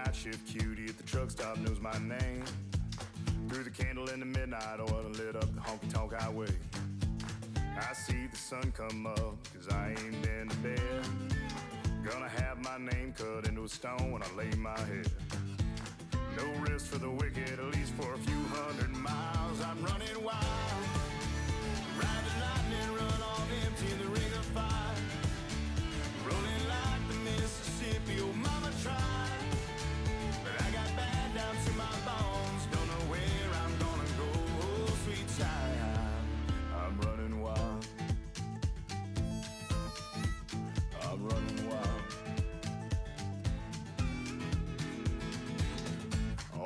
night shift cutie at the truck stop knows my name. Threw the candle in the midnight oil and lit up the honky-tonk highway. I see the sun come up, cause I ain't been to bed. Gonna have my name cut into a stone when I lay my head. No rest for the wicked, at least for a few 100 miles. I'm running wild, ride the lightning, run on empty in the ring of fire. Rolling like the Mississippi, oh mama tried. But I got bad down to my bones, don't know where I'm gonna go, oh sweet child. I'm running wild, I'm running wild.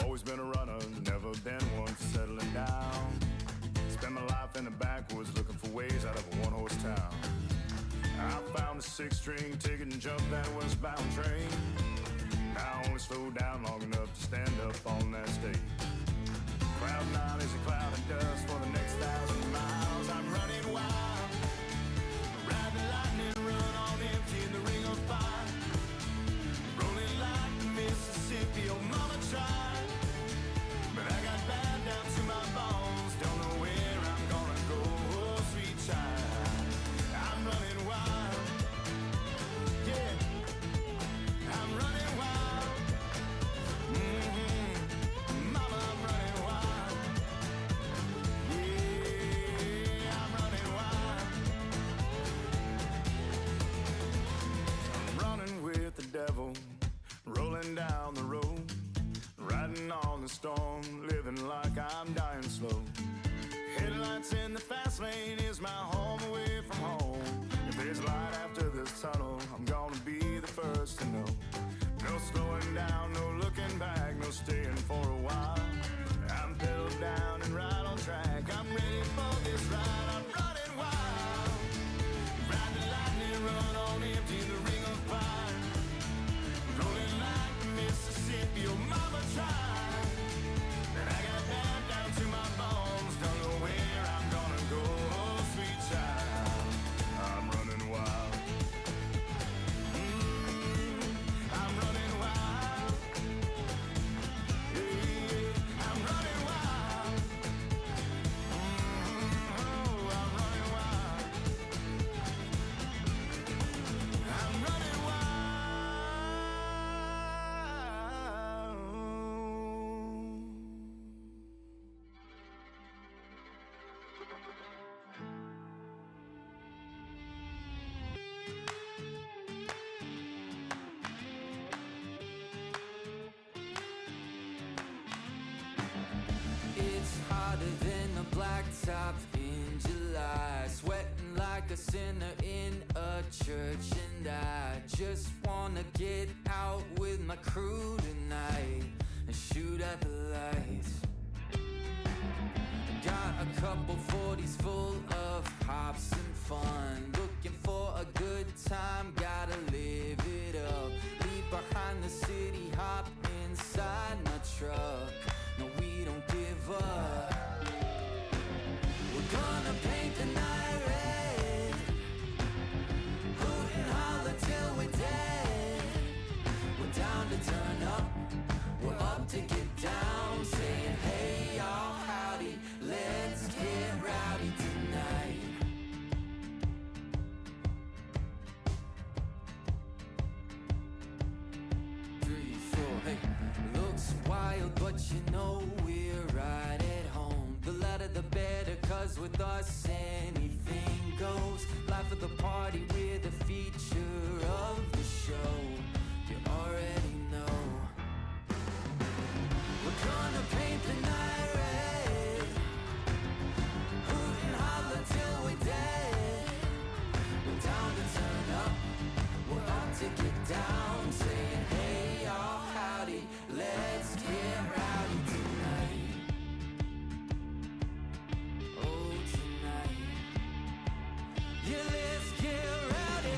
Always been a runner, never been one for settling down. Spent my life in the backwoods looking for ways out of a one-horse town. I found a 6-string ticket and jumped that westbound train. Now I only slow down long enough to stand up on that stage. Cloud 9 is a cloud of dust for the next 1,000 miles. I'm running wild, ride the lightning, run on empty in the ring of fire. Rolling like the Mississippi, oh mama tried. But I got bad down to my bones, don't know where I'm gonna go, oh sweet child. I'm running wild, yeah, I'm running wild. Mama, I'm running wild, yeah, I'm running wild. I'm running with the devil, rolling down the road, riding on the storm, living like I'm dying slow. Headlights in the fast lane is my home away from home. If there's light after this tunnel, I'm gonna be the first to know. No slowing down, no looking back, no staying for a while. I'm pedal down and right on track, I'm ready for this ride. I'm running wild, ride the lightning, run on empty in the ring of fire. Rolling like the Mississippi, oh mama tried. And I got bad down to my bones, don't know where I'm gonna go, oh sweet child. I'm running wild, I'm running wild, yeah, I'm running wild, oh, I'm running wild, I'm running wild. It's hotter than a blacktop in July, sweating like a sinner in a church, and I just wanna get out with my crew tonight and shoot at the lights. Got a couple 40s full of hops and fun, looking for a good time, gotta live it up. Leave behind the city, hop inside my truck. No, we don't give up. We're gonna paint the night red, hoot and holler till we're dead. We're down to turn up, we're up to get down, saying hey y'all, howdy, let's get rowdy tonight. 3, 4, hey. Looks wild, but you know we're right at home. The louder the better, cause with us anything goes. Life of the party, we're the feature of the show. You already know. We're gonna paint the night red, hoot and holler till we're dead. We're down to turn up, we're up to get down, saying hey y'all, howdy, let's get rowdy tonight. Oh tonight, yeah, let's get rowdy.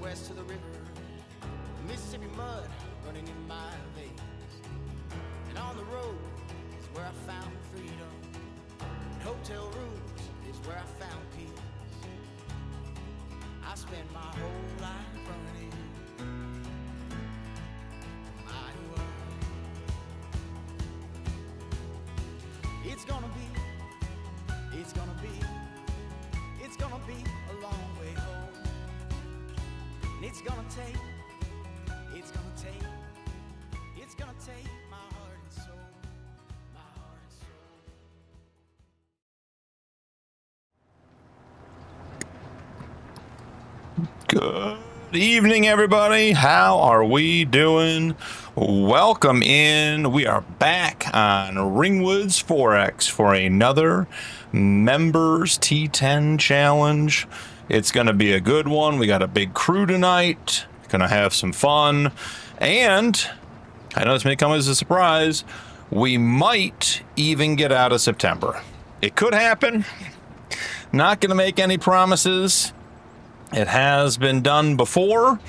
west of the river, Mississippi mud running in my veins. And on the road is where I found freedom. And hotel rooms is where I found peace. I spent my whole life running my world. It's gonna be a long way home. And it's gonna take my heart and soul, my heart and soul. Good evening, everybody. How are we doing? Welcome in. We are back on Ringwood's Forex for another members T10 challenge. It's going to be a good one. We got a big crew tonight. Going to have some fun. And I know this may come as a surprise. We might even get out of September. It could happen. Not going to make any promises. It has been done before.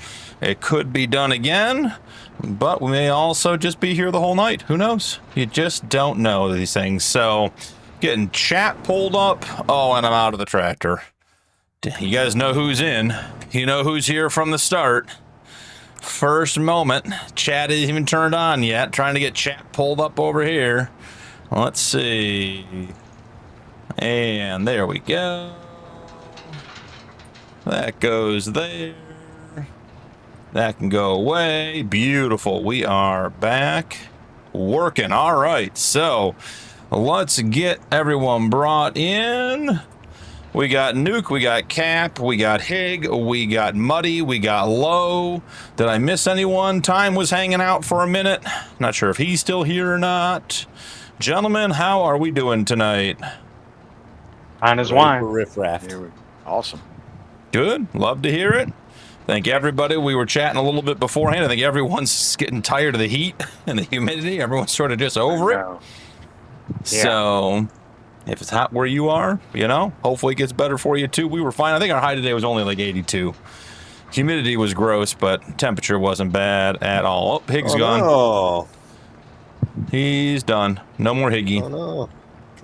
It could be done again. But we may also just be here the whole night. Who knows? You just don't know these things. So, getting chat pulled up. Oh, and I'm out of the tractor. You guys know who's in. You know who's here from the start. First moment. Chat isn't even turned on yet. Trying to get chat pulled up over here. Let's see. And there we go. That goes there. That can go away. Beautiful. We are back working. All right. So let's get everyone brought in. We got Nuke, we got Cap, we got Hig, we got Muddy, we got Low. Did I miss anyone? Time was hanging out for a minute. Not sure if he's still here or not. Gentlemen, how are we doing tonight? Fine as wine. Riff-raff. Awesome. Good. Love to hear it. Thank everybody. We were chatting a little bit beforehand. I think everyone's getting tired of the heat and the humidity. Everyone's sort of just over it. Yeah. So if it's hot where you are, you know, hopefully it gets better for you too. We were fine. I think our high today was only like 82. Humidity was gross, but temperature wasn't bad at all. Oh, Hig's gone. No. He's done. No more Higgy. Oh no.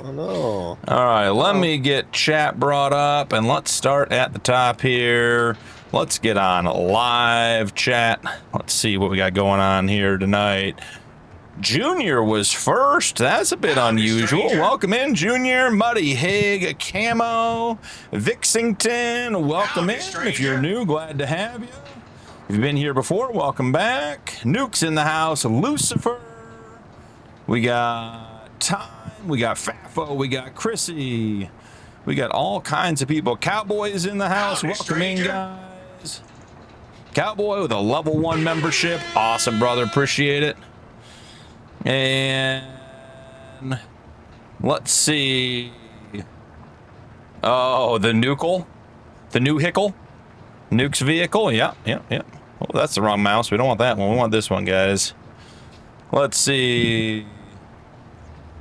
Oh no. All right, let me get chat brought up and let's start at the top here. Let's get on live chat. Let's see what we got going on here tonight. Junior was first. That's a bit unusual. Welcome in, Junior. Muddy, Hig, Camo, Vixington. Welcome in. If you're new, glad to have you. If you've been here before, welcome back. Nuke's in the house. Lucifer. We got Time. We got Fafo. We got Chrissy. We got all kinds of people. Cowboy's in the house. Welcome in, guys. Cowboy with a level 1 membership. Awesome, brother. Appreciate it. And let's see. Oh, the Nukel. The new Hickle. Nuke's vehicle. Yeah. Oh, that's the wrong mouse. We don't want that one. We want this one, guys. Let's see.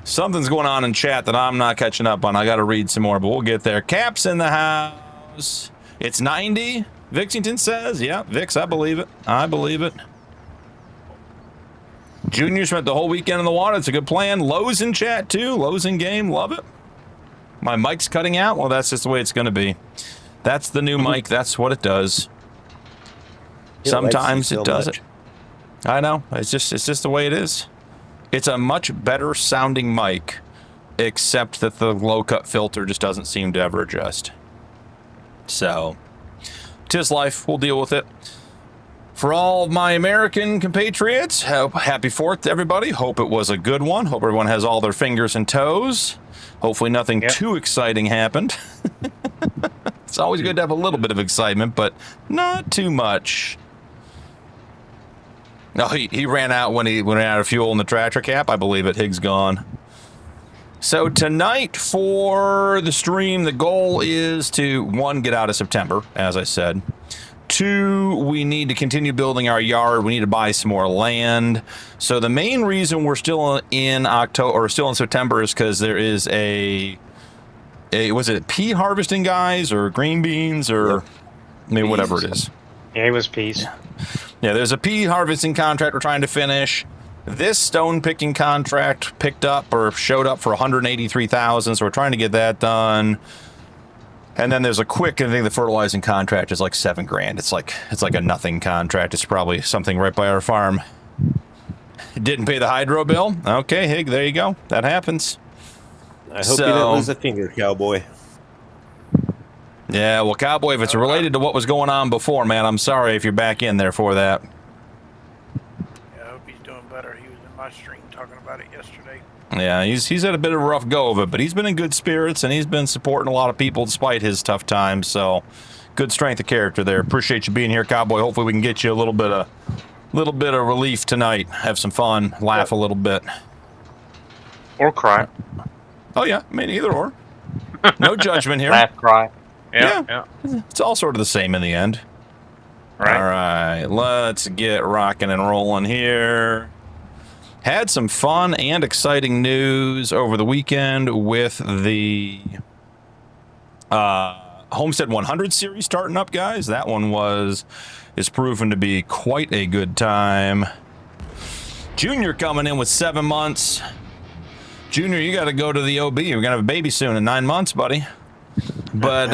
Something's going on in chat that I'm not catching up on. I got to read some more, but we'll get there. Cap's in the house. It's 90. Vixington says. Yeah, Vix, I believe it. I believe it. Junior spent the whole weekend in the water. It's a good plan. Low's in chat, too. Low's in game. Love it. My mic's cutting out. Well, that's just the way it's going to be. That's the new mic. That's what it does. Sometimes it does it. I know. It's just the way it is. It's a much better sounding mic, except that the low cut filter just doesn't seem to ever adjust. So, 'tis life. We'll deal with it. For all of my American compatriots, happy 4th to everybody. Hope it was a good one. Hope everyone has all their fingers and toes. Hopefully nothing too exciting happened. It's always good to have a little bit of excitement, but not too much. No, he ran out when he ran out of fuel in the tractor cap. I believe it. Hig's gone. So tonight for the stream, the goal is to, 1, get out of September, as I said. 2, we need to continue building our yard. We need to buy some more land. So the main reason we're still in October or still in September is because there is was it pea harvesting, guys, or green beans, or I mean, whatever it is. Yeah, he was peace. Yeah, there's a pea harvesting contract we're trying to finish. This stone picking contract picked up or showed up for 183,000, so we're trying to get that done. And then there's a quick, I think the fertilizing contract is like $7,000. It's like a nothing contract. It's probably something right by our farm. Didn't pay the hydro bill. Okay, Hig, there you go. That happens. I hope you didn't lose a finger, Cowboy. Yeah, well, Cowboy, if it's related to what was going on before, man, I'm sorry if you're back in there for that. Yeah, I hope he's doing better. He was in my stream talking about it yesterday. Yeah, he's had a bit of a rough go of it, but he's been in good spirits, and he's been supporting a lot of people despite his tough times, so good strength of character there. Appreciate you being here, Cowboy. Hopefully we can get you a little bit of relief tonight. Have some fun, laugh a little bit. Or cry. Oh, yeah, I mean, either or. No judgment here. Laugh, cry. Yeah. It's all sort of the same in the end. Right. All right, let's get rocking and rolling here. Had some fun and exciting news over the weekend with the Homestead 100 series starting up, guys. That one is proven to be quite a good time. Junior coming in with 7 months. Junior, you got to go to the OB. You're going to have a baby soon in 9 months, buddy. But,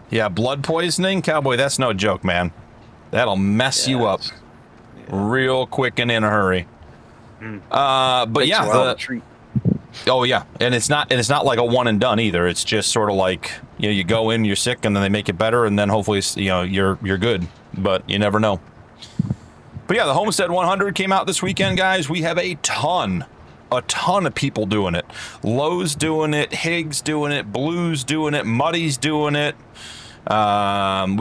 yeah, blood poisoning, Cowboy, that's no joke, man. That'll mess you up real quick and in a hurry. But yeah, oh yeah, and it's not like a one and done either. It's just sort of like, you know, you go in, you're sick, and then they make it better, and then hopefully, you know, you're good. But you never know. But yeah, the Homestead 100 came out this weekend, guys. We have a ton of people doing it. Lowe's doing it, Higgs doing it, Blue's doing it, Muddy's doing it. We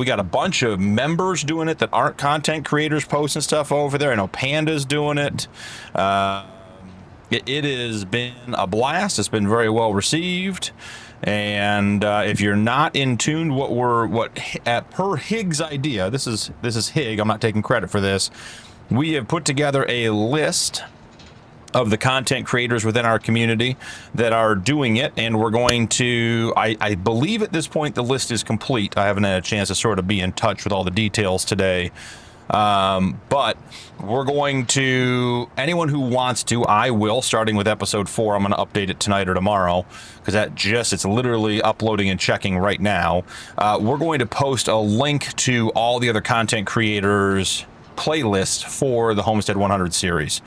got a bunch of members doing it that aren't content creators posting stuff over there. I know Panda's doing it. It has been a blast. It's been very well received. And if you're not in tune, per Higgs idea, this is Hig. I'm not taking credit for this. We have put together a list of the content creators within our community that are doing it, and we're going to, I believe at this point the list is complete. I haven't had a chance to sort of be in touch with all the details today, but we're going to, anyone who wants to, I will, starting with episode 4, I'm going to update it tonight or tomorrow, because it's literally uploading and checking right now. We're going to post a link to all the other content creators playlists for the Homestead 100 series.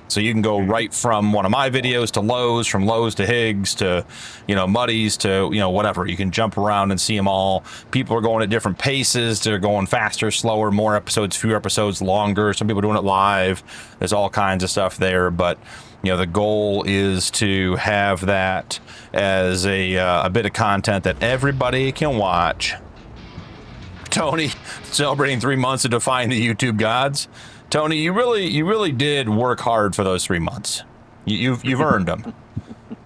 So you can go right from one of my videos to Lowe's, from Lowe's to Higgs to, you know, Muddy's to, you know, whatever. You can jump around and see them all. People are going at different paces. They're going faster, slower, more episodes, fewer episodes, longer. Some people are doing it live. There's all kinds of stuff there. But, you know, the goal is to have that as a bit of content that everybody can watch. Tony, celebrating 3 months of defying the YouTube gods. Tony, you really did work hard for those 3 months. You've earned them.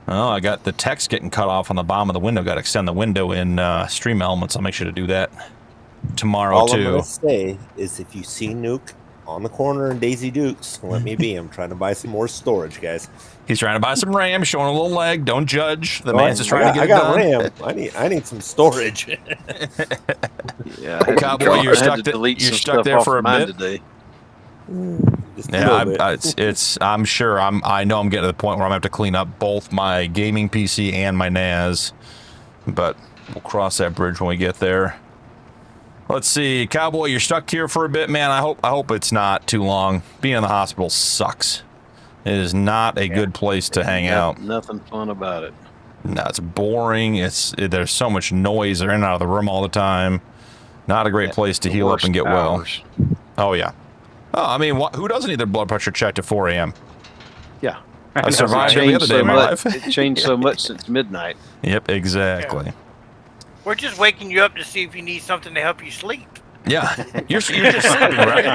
Oh, I got the text getting cut off on the bottom of the window. Got to extend the window in Stream Elements. I'll make sure to do that tomorrow too. All I'm gonna say is, if you see Nuke on the corner in Daisy Dukes, let me be. I'm trying to buy some more storage, guys. He's trying to buy some RAM, showing a little leg. Don't judge. The man's just trying to get it done. I got RAM. I need some storage. Yeah, Cowboy, you're stuck there for a bit today. Yeah, I'm sure. I know I'm getting to the point where I'm gonna have to clean up both my gaming PC and my NAS, but we'll cross that bridge when we get there. Let's see, Cowboy, you're stuck here for a bit, man. I hope it's not too long. Being in the hospital sucks. It is not a good place to hang out. Nothing fun about it. No, it's boring. There's so much noise. They're in and out of the room all the time. Not a great place to heal up and get well. Oh yeah. Oh, I mean, who doesn't need their blood pressure checked at 4 a.m.? Yeah. I survived every other day of my life. It changed so much since midnight. Yep, exactly. Yeah. We're just waking you up to see if you need something to help you sleep. Yeah, you're just sleeping, right?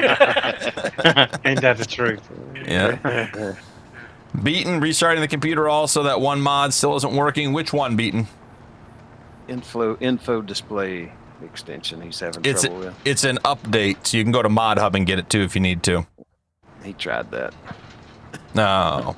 Ain't that the truth? Yeah. Beaten, restarting the computer also. That one mod still isn't working. Which one, Beaten? Info display extension he's having trouble with. It's an update, so you can go to Mod Hub and get it too if you need to. He tried that. No.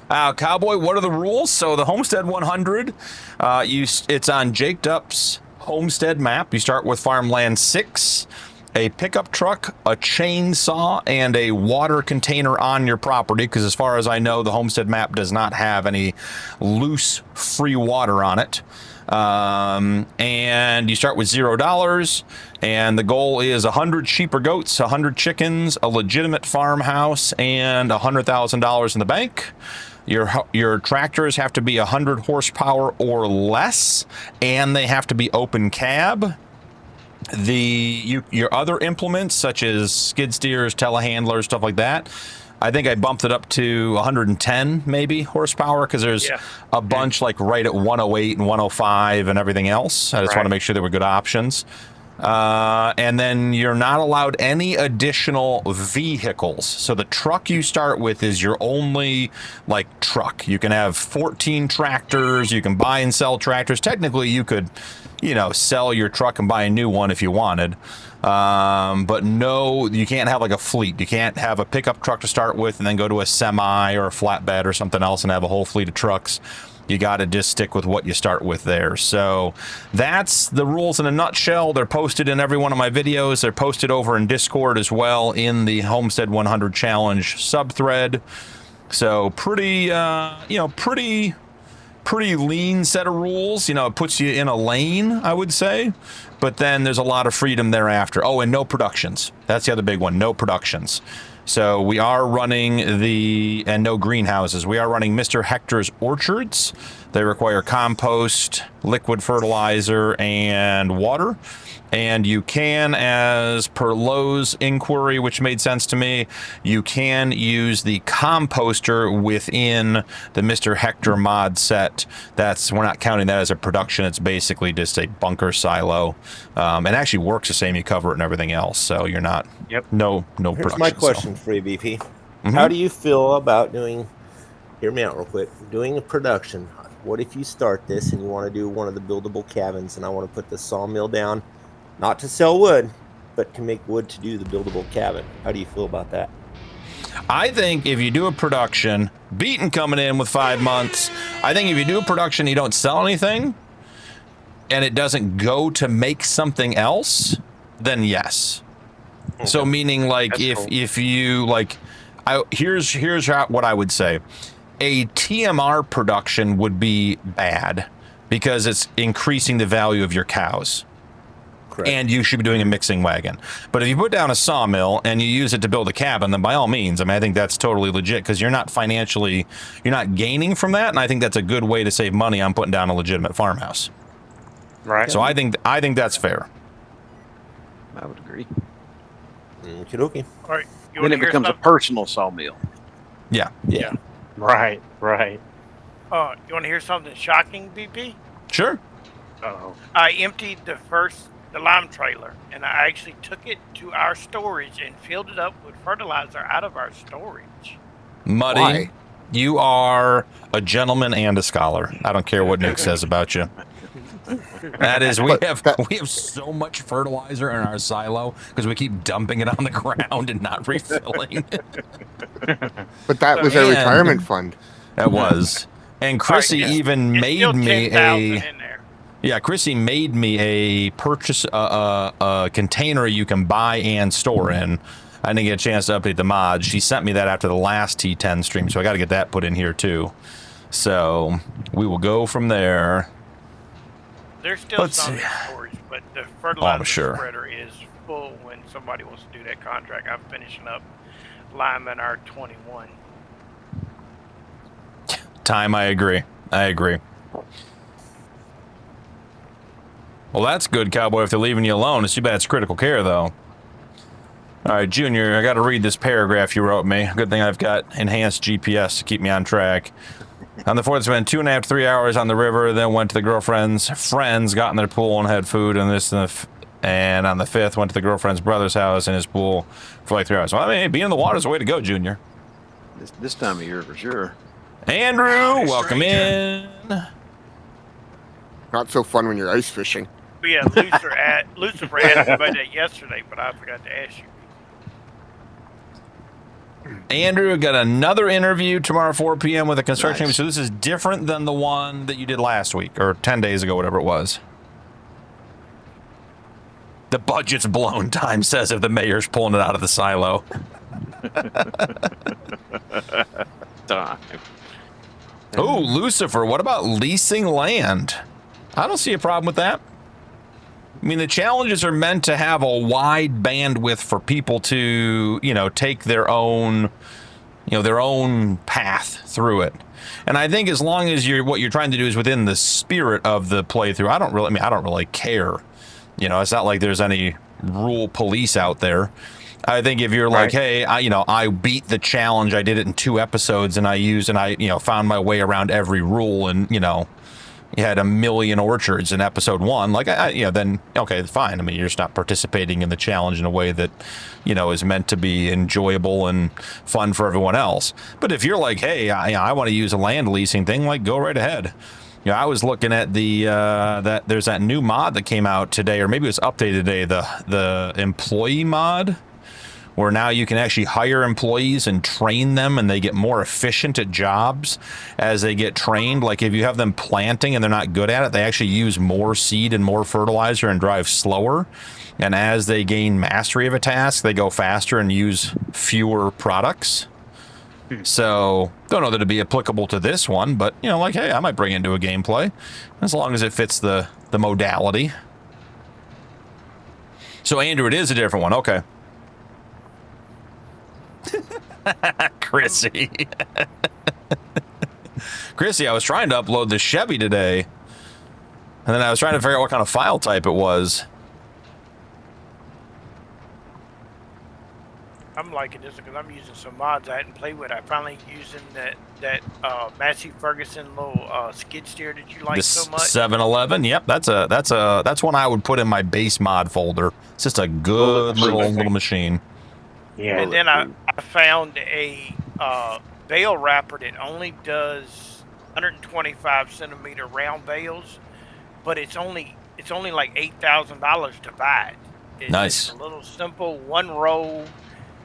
Cowboy, what are the rules? So the Homestead 100, it's on Jake Dupp's Homestead map. You start with Farmland 6. a pickup truck, a chainsaw, and a water container on your property, because as far as I know, the homestead map does not have any loose free water on it. And you start with $0, and the goal is 100 sheep or goats, 100 chickens, a legitimate farmhouse, and $100,000 in the bank. Your tractors have to be 100 horsepower or less, and they have to be open cab. Your other implements, such as skid steers, telehandlers, stuff like that, I think I bumped it up to 110 maybe horsepower, because there's a bunch like right at 108 and 105 and everything else. I just want to make sure there were good options. And then you're not allowed any additional vehicles. So the truck you start with is your only like truck. You can have 14 tractors. You can buy and sell tractors. Technically, you could, sell your truck and buy a new one if you wanted. But no, you can't have like a fleet. You can't have a pickup truck to start with and then go to a semi or a flatbed or something else and have a whole fleet of trucks. You got to just stick with what you start with there. So that's the rules in a nutshell. They're posted in every one of my videos. They're posted over in Discord as well in the Homestead 100 Challenge subthread. So pretty lean set of rules. It puts you in a lane, I would say. But then there's a lot of freedom thereafter. Oh, and no productions. That's the other big one. No productions. So we are running and no greenhouses. We are running Mr. Hector's orchards. They require compost, liquid fertilizer, and water. And you can, as per Lowe's inquiry, which made sense to me, you can use the composter within the Mr. Hector mod set. We're not counting that as a production. It's basically just a bunker silo. And actually works the same. You cover it and everything else. So you're not, no Here's production. my question for you, BP. How do you feel about hear me out real quick, doing a production? What if you start this and you want to do one of the buildable cabins, and I want to put the sawmill down, not to sell wood, but to make wood to do the buildable cabin? How do you feel about that? I think if you do a production, Beaton coming in with 5 months, I think if you do a production, you don't sell anything, and it doesn't go to make something else, then yes. Okay. So meaning like if you like, here's what I would say. A TMR production would be bad because it's increasing the value of your cows. Correct. And you should be doing a mixing wagon. But if you put down a sawmill and you use it to build a cabin, then by all means, I think that's totally legit, because you're not gaining from that. And I think that's a good way to save money on putting down a legitimate farmhouse. Right. So I think that's fair. I would agree. Okie dokie. All right. Then it becomes a personal sawmill. Yeah. Right. You want to hear something shocking, BP? Sure. Uh-oh. I emptied the lime trailer, and I actually took it to our storage and filled it up with fertilizer out of our storage. Muddy, Why? you are a gentleman and a scholar. I don't care what Nick says about you. That is, we have so much fertilizer in our silo because we keep dumping it on the ground and not refilling it. But that was a retirement fund. That was. And Chrissy even made me Chrissy made me a purchase a container you can buy and store in. I didn't get a chance to update the mods. She sent me that after the last T10 stream, so I got to get that put in here too. So we will go from there. There's still some in storage, but the fertilizer spreader is full when somebody wants to do that contract. I'm finishing up lime in our 21. Time, I agree. Well, that's good, Cowboy, if they're leaving you alone. It's too bad it's critical care, though. All right, Junior, I got to read this paragraph you wrote me. Good thing I've got enhanced GPS to keep me on track. On the 4th, I spent 2.5 to 3 hours on the river, then went to the girlfriend's friends, got in their pool and had food, and on the 5th, went to the girlfriend's brother's house in his pool for like 3 hours. Well, being in the water is the way to go, Junior. This time of year, for sure. Andrew, welcome in. Not so fun when you're ice fishing. But yeah, Lucifer asked about that yesterday, but I forgot to ask you. Andrew got another interview tomorrow 4 p.m. with a construction company. So this is different than the one that you did last week or 10 days ago, whatever it was. The budget's blown, Time says, if the mayor's pulling it out of the silo. Time. Oh, Lucifer, what about leasing land? I don't see a problem with that. I mean, the challenges are meant to have a wide bandwidth for people to, you know, take their own, their own path through it. And I think as long as what you're trying to do is within the spirit of the playthrough, I don't really care. You know, it's not like there's any rule police out there. I think if you're like, hey, I beat the challenge, I did it in 2 episodes, and I found my way around every rule, and you had 1 million orchards in episode 1, like then okay, fine. I mean, you're just not participating in the challenge in a way that is meant to be enjoyable and fun for everyone else. But if you're like, hey, I want to use a land leasing thing, like, go right ahead. I was looking at the that there's that new mod that came out today, or maybe it was updated today, the employee mod, where now you can actually hire employees and train them, and they get more efficient at jobs as they get trained. Like if you have them planting and they're not good at it, they actually use more seed and more fertilizer and drive slower. And as they gain mastery of a task, they go faster and use fewer products. So don't know that it'd be applicable to this one, but like, hey, I might bring it into a gameplay as long as it fits the modality. So Andrew, it is a different one. Okay. Chrissy. Chrissy, I was trying to upload the Chevy today, and then I was trying to figure out what kind of file type it was. I'm liking this because I'm using some mods I hadn't played with. I finally using that Massey Ferguson little skid steer that you like so much. 711. Yep, that's one I would put in my base mod folder. It's just a good little machine. Yeah. And then I found a bale wrapper that only does 125 centimeter round bales, but it's only like $8,000 to buy it. It's nice. A little simple 1 row.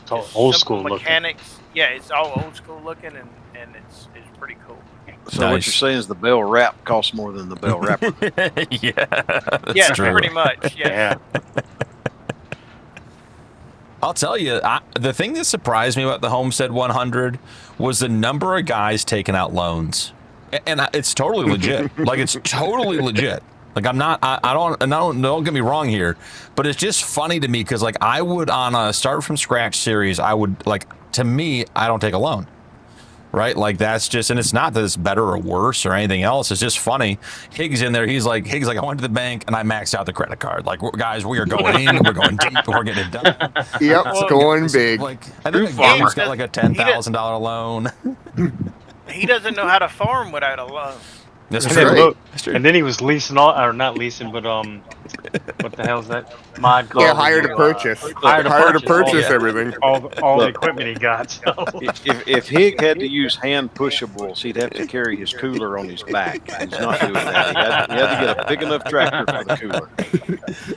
It's all old school mechanics. Looking. Yeah, it's all old school looking, and it's pretty cool. So what you're saying is the bell wrap costs more than the bell wrapper. Yeah, true. Pretty much. Yeah. I'll tell you, the thing that surprised me about the Homestead 100 was the number of guys taking out loans, and it's totally legit. Like, it's totally legit. Like, don't get me wrong here, but it's just funny to me because, like, I would, on a start from scratch series, I would, like, to me, I don't take a loan. Right? Like, that's just, and it's not that it's better or worse or anything else. It's just funny. Higgs in there, Higgs like, I went to the bank and I maxed out the credit card. Like, guys, we are going in, we're going deep, we're getting it done. Yep, it's going big. Like, I think Gabe's got like a $10,000 loan. He doesn't know how to farm without a loan. That's true. And then he was leasing or not leasing, but what the hell is that mod called? Yeah, hired to purchase. Hired to purchase everything. All the equipment he got. So. If Hig had to use hand pushables, he'd have to carry his cooler on his back. He's not doing that. He had to get a big enough tractor for the cooler.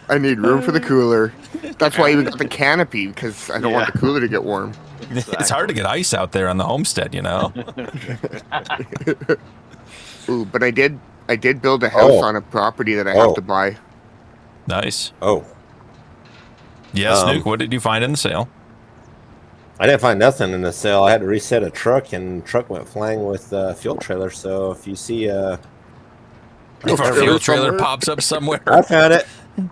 I need room for the cooler. That's why I even got the canopy, because I don't want the cooler to get warm. Exactly. It's hard to get ice out there on the homestead, Ooh, but I did build a house on a property that I have to buy. Nice. Oh. Yes, Nuke, what did you find in the sale? I didn't find nothing in the sale. I had to reset a truck, and the truck went flying with a fuel trailer. So if you see if a fuel trailer pops up somewhere. I found it. I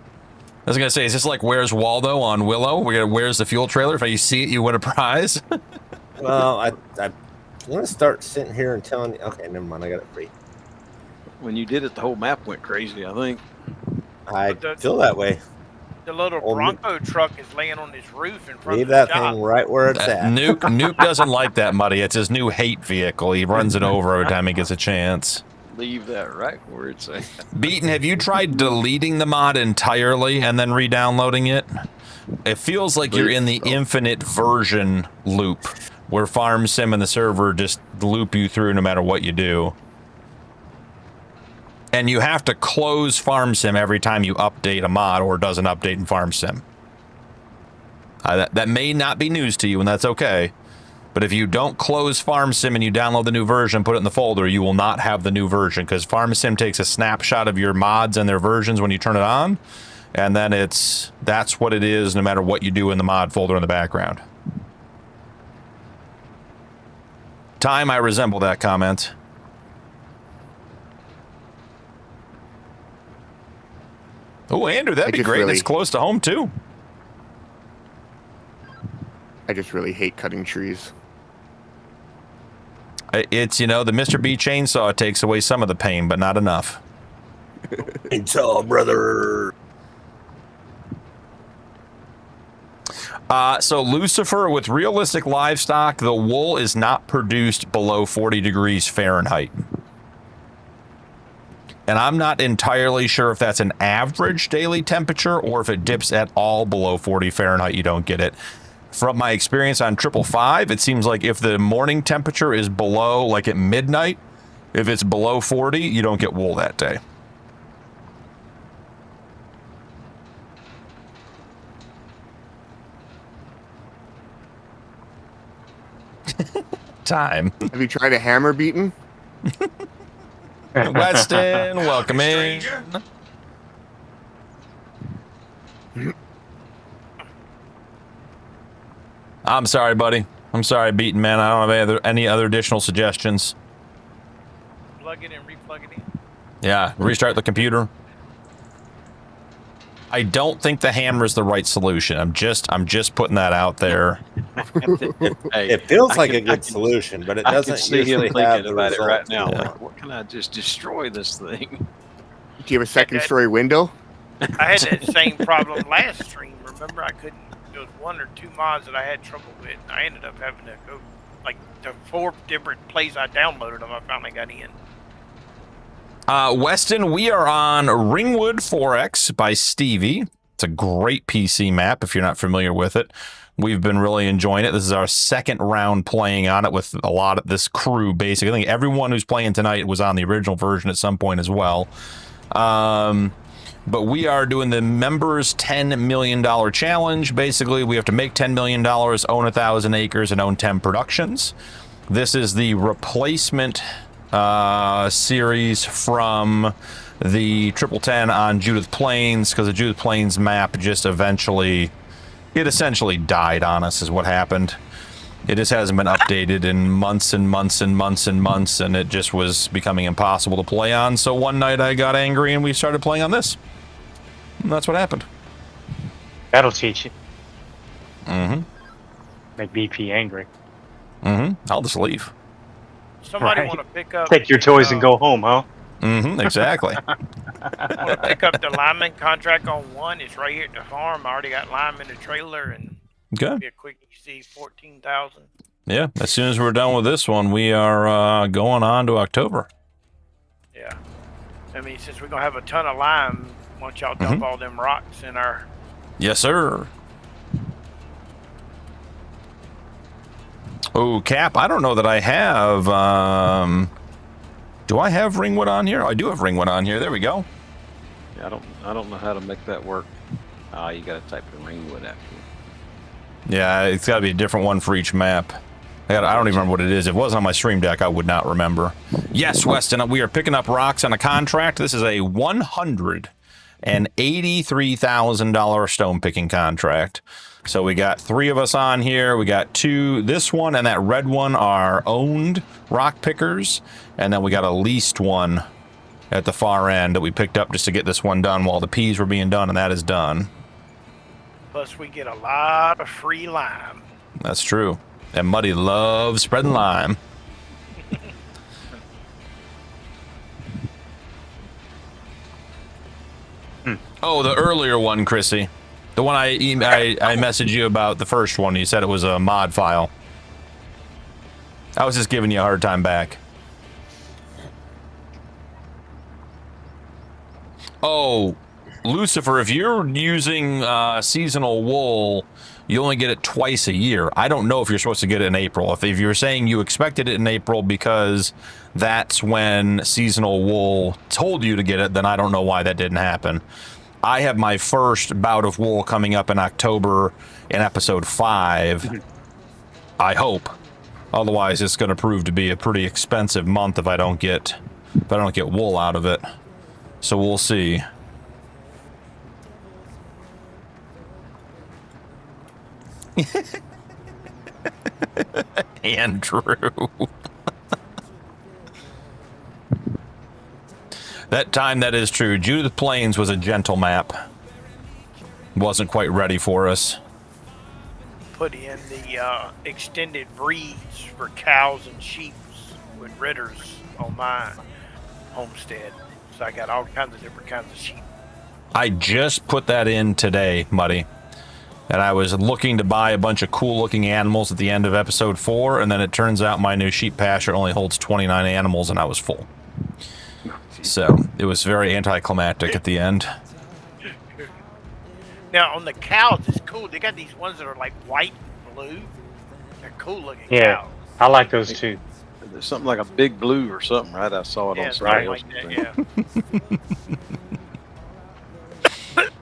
was going to say, is this like Where's Waldo on Willow? Where's the fuel trailer? If you see it, you win a prize? Well, I want to start sitting here and telling you. Okay, never mind. I got it free. When you did it, the whole map went crazy, I think. I feel that way. The little Bronco truck is laying on his roof in front Leave of the that shop. thing right where it's at. Nuke doesn't like that, Muddy. It's his new hate vehicle. He runs it over every time he gets a chance. Leave that right where it's at. Beaton, have you tried deleting the mod entirely and then re-downloading it? It feels like you're in the infinite version loop, where Farm Sim and the server just loop you through no matter what you do. And you have to close Farm Sim every time you update a mod or it doesn't update in Farm Sim. That may not be news to you, and that's okay. But if you don't close Farm Sim and you download the new version, put it in the folder, you will not have the new version, because Farm Sim takes a snapshot of your mods and their versions when you turn it on, and then that's what it is no matter what you do in the mod folder in the background. Time, I resemble that comment. Oh, Andrew, that'd be great. It's close to home, too. I just really hate cutting trees. It's, the Mr. B chainsaw takes away some of the pain, but not enough. Chainsaw, brother. So Lucifer, with realistic livestock, the wool is not produced below 40 degrees Fahrenheit. And I'm not entirely sure if that's an average daily temperature or if it dips at all below 40 Fahrenheit, you don't get it. From my experience on 555, it seems like if the morning temperature is below, like at midnight, if it's below 40, you don't get wool that day. Time. Have you tried a hammer beating? Weston, welcome in. I'm sorry, buddy. I'm sorry, Beaten Man. I don't have any other additional suggestions. Plug it and replug it in. Yeah, restart the computer. I don't think the hammer is the right solution. I'm just putting that out there. It feels like a good solution, but it doesn't usually have the about result. it right now. Yeah. Like, what can I just destroy this thing? Do you have a second story window? I had that same problem last stream. Remember, I couldn't. There was 1 or 2 mods that I had trouble with. I ended up having to go, like, the 4 different plays I downloaded them. I finally got in. Weston, we are on Ringwood 4X by Stevie. It's a great PC map if you're not familiar with it. We've been really enjoying it. This is our second round playing on it with a lot of this crew, basically. I think everyone who's playing tonight was on the original version at some point as well. But we are doing the members $10 million challenge. Basically, we have to make $10 million, own 1,000 acres, and own 10 productions. This is the replacement series from the 1010 on Judith Plains, because the Judith Plains map just essentially died on us is what happened. It just hasn't been updated in months and months and months and months, and it just was becoming impossible to play on. So one night I got angry and we started playing on this. And that's what happened. That'll teach you. Mm-hmm. Make BP angry. Mm-hmm. I'll just leave. Somebody Right. want to pick up... Take your toys and go home, huh? Mm-hmm. Exactly. Want to pick up the lineman contract on 1? It's right here at the farm. I already got lime in the trailer, and Okay. be a quick easy 14,000. Yeah. As soon as we're done with this one, we are going on to October. Yeah. I mean, since we're going to have a ton of lime, why don't y'all dump all them rocks in our... Yes, sir. Oh, Cap, I don't know that I have... do I have Ringwood on here? I do have Ringwood on here. There we go. Yeah, I don't know how to make that work. You got to type in Ringwood after. Yeah, it's got to be a different one for each map. I don't even remember what it is. If it wasn't on my stream deck, I would not remember. Yes, Weston, we are picking up rocks on a contract. This is a $183,000 stone picking contract. So we got 3 of us on here. We got 2. This one and that red one are owned rock pickers. And then we got a leased one at the far end that we picked up just to get this one done while the peas were being done, and that is done. Plus, we get a lot of free lime. That's true. And Muddy loves spreading lime. Oh, the earlier one, Chrissy. The one I messaged you about, the first one. You said it was a mod file. I was just giving you a hard time back. Oh, Lucifer, if you're using seasonal wool, you only get it twice a year. I don't know if you're supposed to get it in April. If you're saying you expected it in April because that's when seasonal wool told you to get it, then I don't know why that didn't happen. I have my first bout of wool coming up in October in episode 5. I hope. Otherwise, it's going to prove to be a pretty expensive month if I don't get wool out of it. So we'll see. Andrew. That time, that is true. Judith Plains was a gentle map. Wasn't quite ready for us. Put in the extended breeds for cows and sheep with ritters on my homestead. So I got all kinds of different kinds of sheep. I just put that in today, Muddy. And I was looking to buy a bunch of cool-looking animals at the end of episode 4, and then it turns out my new sheep pasture only holds 29 animals, and I was full. So it was very anticlimactic at the end. Now on the cows, it's cool. They got these ones that are like white and blue. They're cool looking Yeah, cows. I like those too. There's something like a big blue or something, right? I saw it on something somebody like else's that. thing.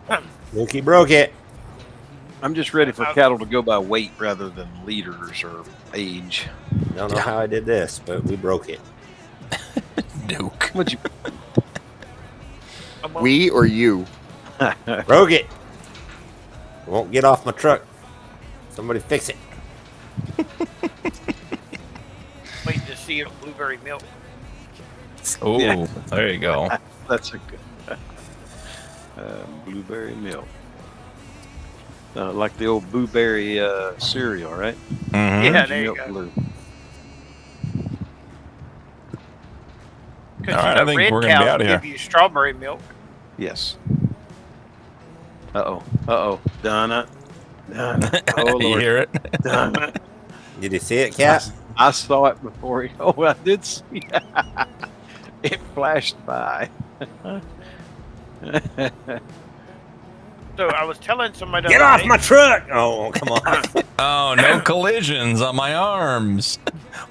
Yeah. Mookie broke it. I'm just ready for cattle to go by weight rather than liters or age. Don't know how I did this, but we broke it. Nuke. What'd you? We or you? Broke it. Won't get off my truck. Somebody fix it. Wait to see if blueberry milk. Oh, Yeah. there you go. That's a good blueberry milk. Like the old blueberry cereal, right? Mhm. Yeah, there you Milk go. blue. Because All right, I think red we're gonna be cows outta here. give you strawberry milk. Yes. Uh-oh. Done it. Oh, You Lord. hear it? Done it. Did you see it, Cat? I saw it before. Oh, I did see it. It flashed by. So I was telling somebody. the Get other off day- my truck! Oh, come on. Oh, no collisions on my arms.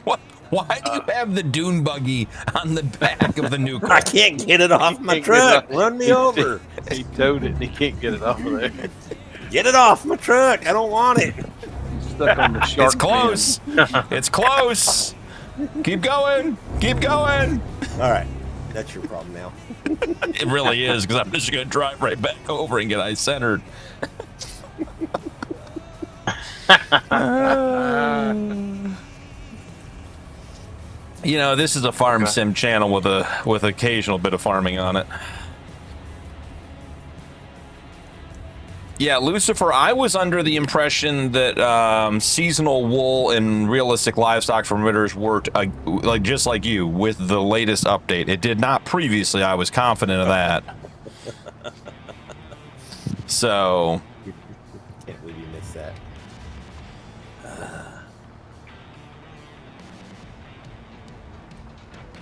What? Why do you have the dune buggy on the back of the new I car? can't get it off my Can't get it truck. off. Run me over. He towed it and he can't get it off of there. Get it off my truck. I don't want it. Stuck on the shark It's close. It's close. Keep going. Keep going. All right. That's your problem now. It really is, because I'm just going to drive right back over and get eye-centered. You know, this is a farm sim channel with occasional bit of farming on it. Yeah, Lucifer, I was under the impression that seasonal wool and realistic livestock from Ritters worked like just like you with the latest update. It did not previously. I was confident of that. So, Can't believe you missed that.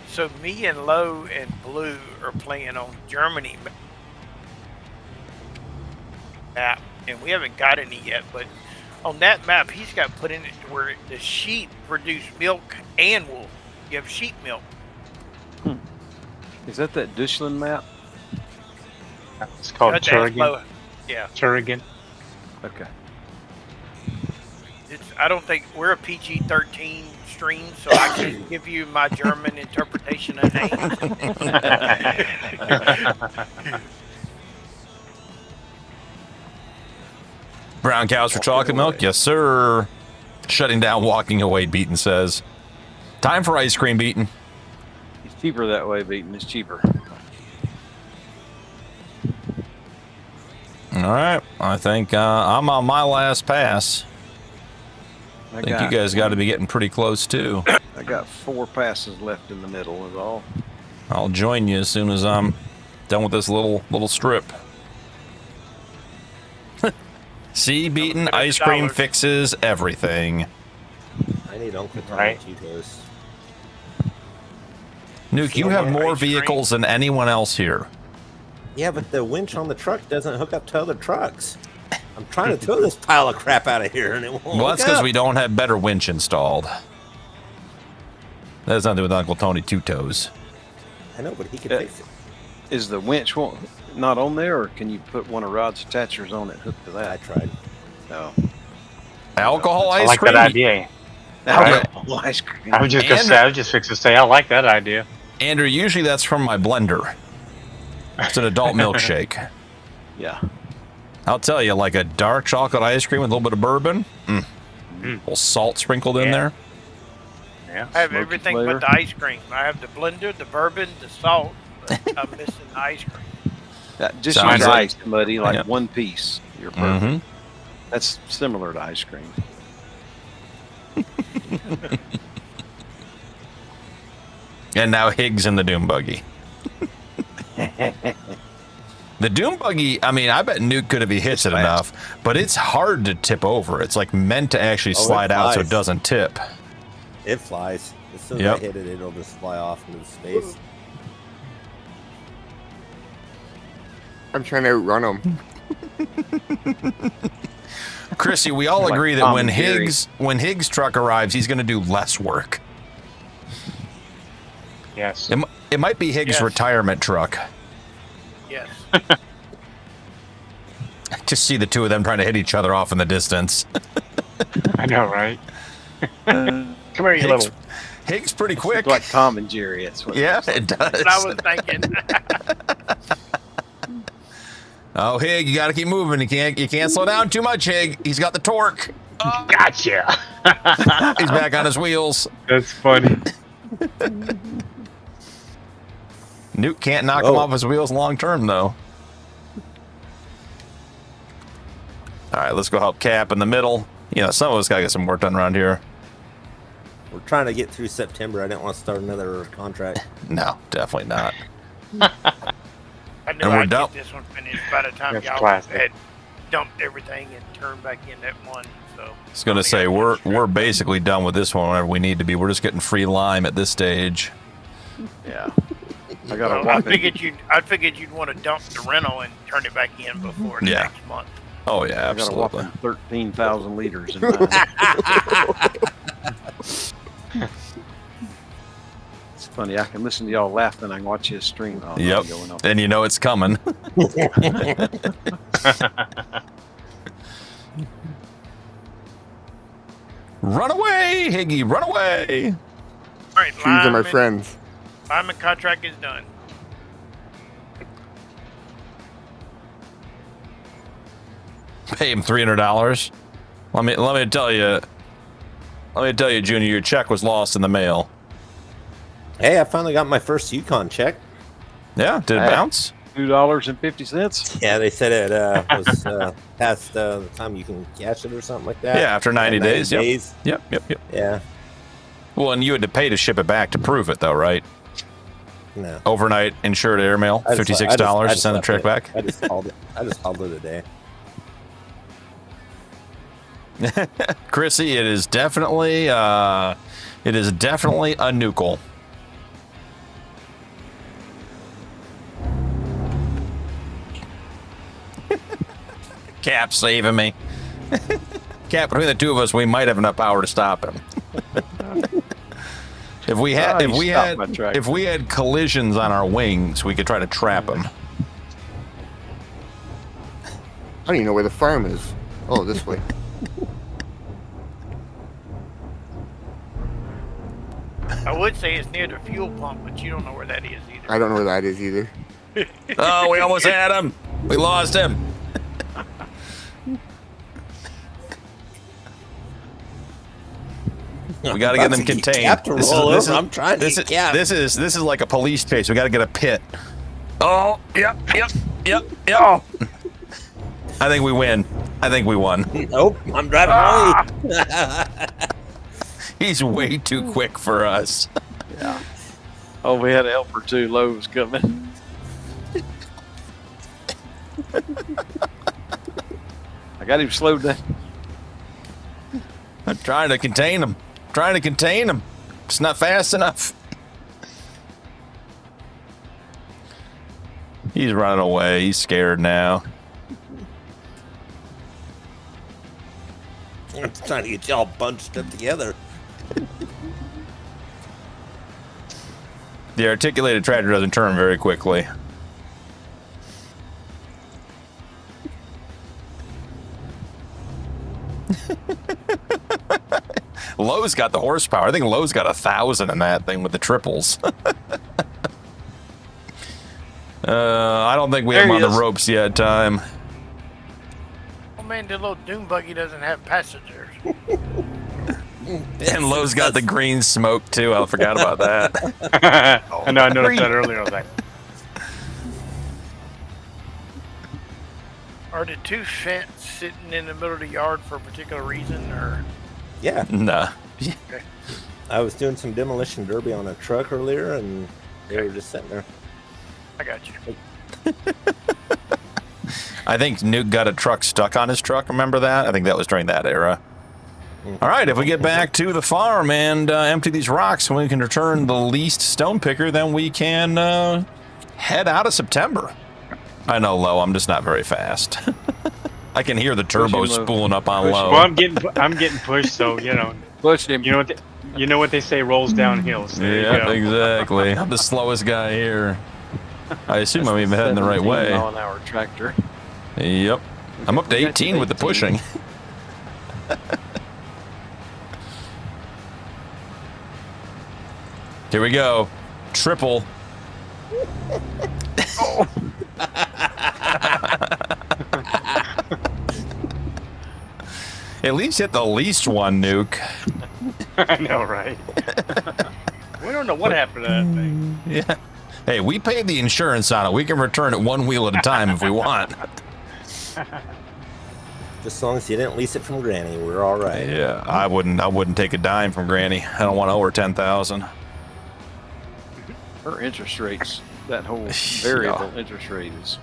So me and Low and Blue are playing on Germany map, and we haven't got any yet. But on that map, he's got put in it to where the sheep produce milk and wool. You have sheep milk. Is that Dushland map? It's called Had to ask Turigan. Low. Yeah, Turigan. Okay. I don't think we're a PG-13 stream, so I can't give you my German interpretation of names. brown cows for chocolate milk? Yes, sir. Shutting down, walking away, Beaton says. Time for ice cream, Beaton. It's cheaper that way, Beaton. It's cheaper. All right. I think I'm on my last pass. I think you guys got to be getting pretty close, too. I got 4 passes left in the middle, is all. I'll join you as soon as I'm done with this little strip. See, Beaton, ice cream fixes everything. I need Uncle Tom Right. Cheetos. Nuke, you have more vehicles than anyone else here. Yeah, but the winch on the truck doesn't hook up to other trucks. I'm trying to tow this pile of crap out of here, and it won't. Well, that's hook because up. we don't have better winch installed. That has nothing to do with Uncle Tony Two Toes. I know, but he can Yeah. fix it. Is the winch not on there, or can you put one of Rod's attachers on it hooked to I that? tried. No. Alcohol I ice like cream. that idea. Alcohol ice cream. I was just gonna And- say. I was just fixing to say. I like that idea. Andrew, usually that's from my blender. It's an adult milkshake. Yeah. I'll tell you, like a dark chocolate ice cream with a little bit of bourbon. little salt sprinkled in there. Yeah. I have Smoky everything flavor. but the ice cream. I have the blender, the bourbon, the salt. But I'm missing the ice cream. Just Sounds use like- ice, buddy, like Yeah. one piece. You're perfect. Mm-hmm. That's similar to ice cream. And now Higgs in the Doom Buggy. The Doom Buggy, I mean, I bet Nuke could if he hits it enough, but it's hard to tip over. It's like meant to actually Oh, it slide out so it flies. doesn't tip. It flies. As soon as Yep. I hit it, it'll just fly off into space. I'm trying to outrun him. Chrissy, we all Like agree that Tom when and Jerry. Higgs' truck arrives, he's going to do less work. Yes. It might be Higgs' Yes. retirement truck. Yes. Just see the two of them trying to hit each other off in the distance. I know, right? Come here, you Higgs, little. Higgs pretty quick. Like Tom and Jerry. That's what Yeah, it's like. it does. That's what I was thinking. Oh, Hig, you got to keep moving. You can't slow down too much, Hig. He's got the torque. Gotcha. He's back on his wheels. That's funny. Nuke can't knock him Oh. off his wheels long term, though. All right, let's go help Cap in the middle. You know, some of us got to get some work done around here. We're trying to get through September. I didn't want to start another contract. No, definitely not. I knew And we're I'd done. get this one finished by the time That's y'all classic. had dumped everything and turned back in that one. So I was going to say, we're basically done with this one whenever we need to be. We're just getting free lime at this stage. Yeah. I got a I whopping. figured you'd want to dump the rental and turn it back in before the Yeah. next month. Oh, yeah, I got a absolutely. whopping 13,000 liters in mine. It's funny. I can listen to y'all laugh, and I can watch his stream. Oh, Yep. Going up. And you know it's coming. Run away, Higgy, run away. All right, Trees are my friends. Lineman contract is done. Pay him $300. Let me tell you. Let me tell you, Junior, your check was lost in the mail. Hey, I finally got my first Yukon check. Yeah, did it Hey. bounce? $2.50. Yeah, they said it was past the time you can cash it or something like that. Yeah, after 90 days. Yep. Yep. Yeah. Well, and you had to pay to ship it back to prove it, though, right? No. Overnight insured airmail, I just- $56 I to send the left check it. back. I just called it a day. Chrissy, it is definitely a nucle. Cap saving me. Cap, between the two of us, we might have enough power to stop him. If we had, Oh, you stopped my tractor. if we had collisions on our wings, we could try to trap him. I don't even know where the farm is. Oh, this way. I would say it's near the fuel pump, but you don't know where that is either. I don't know where that is either. Oh, we almost had him. We lost him. We got to get them contained. Cap to roll over. I'm trying to this get is Cap. this is like a police chase. We got to get a pit. Oh, yep. Oh, I think we win. I think we won. Nope, I'm driving away. He's way too quick for us. Yeah. Oh, we had a helper too. Lowe's coming. I got him slowed down. I'm trying to contain him. It's not fast enough. He's running away. He's scared now. I'm trying to get y'all bunched up together. The articulated tractor doesn't turn very quickly. Lowe's got the horsepower. I think Lowe's got 1,000 in that thing with the triples. I don't think we have There him he on the is. ropes yet, time. man, the little dune buggy doesn't have passengers. And Lowe's got the green smoke too. I forgot about that. I know. I noticed that earlier. I was like, Are the two fence sitting in the middle of the yard for a particular reason, or? Yeah. Nah. Okay. I was doing some demolition derby on a truck earlier, and they were just sitting there. I got you. I think Nuke got a truck stuck on his truck. Remember that? I think that was during that era. All right, if we get back to the farm and empty these rocks and we can return the least stone picker, then we can head out of September. I know, Low, I'm just not very fast. I can hear the turbos spooling up on Low. well, I'm getting pushed, so you know. Push him. You know what they say rolls downhill. So Yeah, exactly. I'm the slowest guy here. I assume I'm even heading the right way. 17-mile-an-hour tractor. Yep. I'm up to 18 with the pushing. Here we go. Triple. Oh. At least hit the least one, Nuke. I know, right? We don't know what happened to that thing. Yeah. Hey, we paid the insurance on it. We can return it one wheel at a time if we want. Just as long as you didn't lease it from Granny, we're all right. Yeah, I wouldn't take a dime from Granny. I don't want to owe her 10,000. Her interest rates, that whole variable interest rate is.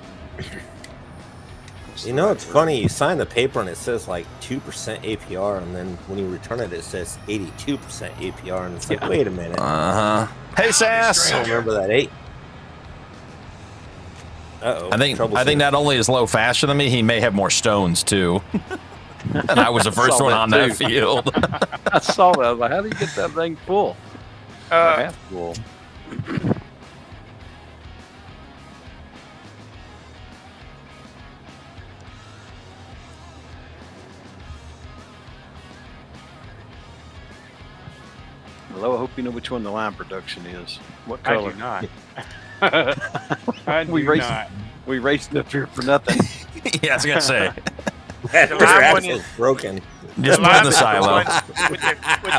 You know, it's funny. You sign the paper and it says like 2% APR, and then when you return it, it says 82% APR, and it's like, wait a minute. Hey, Sass. I don't remember that 8. Uh-oh. I think not only is Low faster than me, he may have more stones too. And I was the first one on that field. I saw that. I was like, how do you get that thing full? Half full. Hello, I hope you know which one the line production is. What color? I do not. I do not. We raced up here for nothing. Yeah, I was gonna say. That The track line is broken. Just put in the silo.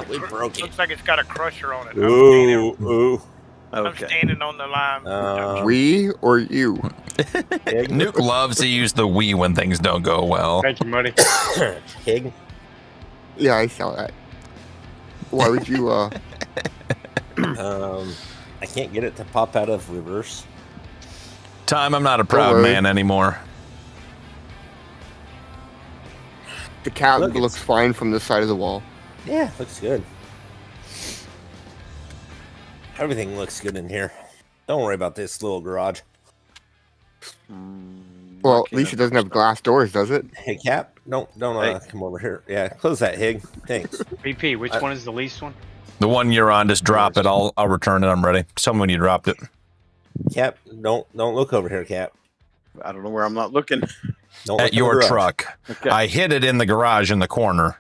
We broke it. Looks like it's got a crusher on it. Ooh. I'm Okay. standing on the line. We or you? Nuke loves to use the we when things don't go well. Thank you, Muddy. Pig. Yeah, I saw that. Why would you? I can't get it to pop out of reverse. Time, I'm not a proud man anymore. The cat Look, looks fine from the side of the wall. Yeah, looks good. Everything looks good in here. Don't worry about this little garage. Well, at least it doesn't have glass doors, does it? Hey, Cap, don't come over here. Yeah, close that, Hig. Thanks. BP, which one is the least one? The one you're on, just drop it. I'll return it. I'm ready. Tell me when you dropped it. Cap, don't look over here, Cap. I don't know where I'm not looking. Don't look At in the your garage. truck. Okay. I hid it in the garage in the corner.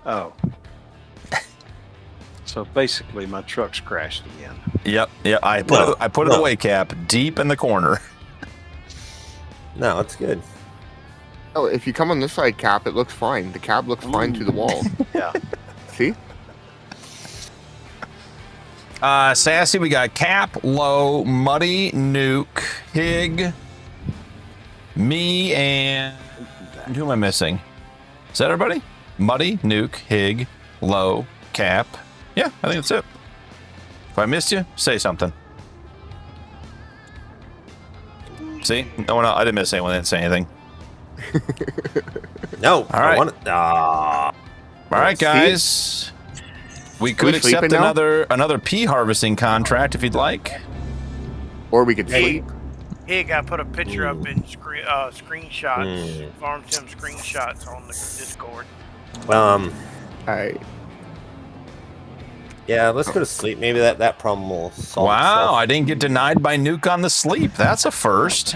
Oh. So basically, my truck's crashed again. Yep. I put it away, Cap, deep in the corner. No, it's good. Oh, if you come on this side, Cap, it looks fine. The cab looks fine to the wall. Yeah. See? Sassy, we got Cap, Low, Muddy, Nuke, Hig, me, and who am I missing? Is that everybody? Muddy, Nuke, Hig, Low, Cap. Yeah, I think that's it. If I missed you, say something. See? No one else. I didn't miss anyone. I didn't say anything. No. All right. All right, guys. We could we accept sleeping now? another pea harvesting contract if you'd like. Or we could Hey, sleep. Hig, I put a picture up in screenshots, farm sim screenshots on the Discord. Alright. Yeah, let's go to sleep. Maybe that problem will solve Wow, itself. I didn't get denied by Nuke on the sleep. That's a first.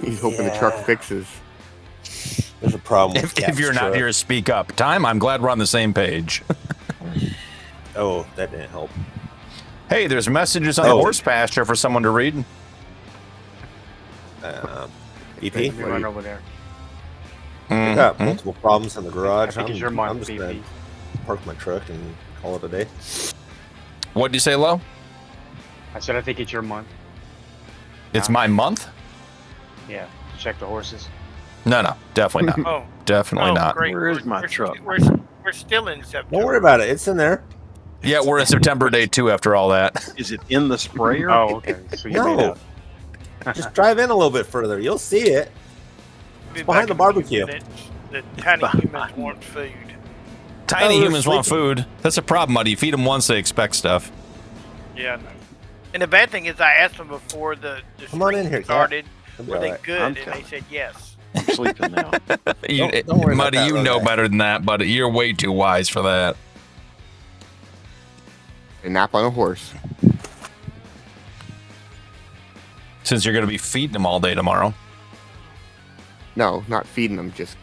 He's hoping the truck fixes. There's a problem with If you're not truck. here to speak up. Time, I'm glad we're on the same page. Oh, that didn't help. Hey, there's messages on the horse pasture for someone to read. BP, Let me run over there. I got multiple problems in the garage. I think it's your month, I'm just gonna BP. park my truck and call it a day. What'd you say, Lo? I said I think it's your month. It's my month? Yeah. Check the horses. No, definitely not. Oh, Definitely not. Great. Where is my truck? We're still in September. Don't worry about it. It's in there. Yeah, we're in September day 2 after all that. Is it in the sprayer? Oh, okay. So you made No. out. Just drive in a little bit further. You'll see it. Be behind back the in a few barbecue. minutes. The tiny humans want food. Tiny they're humans want sleeping. food. That's a problem, buddy. You feed them once, they expect stuff. Yeah, I know. And the bad thing is, I asked them before the Come on in stream here, Cat. started, It'll be were all they right. good? I'm And they coming. said yes. I'm sleeping now. You, Don't worry about Muddy, that, you know Rose. better than that, buddy. You're way too wise for that. A nap on a horse. Since you're going to be feeding them all day tomorrow, No, not feeding them, just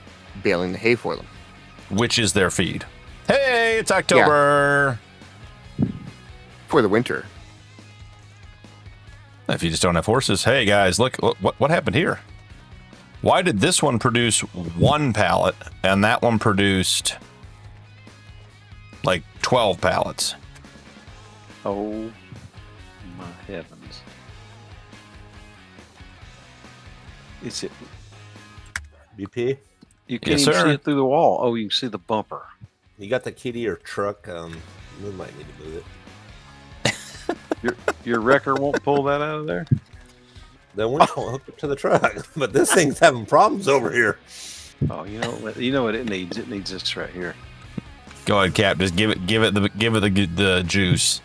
baling the hay for them. which is their feed. Hey, it's October. For the winter. If you just don't have horses, hey guys, look what happened here. Why did this one produce 1 pallet and that one produced like 12 pallets? Oh my heavens! Is it? BP, You can't Yes, even sir. see it through the wall. Oh, you can see the bumper. you got the key to your truck. We might need to move it. Your wrecker won't pull that out of there. The winch won't hook up to the truck, but this thing's having problems over here. Oh, you know what it needs? It needs this right here. Go ahead, Cap. Just give it the juice.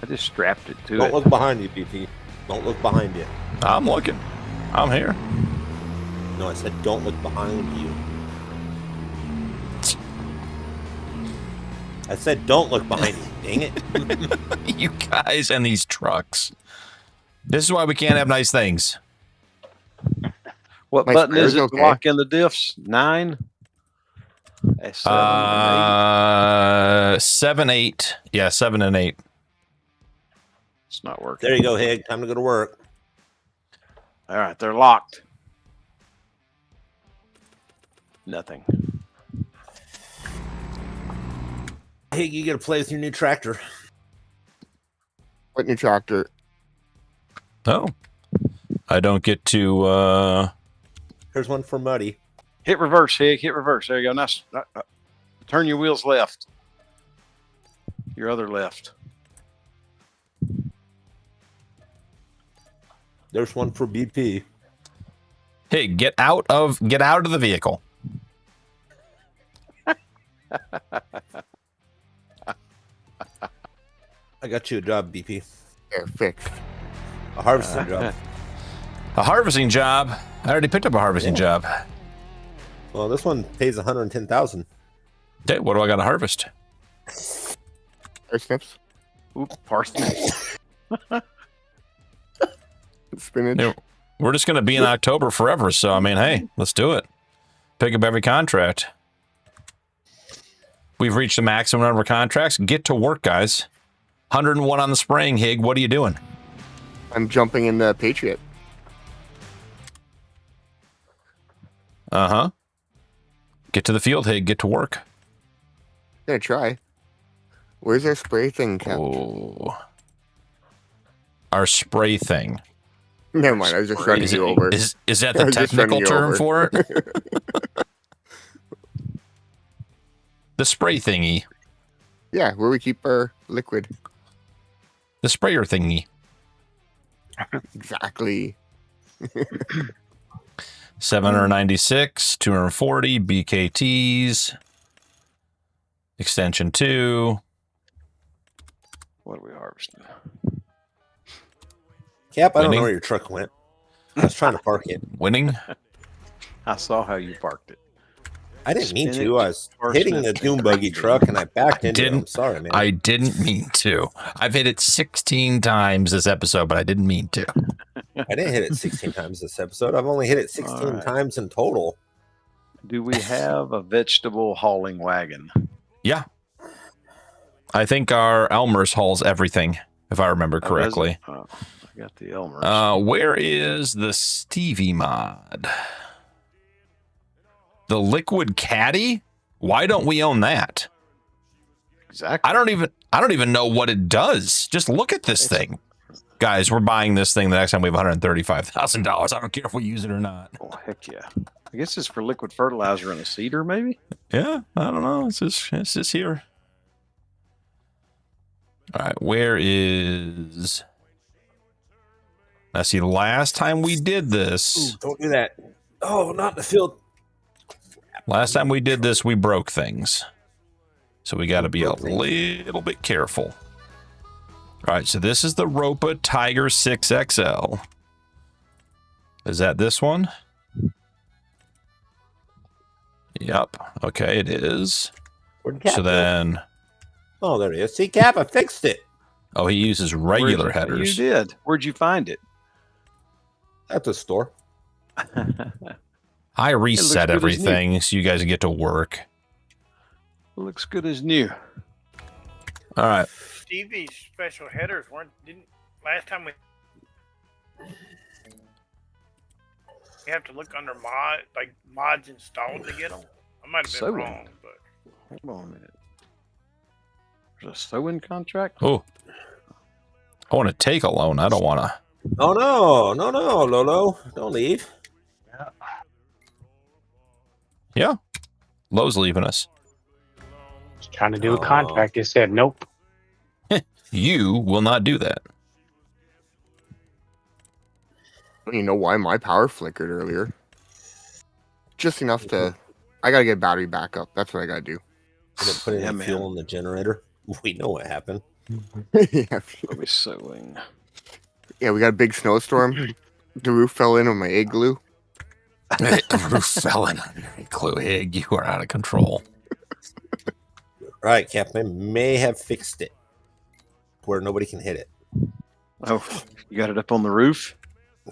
I just strapped it to Don't it. look behind you, BP. Don't look behind you. I'm looking. I'm here. No, I said don't look behind you. I said don't look behind you. Dang it. You guys and these trucks. This is why we can't have nice things. What My button is it sprayer's to okay. lock in the diffs? 9? That's 7 and 8. 7, 8. Yeah, 7 and 8. It's not working. There you go, Hig. Time to go to work. All right, they're locked. Nothing. Hig, you get to play with your new tractor. What new tractor? Oh. I don't get to Here's one for Muddy. Hit reverse, Hig. Hit reverse. There you go. Nice. Turn your wheels left. Your other left. There's one for BP. hey, get out of the vehicle. I got you a job, BP. They're fixed. A harvesting job. A harvesting job. I already picked up a harvesting job. Well, this one pays 110,000. Okay, what do I got to harvest? Parsnips. Oop, parsnips. Spinach. Yeah, we're just going to be in October forever. So, I mean, hey, let's do it. Pick up every contract. We've reached the maximum number of contracts. Get to work, guys. 101 on the spraying, Hig. What are you doing? I'm jumping in the Patriot. Uh-huh. Get to the field, Hig. Get to work. Gonna try. Where's our spray thing kept? Oh. Our spray thing. Never mind. I was just running Is, you over. is that I the was just technical running you term over. for it? The spray thingy. Yeah, where we keep our liquid. The sprayer thingy. Exactly. 796, 240 BKTs. Extension 2. What are we harvesting? Cap, I don't Winning. know where your truck went. I was trying to park it. Winning. I saw how you parked it. I didn't mean to. Spinach, I was hitting the parsnips, dune and buggy green truck and I backed into it. Didn't- I'm sorry, man. I didn't mean to. I've hit it 16 times this episode, but I didn't mean to. I didn't hit it 16 times this episode. I've only hit it 16 All right. times in total. Do we have a vegetable hauling wagon? Yeah. I think our Elmer's hauls everything, if I remember Oh, does it? correctly. Oh, I got the Elmer's. Where is the Stevie mod? The Liquid Caddy? Why don't we own that? Exactly. I don't even know what it does. Just look at this thing. Guys, we're buying this thing the next time we have $135,000. I don't care if we use it or not. Oh, heck yeah. I guess it's for liquid fertilizer and a seeder, maybe? Yeah, I don't know. It's just here. All right, where is... Now, see, last time we did this... Ooh, don't do that. Oh, not in the field. Last time we did this, we broke things. So we got to be a little bit careful. All right, so this is the Ropa Tiger 6XL. Is that this one? Yep. Okay, it is. Where'd Cap So go? then... Oh, there he is. See, Cap, I fixed it. Oh, he uses regular headers. You did. Where'd you find it? At the store. I reset good as everything so you guys get to work. Looks good as new. All right. Stevie's special headers didn't last time we have to look under mods installed to get them. I might have been Sewing. wrong, but Hold on a minute. There's a sewing contract? Oh. I want to take a loan. I don't want to. Oh, no, Lolo. Don't leave. Yeah. Lowe's leaving us. Trying to do a contract. It said nope. You will not do that. You know why my power flickered earlier? Just enough to... I gotta get battery backup. That's what I gotta do. I didn't put any Yeah, fuel man. in the generator. We know what happened. yeah, Let me sewing. yeah, we got a big snowstorm. The roof fell in on my igloo. The roof fell in on your clue. Hig, you are out of control. Right, Cap, I may have fixed it where nobody can hit it. Oh, you got it up on the roof?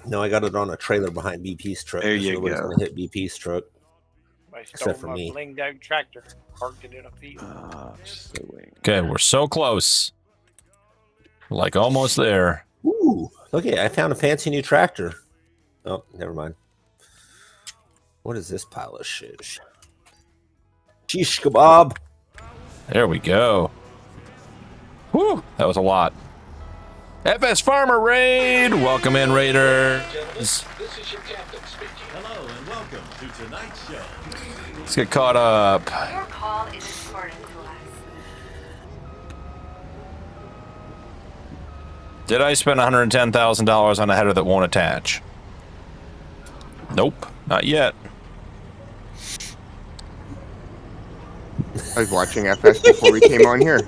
No, I got it on a trailer behind BP's truck. There so you nobody's go. gonna hit BP's truck. I Except stole for my me. blinged out tractor, parked it in a field. Sewing. Okay, we're so close. Like almost there. Ooh, look at it. I found a fancy new tractor. Oh, never mind. What is this pile of shit? Shish kebab. There we go. Whew, that was a lot. FS Farmer Raid. Welcome in, Raiders. This is your captain speaking. Hello and welcome to tonight's show. Let's get caught up. Your call is important to us. Did I spend $110,000 on a header that won't attach? Nope, not yet. I was watching FS before we came on here.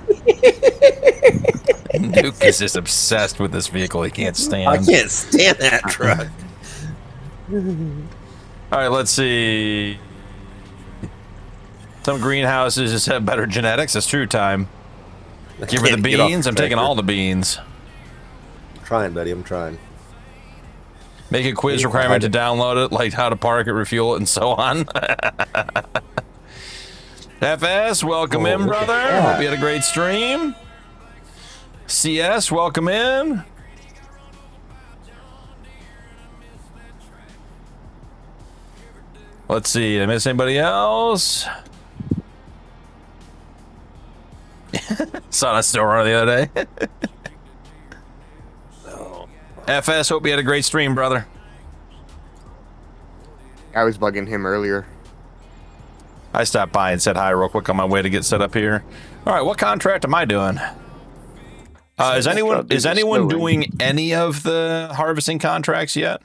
Nuke is just obsessed with this vehicle. He can't stand. I can't stand that truck. All right, let's see. Some greenhouses just have better genetics. That's true, time. Give her the Get off beans. the I'm taking tractor. all the beans. I'm trying, buddy. I'm trying. Make a quiz requirement to download it, like how to park it, refuel it, and so on. FS, welcome in, look at brother. that. Hope you had a great stream. CS, welcome in. Let's see, did I miss anybody else? Saw that store the other day. FS, hope you had a great stream, brother. I was bugging him earlier. I stopped by and said hi real quick on my way to get set up here. All right, what contract am I doing? Is anyone doing any of the harvesting contracts yet?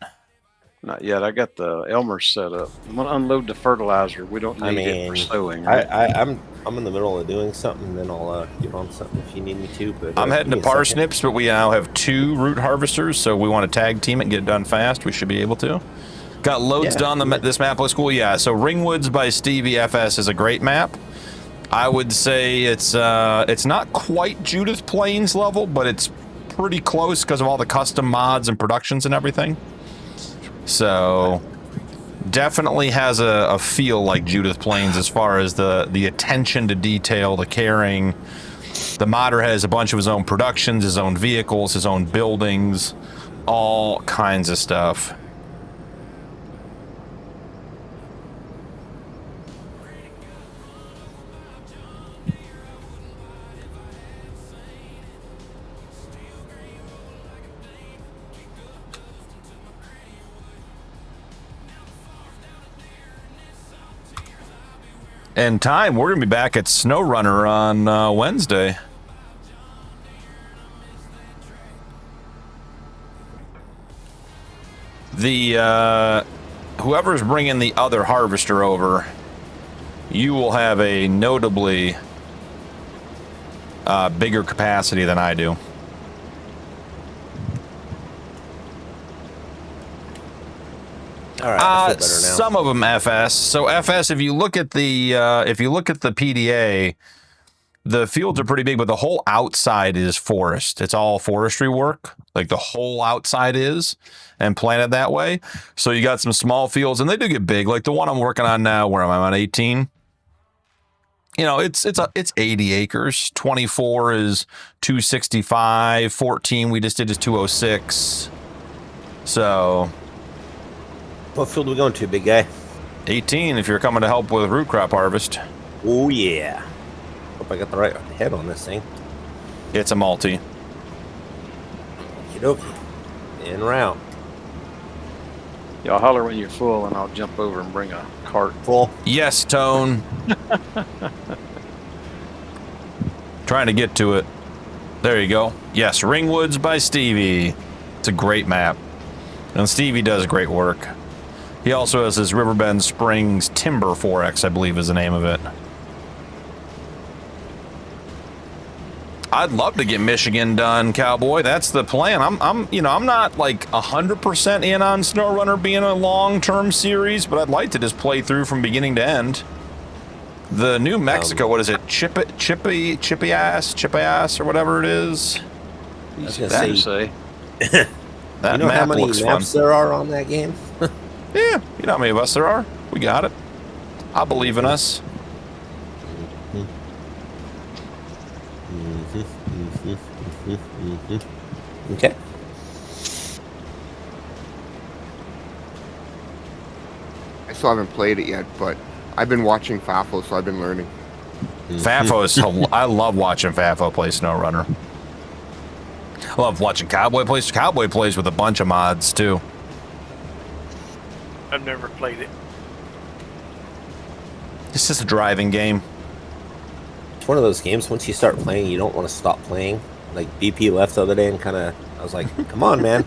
Not yet. I got the Elmer set up. I'm gonna unload the fertilizer. We don't need it for sowing. Right? I'm in the middle of doing something, then I'll get on something if you need me to. But I'm heading to give me a second. parsnips, but we now have 2 root harvesters, so we want to tag team it and get it done fast. We should be able to. Got loads done. This map looks cool. Yeah, so Ringwoods by Stevie FS is a great map. I would say it's not quite Judith Plains level, but it's pretty close because of all the custom mods and productions and everything. So definitely has a feel like Judith Plains as far as the attention to detail, the caring. The modder has a bunch of his own productions, his own vehicles, his own buildings. all kinds of stuff. In time, we're going to be back at SnowRunner on Wednesday. The whoever's bringing the other harvester over, you will have a notably bigger capacity than I do. All right, I feel better now. Some of them FS. So FS, if you look at the PDA, the fields are pretty big, but the whole outside is forest. It's all forestry work, like the whole outside is, and planted that way. So you got some small fields, and they do get big. Like the one I'm working on now, where I'm on 18. You know, it's 80 acres. 24 is 265. 14 we just did is 206. So. What field are we going to, big guy? 18 if you're coming to help with root crop harvest. Oh, yeah. Hope I got the right head on this thing. It's a multi. Okie dokie. En route. Y'all holler when you're full, and I'll jump over and bring a cart. Full? Yes, Tone. Trying to get to it. There you go. Yes, Ringwoods by Stevie. It's a great map. And Stevie does great work. He also has his Riverbend Springs Timber 4X, I believe is the name of it. I'd love to get Michigan done, Cowboy. That's the plan. I'm not like 100% in on SnowRunner being a long-term series, but I'd like to just play through from beginning to end. The New Mexico, what is it? Chippy ass, or whatever it is. I was gonna say. That you know map how many looks maps fun. there are on that game? Yeah, you know how many of us there are. We got it. I believe in us. Okay. I still haven't played it yet, but I've been watching Fafo, so I've been learning. Fafo is. I love watching Fafo play SnowRunner. I love watching Cowboy plays. Cowboy plays with a bunch of mods too. I've never played it. It's just a driving game. It's one of those games, once you start playing, you don't want to stop playing. Like, BP left the other day and kind of, I was like, come on, man.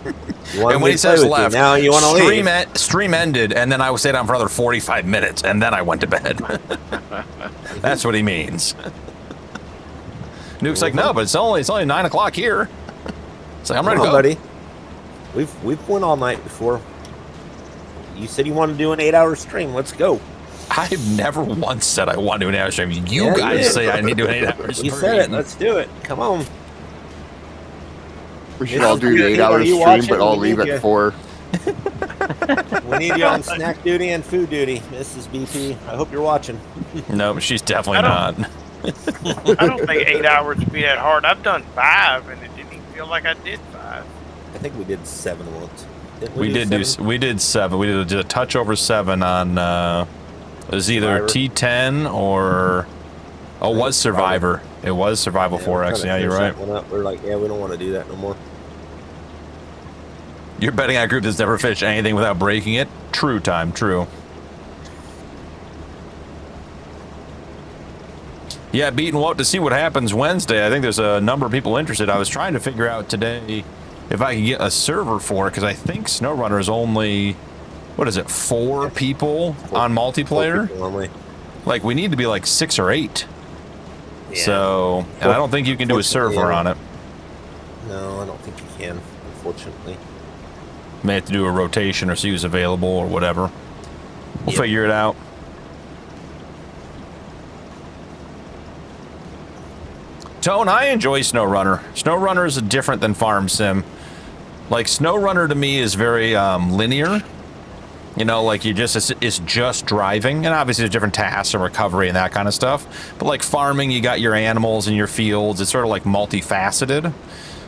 You want And when he me to play says with left, you. Now you want to leave. Stream ended, and then I stayed on for another 45 minutes, and then I went to bed. That's what he means. Nuke's like, no, but it's only 9 o'clock here. It's like, I'm ready to go, buddy. We've went all night before. You said you wanted to do an 8-hour stream. Let's go. I've never once said I want to do an 8-hour stream. You guys say I need to do an 8-hour stream. You said it. Let's do it. Come on. We should all do the 8-hour stream, but I'll leave at 4. We need you on snack duty and food duty, Mrs. BP. I hope you're watching. No, she's definitely not. I don't think 8 hours would be that hard. I've done 5, and it didn't even feel like I did 5. I think we did 7 once. We did 7. We did a touch over 7 on. It was either T10 or. Oh, it was Survivor. It was Survival 4X. Yeah, you're right. We're like, yeah, we don't want to do that no more. You're betting on a group that's never finished anything without breaking it? True, Time. True. Yeah, beating what to see what happens Wednesday. I think there's a number of people interested. I was trying to figure out today if I can get a server for it, because I think SnowRunner is only, what is it, 4 people on multiplayer? 4 people only. Like, we need to be like 6 or 8. Yeah. So, and I don't think you can do a server on it. No, I don't think you can, unfortunately. May have to do a rotation or see who's available or whatever. We'll figure it out. Tone, I enjoy SnowRunner. SnowRunner is different than Farm Sim. Like, SnowRunner to me is very linear. You know, like it's just driving, and obviously there's different tasks and recovery and that kind of stuff. But like farming, you got your animals and your fields. It's sort of like multifaceted.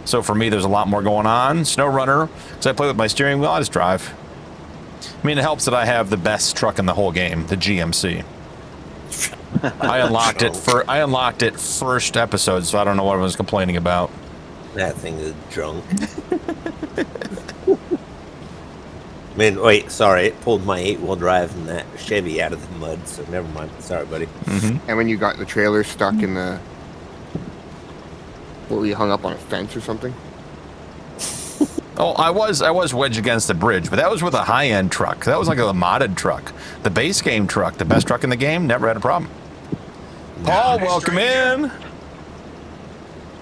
So for me, there's a lot more going on. SnowRunner, because I play with my steering wheel, I just drive. I mean, it helps that I have the best truck in the whole game, the GMC. I unlocked it first episode, so I don't know what everyone's complaining about. That thing is drunk. Man, wait, sorry, it pulled my 8-wheel drive and that Chevy out of the mud, so never mind. Sorry, buddy. And when you got the trailer stuck in the... What, were you hung up on a fence or something? Oh, I was wedged against the bridge, but that was with a high-end truck. That was like a modded truck. The base game truck, the best truck in the game, never had a problem. Paul, welcome in.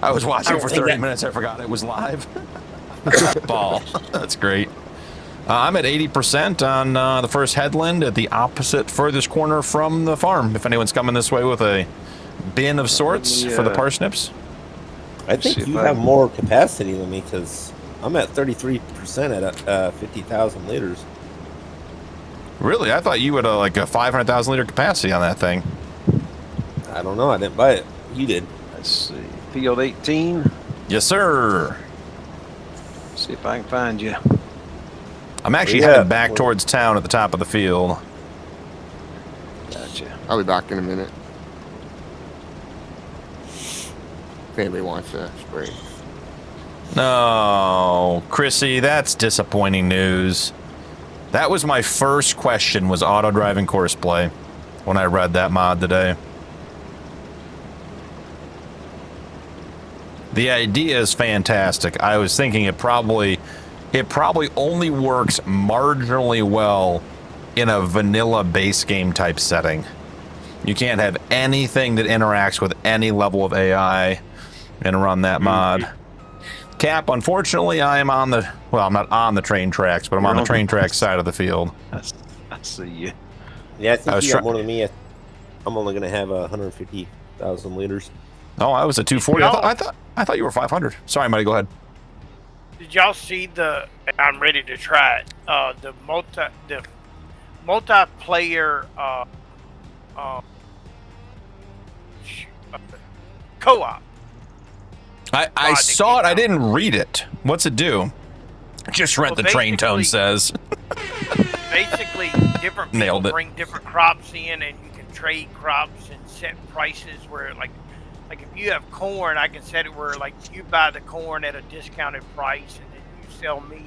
I was watching for 30 minutes. I forgot it was live. Paul, that's great. I'm at 80% on the first headland at the opposite furthest corner from the farm. If anyone's coming this way with a bin of sorts for the parsnips. I think you have more capacity than me because I'm at 33% at 50,000 liters. Really? I thought you had like a 500,000 liter capacity on that thing. I don't know. I didn't buy it. You did. Let's see. Field 18. Yes, sir. See if I can find you. I'm actually headed back towards town at the top of the field. Gotcha. I'll be back in a minute. If anybody wants to spray. No, Chrissy, that's disappointing news. That was my first question, was auto-driving courseplay, when I read that mod today. The idea is fantastic. I was thinking it probably only works marginally well in a vanilla base game type setting. You can't have anything that interacts with any level of AI and run that mod. Cap, unfortunately, I am on the, well, I'm not on the train tracks, but I'm on the train tracks side of the field. I see you. Yeah, I think you got more than me. I'm only going to have 150,000 liters. Oh, I was at 240. I thought you were 500. Sorry, Buddy, go ahead. Did y'all see the? I'm ready to try it. The multiplayer co-op. I saw it. I didn't read it. What's it do? Just rent the train tone says. Basically, different people bring different crops in, and you can trade crops and set prices where, like if you have corn, I can set it where, like, you buy the corn at a discounted price, and then you sell me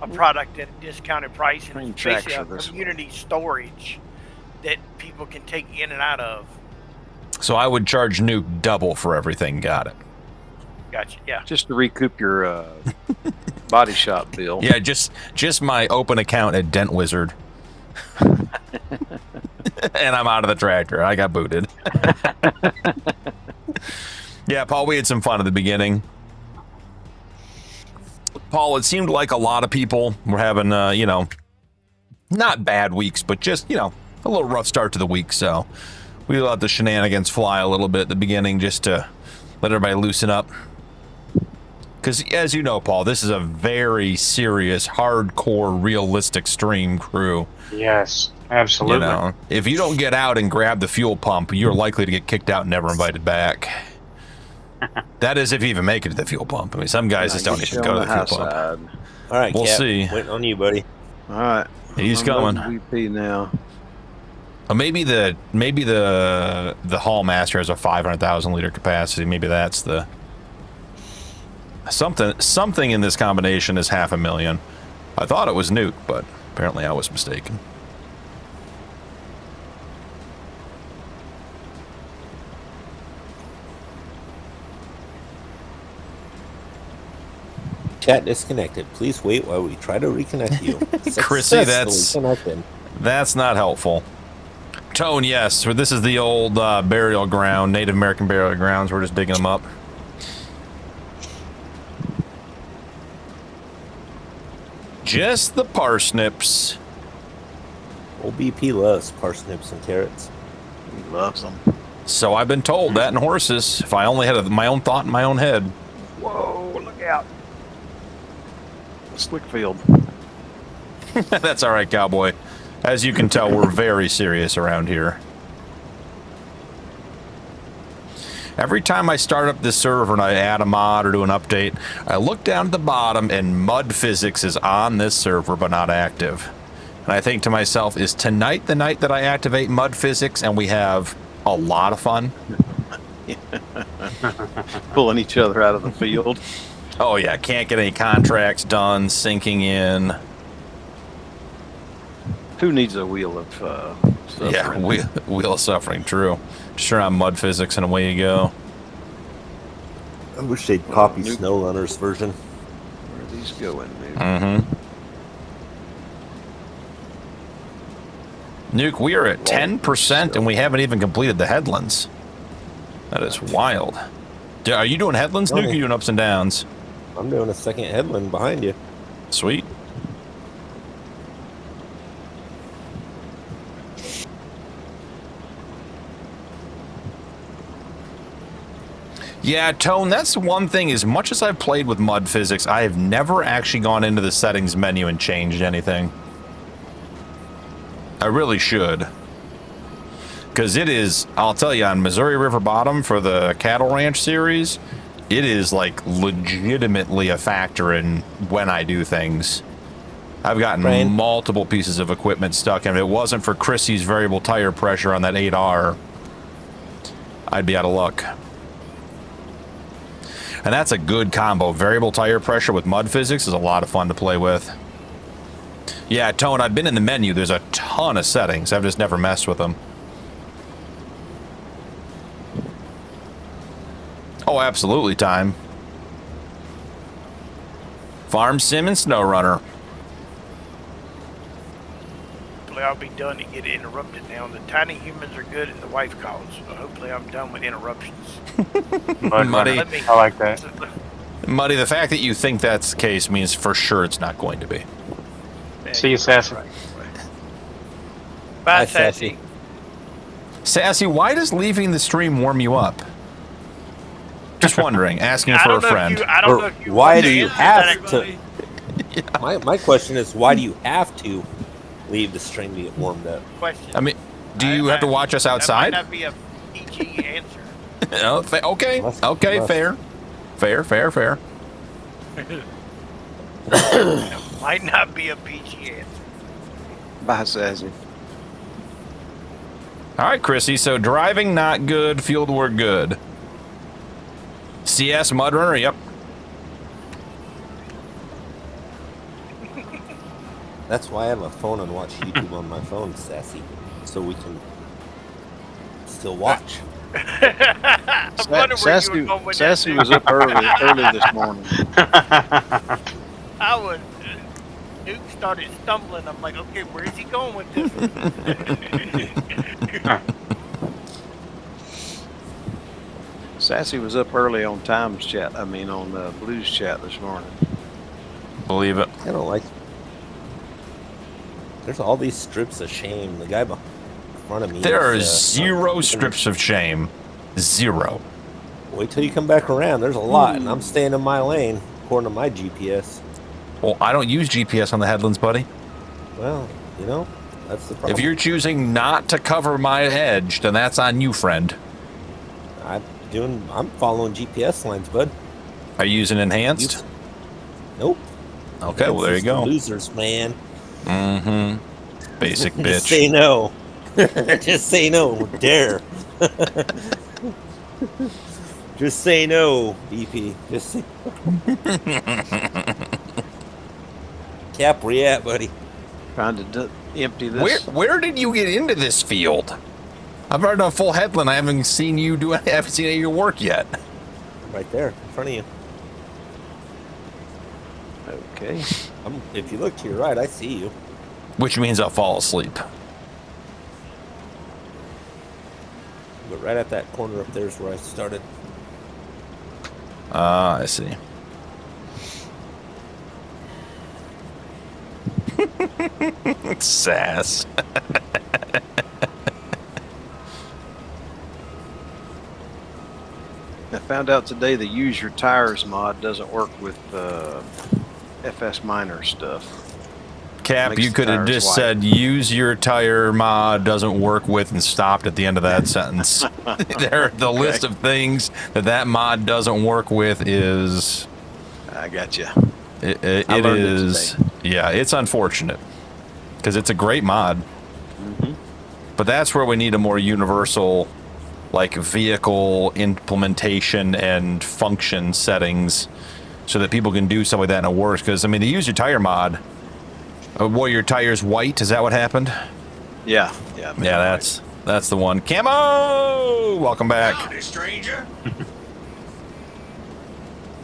a product at a discounted price, and it's basically a community storage that people can take in and out of. So I would charge Nuke double for everything. Got it. Gotcha. Yeah. Just to recoup your body shop bill. Yeah, just my open account at Dent Wizard. And I'm out of the tractor. I got booted. Yeah, Paul, we had some fun at the beginning. Paul, it seemed like a lot of people were having, you know, not bad weeks, but just, you know, a little rough start to the week. So we let the shenanigans fly a little bit at the beginning just to let everybody loosen up. Because, as you know, Paul, this is a very serious, hardcore, realistic stream crew. Yes, absolutely. You know, if you don't get out and grab the fuel pump, you're likely to get kicked out and never invited back. That is if you even make it to the fuel pump. I mean, some guys just don't even go to the fuel pump. All right, we'll see. Waiting on you, buddy. All right, he's coming. VP now. Maybe the Hall Master has a 500,000 liter capacity. Maybe that's the something in this combination is 500,000. I thought it was Nuke, but apparently I was mistaken. Chat disconnected. Please wait while we try to reconnect you. Chrissy, that's not helpful. Tone, yes. This is the old burial ground, Native American burial grounds. We're just digging them up. Just the parsnips. Old BP loves parsnips and carrots. He loves them. So I've been told that in horses. If I only had my own thought in my own head. Whoa, look out. Slick field. That's all right, cowboy. As you can tell, we're very serious around here. Every time I start up this server and I add a mod or do an update, I look down at the bottom and Mud Physics is on this server but not active. And I think to myself, is tonight the night that I activate Mud Physics and we have a lot of fun? Pulling each other out of the field. Oh yeah, can't get any contracts done, sinking in. Who needs a wheel of suffering? Yeah, wheel of suffering, true. Sure, on Mud Physics and away you go. I wish they'd copy SnowRunner's version. Where are these going, Nuke? Mm-hmm. Nuke, we are at 10% and we haven't even completed the headlands. That is wild. Are you doing headlands, Nuke, or are you doing ups and downs? I'm doing a second headland behind you. Sweet. Yeah, Tone, that's one thing. As much as I've played with Mud Physics, I have never actually gone into the settings menu and changed anything. I really should. Because it is, I'll tell you, on Missouri River Bottom for the Cattle Ranch series, it is like legitimately a factor in when I do things. I've gotten multiple pieces of equipment stuck, and if it wasn't for Chrissy's variable tire pressure on that 8R, I'd be out of luck. And that's a good combo. Variable tire pressure with Mud Physics is a lot of fun to play with. Yeah, Tone, I've been in the menu. There's a ton of settings. I've just never messed with them. Oh, absolutely, Time. Farm Sim and SnowRunner. Hopefully I'll be done to get interrupted now. The tiny humans are good and the wife calls. So hopefully I'm done with interruptions. Muddy, I like that. Muddy, the fact that you think that's the case means for sure it's not going to be. See you, Sassy. Bye, Sassy. Sassy, why does leaving the stream warm you up? Just wondering, asking for a friend. Why do you have to? My question is, why do you have to leave the stream to get warmed up? I mean, do you have to watch us outside? That might not be a PG answer. No, okay, okay, fair. Might not be a PG answer. Bye, Sassy. All right, Chrissy, so driving not good, field work good. CS Mudrunner, yep. That's why I have a phone and watch YouTube on my phone, Sassy, so we can still watch. Sassy was up early this morning. I was. Duke started stumbling. I'm like, okay, where is he going with this? Sassy was up early on Times chat. I mean, on Blues chat this morning. Believe it. I don't like. There's all these strips of shame. The guy in front of me. There are zero strips of shame. Zero. Wait till you come back around. There's a lot, and I'm staying in my lane according to my GPS. Well, I don't use GPS on the headlands, buddy. Well, you know, that's the problem. If you're choosing not to cover my edge, then that's on you, friend. I'm following GPS lines, bud. Are you using enhanced? Nope. Okay, well there you go. Losers, man. Mm-hmm. Basic bitch. Just say no. Just say no. Dare. Just say no, BP. Just say. Cap, where you at, buddy? Trying to empty this. Where did you get into this field? I've already done a full headland. I haven't seen you do. I haven't seen any of your work yet. Right there, in front of you. Okay. If you look to your right, I see you. Which means I'll fall asleep. But right at that corner up there is where I started. Ah, I see. Sass. I found out today the Use Your Tires mod doesn't work with FS Miner stuff. Cap, Makes you the could have tires just white. said use your tire mod doesn't work with and stopped at the end of that sentence. The list of things that mod doesn't work with is... I got you. It I learned it is... today. Yeah, it's unfortunate. Because it's a great mod. But that's where we need a more universal, like, vehicle implementation and function settings so that people can do stuff like that and it works. Because, I mean, they use your tire mod. Were your tires white? Is that what happened? Yeah. Yeah, that's the one. Camo! Welcome back. Howdy, stranger.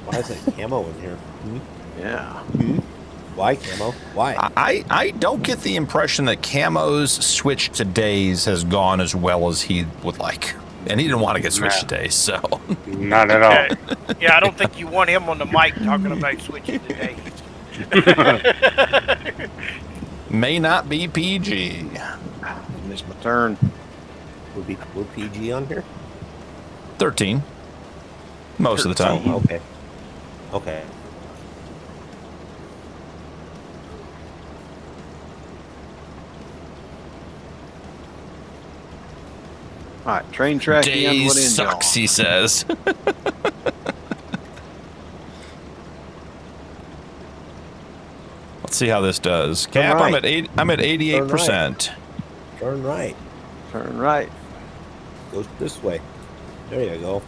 Why is it camo in here? Yeah. Why camo? Why? I don't get the impression that Camo's switch to days has gone as well as he would like. And he didn't want to get switched to days, so. Not at all. Yeah, I don't think you want him on the mic talking about switching to days. May not be PG. It's my turn. Will PG on here? 13. Most of the time. Oh, okay. Okay. All right, train track in. What Days in, sucks, he says. Let's see how this does. Cap, right. I'm at 88%. Turn right. Turn right. Goes this way. There you go.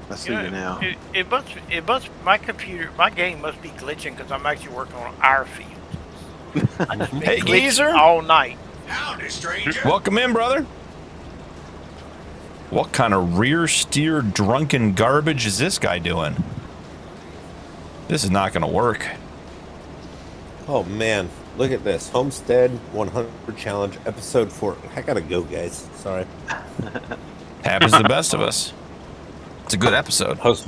I see you now. It must. My game must be glitching because I'm actually working on our field. I just been Hey, glitching geezer. all night. Howdy, stranger. Welcome in, brother. What kind of rear steer drunken garbage is this guy doing? This is not going to work. Oh man, look at this. Homestead 100 Challenge, episode 4. I gotta go, guys. Sorry. Happens to the best of us. It's a good episode. I was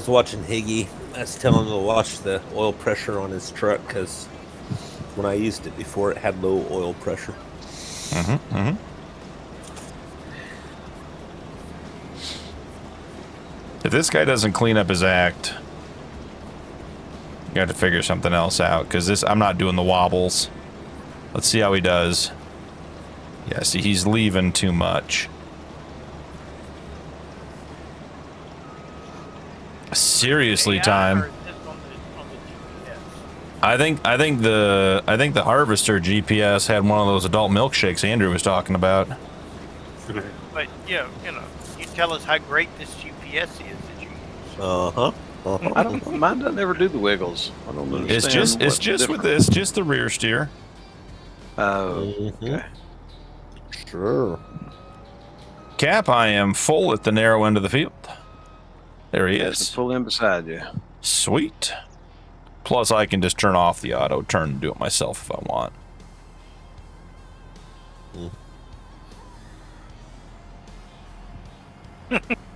watching Higgy. I was telling him to watch the oil pressure on his truck because when I used it before, it had low oil pressure. If this guy doesn't clean up his act, you have to figure something else out, because I'm not doing the wobbles. Let's see how he does. Yeah, see, he's leaving too much. Seriously, time. I think the Harvester GPS had one of those adult milkshakes Andrew was talking about. But yeah, you tell us how great this GPS is that you use. I don't. Mine doesn't ever do the wiggles. I don't understand. It's just with this, just the rear steer. Oh, okay. Sure. Cap, I am full at the narrow end of the field. There he is. Pull in beside you. Sweet. Plus, I can just turn off the auto turn and do it myself if I want.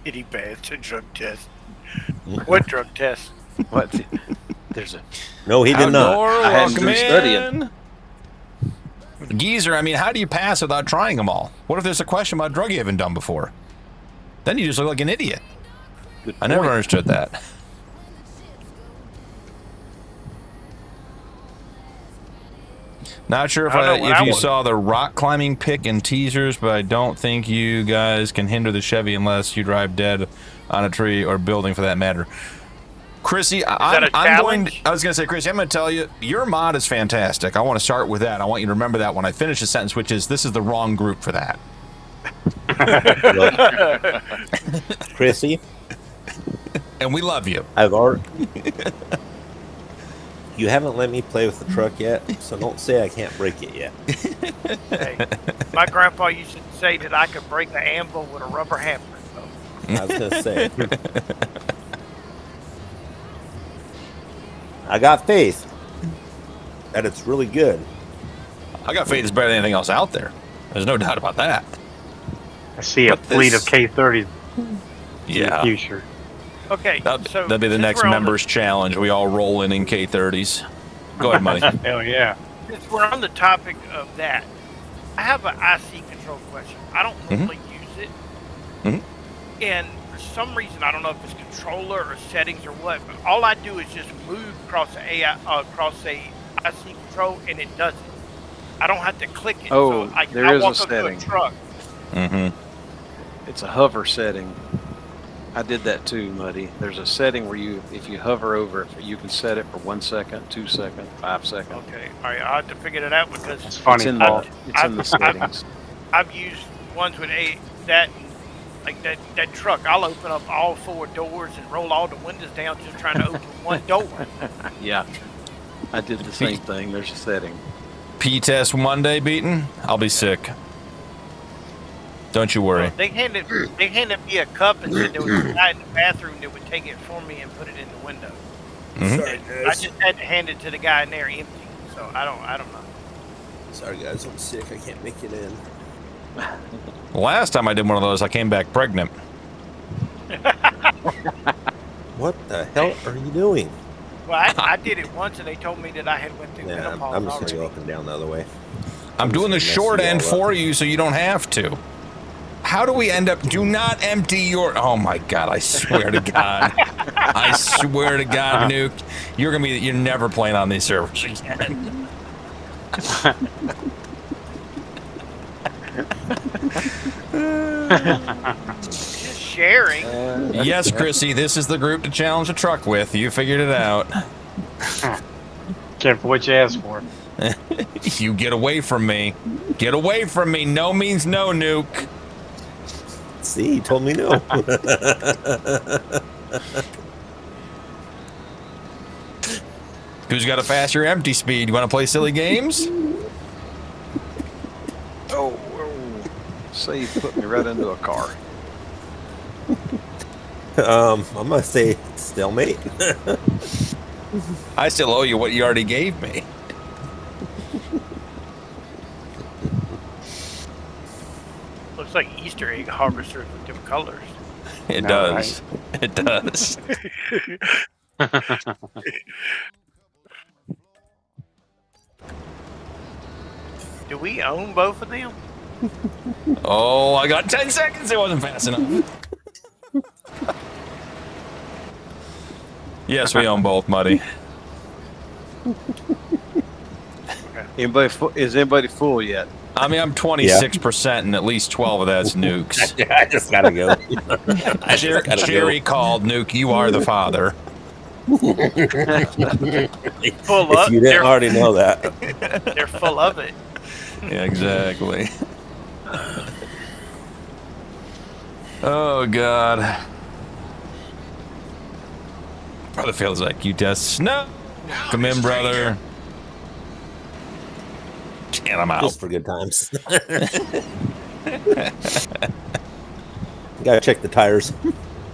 Did he pass a drug test? What drug test? What? There's a. No, he did not. Outdoor, I hadn't welcome been studying. in. Geezer, I mean, how do you pass without trying them all? What if there's a question about a drug you haven't done before? Then you just look like an idiot. Good I never point. understood that. Not sure if you saw the rock climbing pic and teasers, but I don't think you guys can hinder the Chevy unless you drive dead on a tree or building for that matter. Chrissy, I was going to say, Chrissy, I'm going to tell you, your mod is fantastic. I want to start with that. I want you to remember that when I finish the sentence, which is, this is the wrong group for that. Chrissy, and we love you. I've already. You haven't let me play with the truck yet, so don't say I can't break it yet. Hey, my grandpa used to say that I could break the anvil with a rubber hammer. So. I was gonna say. I got faith that it's really good. I got faith it's better than anything else out there. There's no doubt about that. I see a fleet of K30s Yeah. in the future. Okay, That'd be the next members challenge. We all roll in K30s. Go ahead, Money. Hell yeah. Since we're on the topic of that, I have an IC control question. I don't normally use it. And for some reason, I don't know if it's controller or settings or what, but all I do is just move across a IC control, and it does it. I don't have to click it. Oh, so I there is a walk up to setting. a truck. It's a hover setting. I did that too, Muddy. There's a setting where if you hover over it, you can set it for 1 second, 2 seconds, 5 seconds. Okay, all right. I have to figure that out because It's funny. It's in the settings. I've used ones with that truck. I'll open up all 4 doors and roll all the windows down just trying to open one door. Yeah, I did the same thing. There's a setting. P-test Monday beaten? I'll be sick. Don't you worry. They handed me a cup and said there was a guy in the bathroom that would take it for me and put it in the window. Sorry, I guys. just had to hand it to the guy in there empty. So I don't know. Sorry, guys. I'm sick. I can't make it in. Last time I did one of those, I came back pregnant. What the hell are you doing? Well, I did it once and they told me that I had went through Yeah, menopause I'm just going already. to go up and down the other way. I'm doing the just short messing end you all for up. you so you don't have to. How do we end up? Do not empty your. Oh my God! I swear to God! I swear to God, Nuke, you're gonna be. You're never playing on these servers again. Just sharing. Yes, Chrissy, this is the group to challenge a truck with. You figured it out. Careful what you ask for. You get away from me. Get away from me. No means no, Nuke. See, you told me no. Who's got a faster empty speed? You want to play silly games? Oh, say you put me right into a car. I'm going to say stalemate. I still owe you what you already gave me. Looks like Easter egg harvesters with different colors. It No, does. It does. Do we own both of them? Oh, I got 10 seconds. It wasn't fast enough. Yes, we own both, Muddy. Is anybody full yet? I mean, I'm 26%, and at least 12 of that's Nukes. I just got to go. Jerry called Nuke. You are the father. Full up. If you didn't already know that. They're full of it. Yeah, exactly. Oh, God. Brother feels like you test snow. Come in, brother. And I'm out. Just for good times. Gotta check the tires.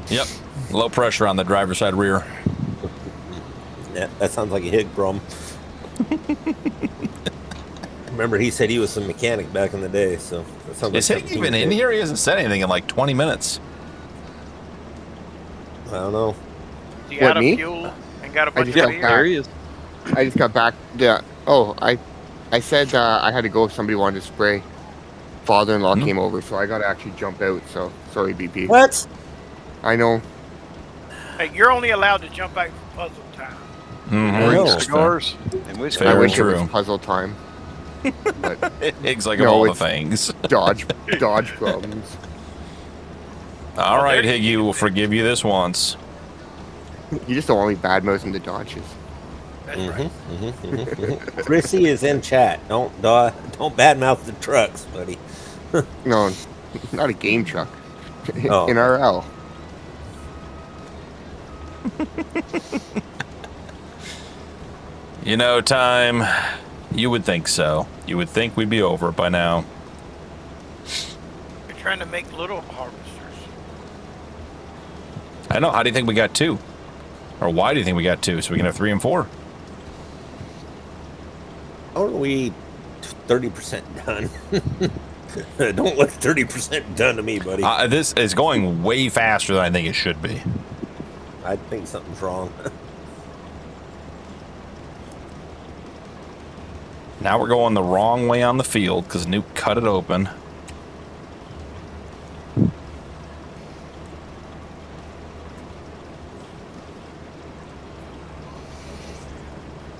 Yep. Low pressure on the driver's side rear. Yeah, that sounds like a Hig problem. Remember, he said he was a mechanic back in the day, so that sounds Is like Hig something even he in did. here? He hasn't said anything in like 20 minutes. I don't know. You What, out of me? fuel and got a I bunch just of got beer? back. There he is. I just got back. Yeah. Oh, I said I had to go if somebody wanted to spray. Father-in-law came over, so I got to actually jump out. So sorry, BP. What? I know. Hey, you're only allowed to jump out for puzzle time. Mm-hmm. know. Cigars and whiskey. Very I wish it true. was puzzle time. But Hig's like No, of all the it's- things. dodge problems. All right, there Higgy, we'll forgive you this once. You just don't want me bad-mouthing the dodges. That's right. Chrissy is in chat. Don't badmouth the trucks, buddy. No, not a game truck. Oh. In RL. You know, time. You would think so. You would think we'd be over it by now. You're trying to make little harvesters. I know. How do you think we got 2? Or why do you think we got 2? So we can have 3 and 4? Aren't we 30% done? Don't look 30% done to me, buddy. This is going way faster than I think it should be. I think something's wrong. Now we're going the wrong way on the field because Nuke cut it open.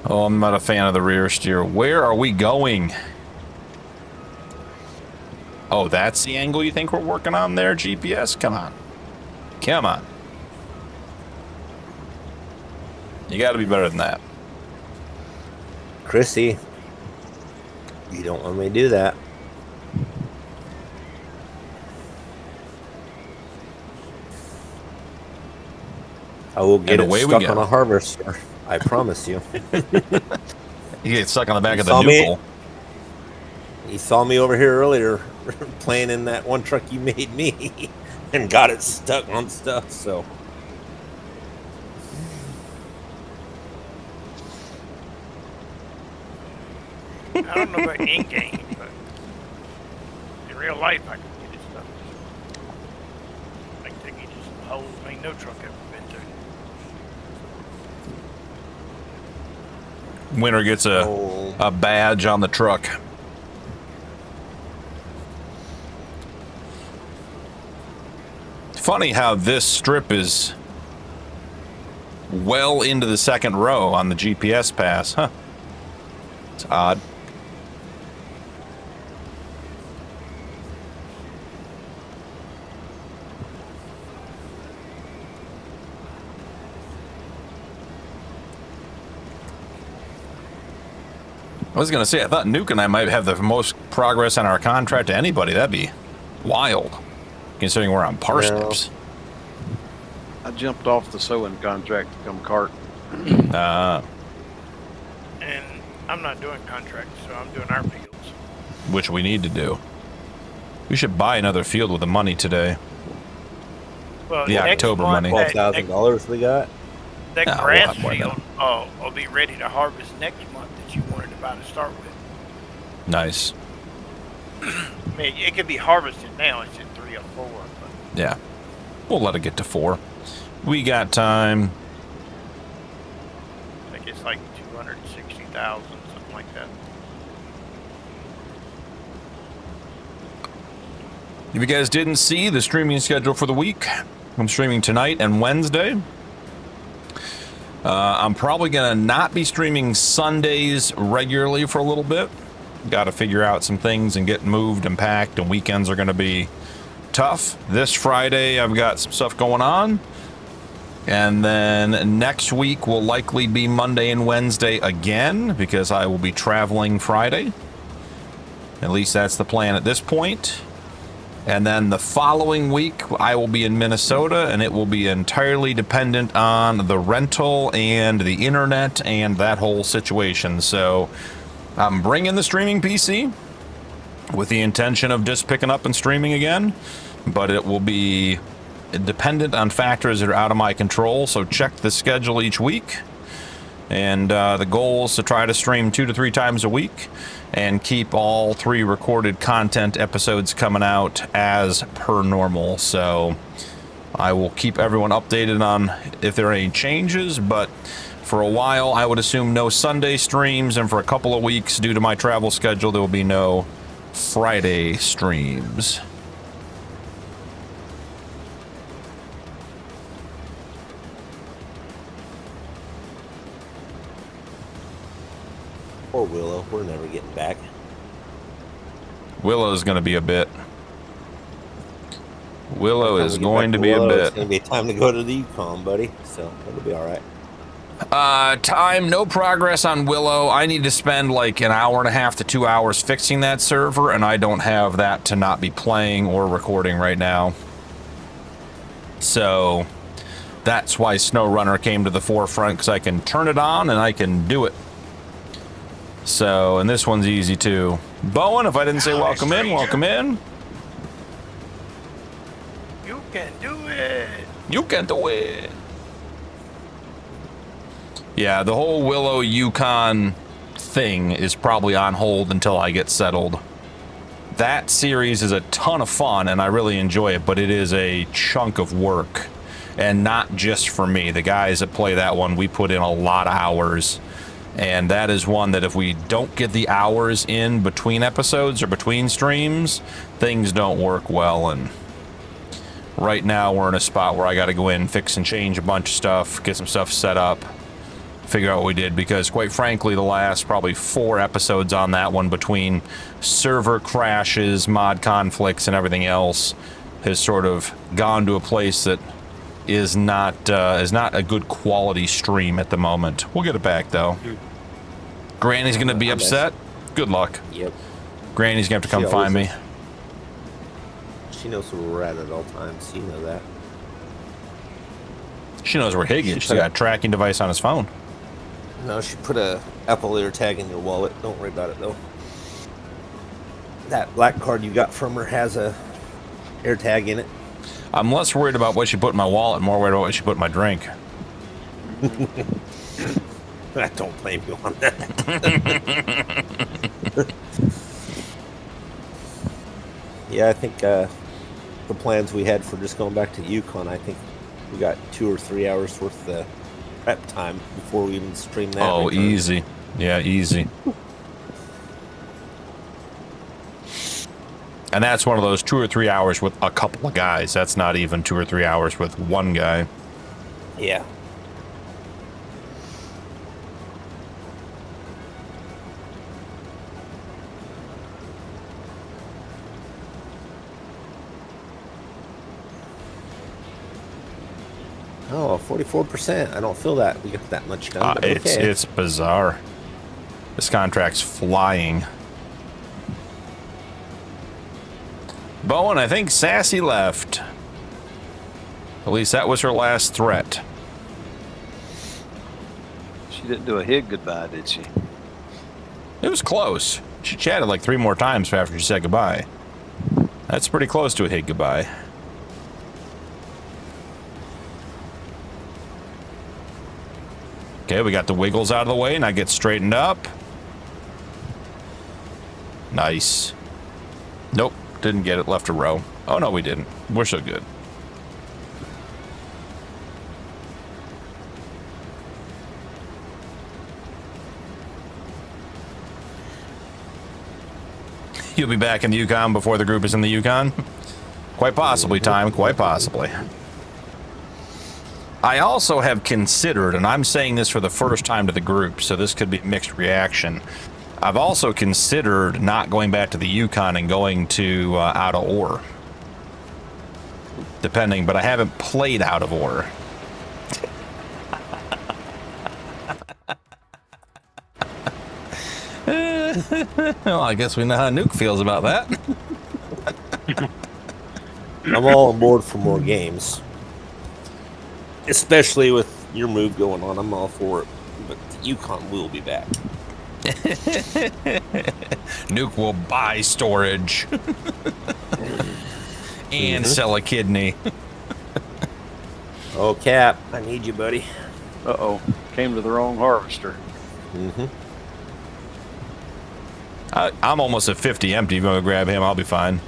Oh, I'm not a fan of the rear steer. Where are we going? Oh, that's the angle you think we're working on there, GPS? Come on. Come on. You got to be better than that. Chrissy, you don't want me to do that. I will get it stuck on a harvester. I promise you. You get stuck on the back of the nucle. He saw me over here earlier playing in that one truck you made me and got it stuck on stuff, so. I don't know about in-game, but in real life I can get it stuck. I think it just holes. Ain't no truck ever been through. Winner gets a badge on the truck. Funny how this strip is well into the second row on the GPS pass, huh? It's odd. I was going to say, I thought Nuke and I might have the most progress on our contract to anybody. That'd be wild, considering we're on parsnips. I jumped off the sowing contract to come cart. And I'm not doing contracts, so I'm doing our fields. Which we need to do. We should buy another field with the money today. Well, the October money. $12,000 we got. That grass field will be ready to harvest next month that you wanted to buy to start with. Nice. I mean, it could be harvested now. It's at 3 or 4. But yeah. We'll let it get to 4. We got time. I think it's like 260,000, something like that. If you guys didn't see the streaming schedule for the week, I'm streaming tonight and Wednesday. I'm probably going to not be streaming Sundays regularly for a little bit. Got to figure out some things and get moved and packed, and weekends are going to be tough. This Friday, I've got some stuff going on. And then next week will likely be Monday and Wednesday again, because I will be traveling Friday. At least that's the plan at this point. And then the following week, I will be in Minnesota, and it will be entirely dependent on the rental and the internet and that whole situation. So I'm bringing the streaming PC with the intention of just picking up and streaming again, but it will be dependent on factors that are out of my control. So check the schedule each week. And the goal is to try to stream 2 to 3 times a week and keep all 3 recorded content episodes coming out as per normal. So I will keep everyone updated on if there are any changes, but for a while I would assume no Sunday streams, and for a couple of weeks due to my travel schedule there will be no Friday streams. Poor Willow, we're never getting back. Willow's going to be a bit. Willow is going to be a bit. It's going to be time to go to the Yukon, buddy. So it'll be all right. Time, no progress on Willow. I need to spend like an hour and a half to 2 hours fixing that server, and I don't have that to not be playing or recording right now. So that's why SnowRunner came to the forefront, because I can turn it on and I can do it. So, and this one's easy too. Bowen, if I didn't say welcome in, welcome in. You can do it. You can do it. Yeah, the whole Willow Yukon thing is probably on hold until I get settled. That series is a ton of fun and I really enjoy it, but it is a chunk of work. And not just for me. The guys that play that one, we put in a lot of hours. And that is one that if we don't get the hours in between episodes or between streams, things don't work well. And right now we're in a spot where I got to go in, fix and change a bunch of stuff, get some stuff set up. figure out what we did, because quite frankly, the last probably 4 episodes on that one, between server crashes, mod conflicts, and everything else, has sort of gone to a place that is not a good quality stream at the moment. We'll get it back though. Granny's gonna be upset. Good luck. Yep. Granny's gonna have to come find me. She knows where we're at all times. You know that. She knows where Hig is. She's got a tracking device on his phone. No, she put a Apple AirTag in your wallet. Don't worry about it though. That black card you got from her has a AirTag in it. I'm less worried about what she put in my wallet, more worried about what she put in my drink. I don't blame you on that. Yeah, I think the plans we had for just going back to Yukon, I think we got 2 or 3 hours worth of prep time before we even stream that. Oh, return. easy. Yeah, easy. And that's one of those 2 or 3 hours with a couple of guys. That's not even 2 or 3 hours with one guy. Yeah. Oh, 44%. I don't feel that we got that much done. But okay. It's bizarre. This contract's flying. Bowen, I think Sassy left. At least that was her last threat. She didn't do a Hig goodbye, did she? It was close. She chatted like 3 more times after she said goodbye. That's pretty close to a Hig goodbye. Okay, we got the wiggles out of the way, and I get straightened up. Nice. Nope, didn't get it. Left a row. Oh, no, we didn't. We're so good. You'll be back in the Yukon before the group is in the Yukon? Quite possibly, Time. Quite possibly. I also have considered, and I'm saying this for the first time to the group, so this could be mixed reaction. I've also considered not going back to the Yukon and going to out of ore. Depending, but I haven't played out of ore. Well, I guess we know how Nuke feels about that. I'm all on board for more games. Especially with your move going on, I'm all for it. But the Yukon will be back. Nuke will buy storage. And sell a kidney. Oh, Cap, I need you, buddy. Uh-oh. Came to the wrong harvester. I'm almost at 50 empty. If you want to grab him, I'll be fine.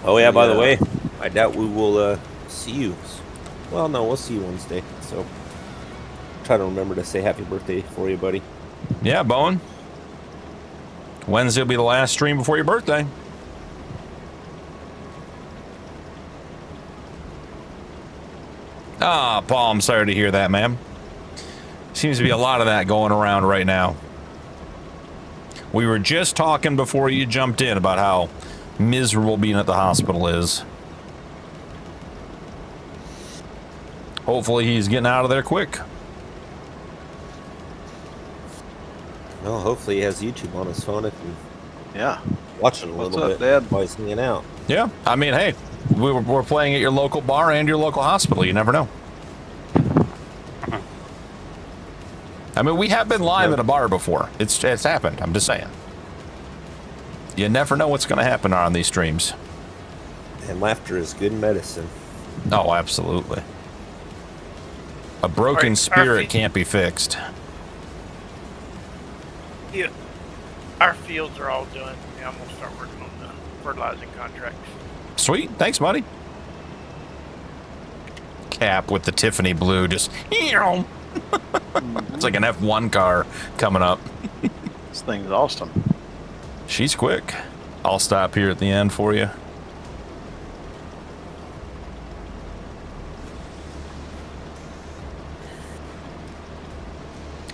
Oh, yeah, by the way, I doubt we will see you. Well, no, we'll see you Wednesday. So try to remember to say happy birthday for you, buddy. Yeah, Bowen. Wednesday will be the last stream before your birthday. Ah, Paul, I'm sorry to hear that, ma'am. Seems to be a lot of that going around right now. We were just talking before you jumped in about how miserable being at the hospital is. Hopefully he's getting out of there quick. Well, hopefully he has YouTube on his phone. It can watch it a little bit Dad? while he's hanging out. Yeah, I mean, hey, we're playing at your local bar and your local hospital. You never know. I mean, we have been live at a bar before. It's happened. I'm just saying. You never know what's going to happen on these streams. And laughter is good medicine. Oh, absolutely. A broken spirit can't be fixed. Yeah, our fields are all done. Yeah, I'm gonna start working on the fertilizing contracts. Sweet, thanks, buddy. Cap with the Tiffany blue, just it's like an F1 car coming up. This thing's awesome. She's quick. I'll stop here at the end for you.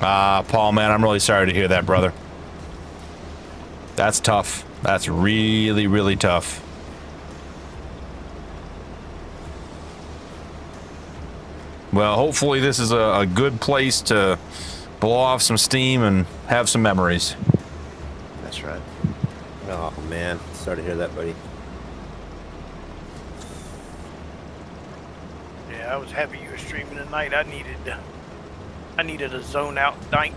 Paul, man, I'm really sorry to hear that, brother. That's tough. That's really, really tough. Well, hopefully this is a good place to blow off some steam and have some memories. That's right. Oh, man. Sorry to hear that, buddy. Yeah, I was happy you were streaming tonight. I needed a zone out night.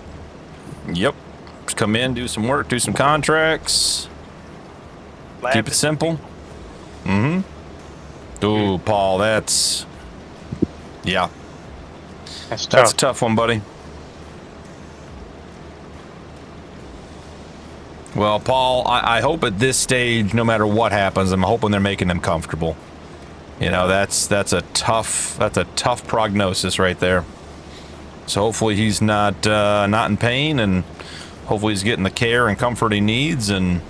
Yep. Just come in, do some work, do some contracts. Keep it simple. Mm-hmm. Ooh, Paul, that's... Yeah. That's tough. That's a tough one, buddy. Well, Paul, I hope at this stage, no matter what happens, I'm hoping they're making them comfortable. You know, that's a tough prognosis right there. So hopefully he's not in pain, and hopefully he's getting the care and comfort he needs, and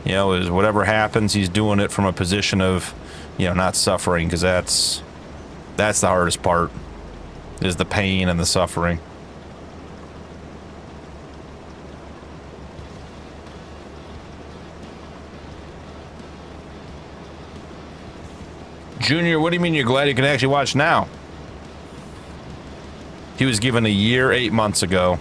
you know, is whatever happens, he's doing it from a position of, you know, not suffering, because that's the hardest part, is the pain and the suffering. Junior, what do you mean you're glad you can actually watch now? He was given a year 8 months ago.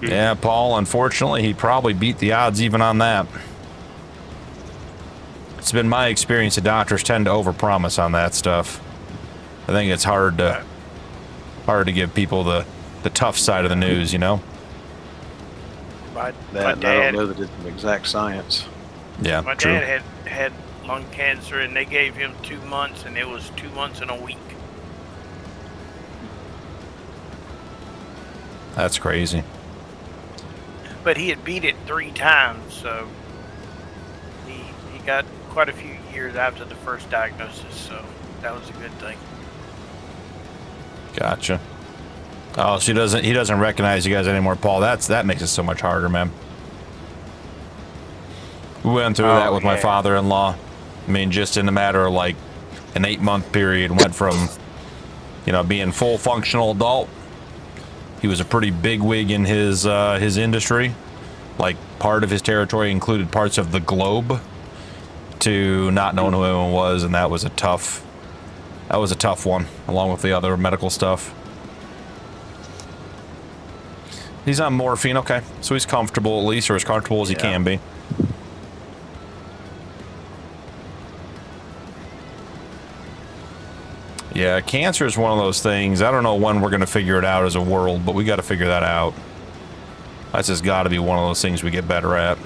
Yeah, Paul, unfortunately, he probably beat the odds even on that. It's been my experience that doctors tend to overpromise on that stuff. I think it's hard to give people the tough side of the news, you know? I don't know that it's an exact science. Yeah, my true. dad had lung cancer, and they gave him 2 months, and it was 2 months and a week. That's crazy. But he had beat it 3 times, so he got quite a few years after the first diagnosis, so that was a good thing. Gotcha. Oh, so he doesn't recognize you guys anymore, Paul. That makes it so much harder, man. We went through that with my father-in-law. I mean, just in a matter of like an 8-month period, went from, you know, being full functional adult. He was a pretty big wig in his industry. Like, part of his territory included parts of the globe, to not knowing who anyone was, and that was a tough one, along with the other medical stuff. He's on morphine, okay. So he's comfortable at least, or as comfortable as he can be. Yeah, cancer is one of those things. I don't know when we're going to figure it out as a world, but we got to figure that out. That's just got to be one of those things we get better at.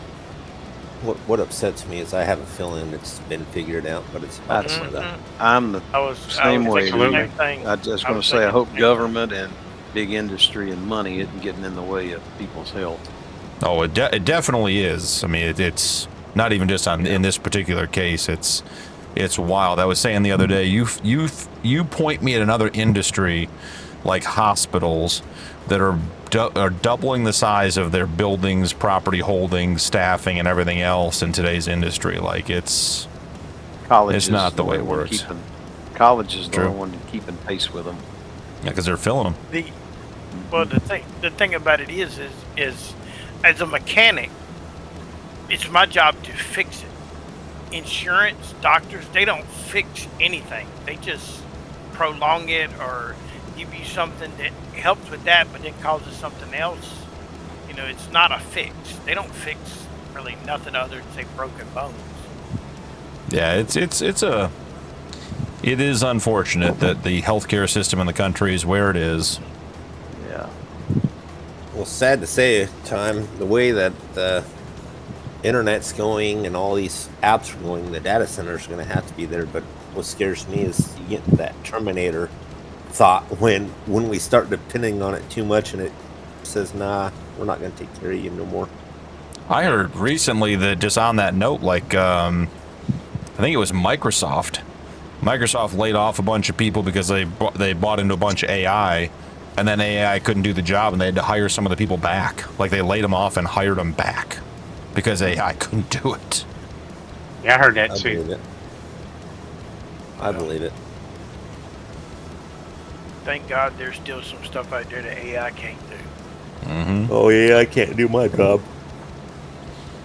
What upsets me is I have a feeling it's been figured out, but it's I'm the same way. I just want to say I hope government and big industry and money isn't getting in the way of people's health. Oh, it definitely is. I mean, it's not even just in this particular case. It's wild. I was saying the other day, you point me at another industry like hospitals that are doubling the size of their buildings, property holdings, staffing, and everything else in today's industry. Like, it's not the way it works. College is the only one keeping pace with them. Yeah, because they're filling them. The thing about it is as a mechanic, it's my job to fix it. Insurance, doctors, they don't fix anything. They just prolong it or give you something that helps with that, but then causes something else. You know, it's not a fix. They don't fix really nothing other than, say, broken bones. Yeah, it is unfortunate that the healthcare system in the country is where it is. Yeah. Well, sad to say, the way that the internet's going and all these apps are going, the data centers are going to have to be there. But what scares me is you get that Terminator thought when we start depending on it too much, and it says, nah, we're not going to take care of you no more. I heard recently that, just on that note, like I think it was Microsoft laid off a bunch of people because they bought into a bunch of AI, and then AI couldn't do the job, and they had to hire some of the people back. Like, they laid them off and hired them back because AI couldn't do it. Yeah, I heard that too. I believe it. thank God there's still some stuff out there that AI can't do. Mm-hmm. Oh yeah, I can't do my job.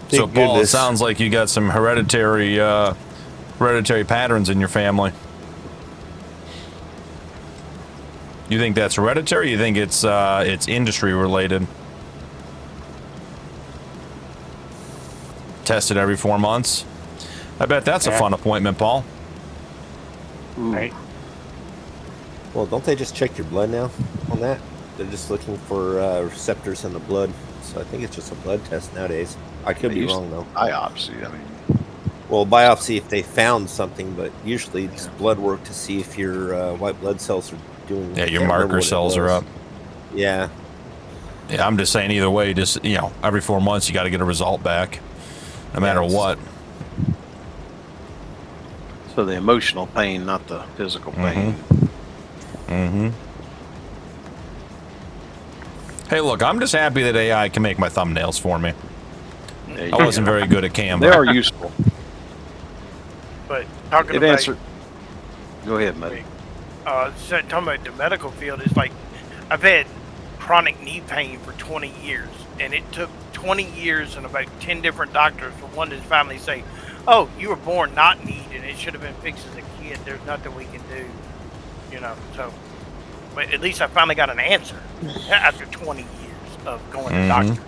So, Thank Paul, it goodness. sounds like you got some hereditary patterns in your family. You think that's hereditary? Or you think it's industry related? Tested every 4 months. I bet that's a fun appointment, Paul. Right. Well, don't they just check your blood now on that? They're just looking for receptors in the blood. So I think it's just a blood test nowadays. I could be wrong, though. Biopsy, I mean. Well, biopsy if they found something, but usually it's blood work to see if your white blood cells are doing... Yeah, your marker cells are up. Yeah. Yeah, I'm just saying either way, just, you know, every 4 months you got to get a result back, no matter what. So the emotional pain, not the physical pain. Mm-hmm. Hey, look, I'm just happy that AI can make my thumbnails for me. I wasn't very good at Canva. They are useful. But talking It about answered. Go ahead, Muddy. so talking about the medical field, it's like I've had chronic knee pain for 20 years, and it took 20 years and about 10 different doctors for one to finally say, "Oh, you were born not kneed, and it should have been fixed as a kid. There's nothing we can do." You know, so. But at least I finally got an answer after 20 years of going to doctors.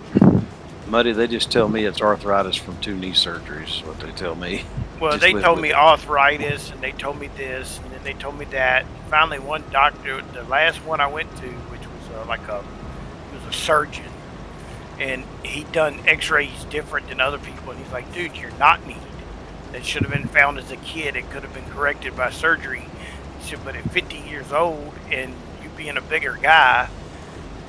Muddy, they just tell me it's arthritis from 2 knee surgeries, is what they tell me. Well, Just they live told with me it. arthritis, and they told me this, and then they told me that. And finally, one doctor, the last one I went to, which was he was a surgeon, and he done X-rays different than other people, and he's like, "Dude, you're not kneed. That should have been found as a kid. It could have been corrected by surgery." He said, "But at 50 years old, and you being a bigger guy,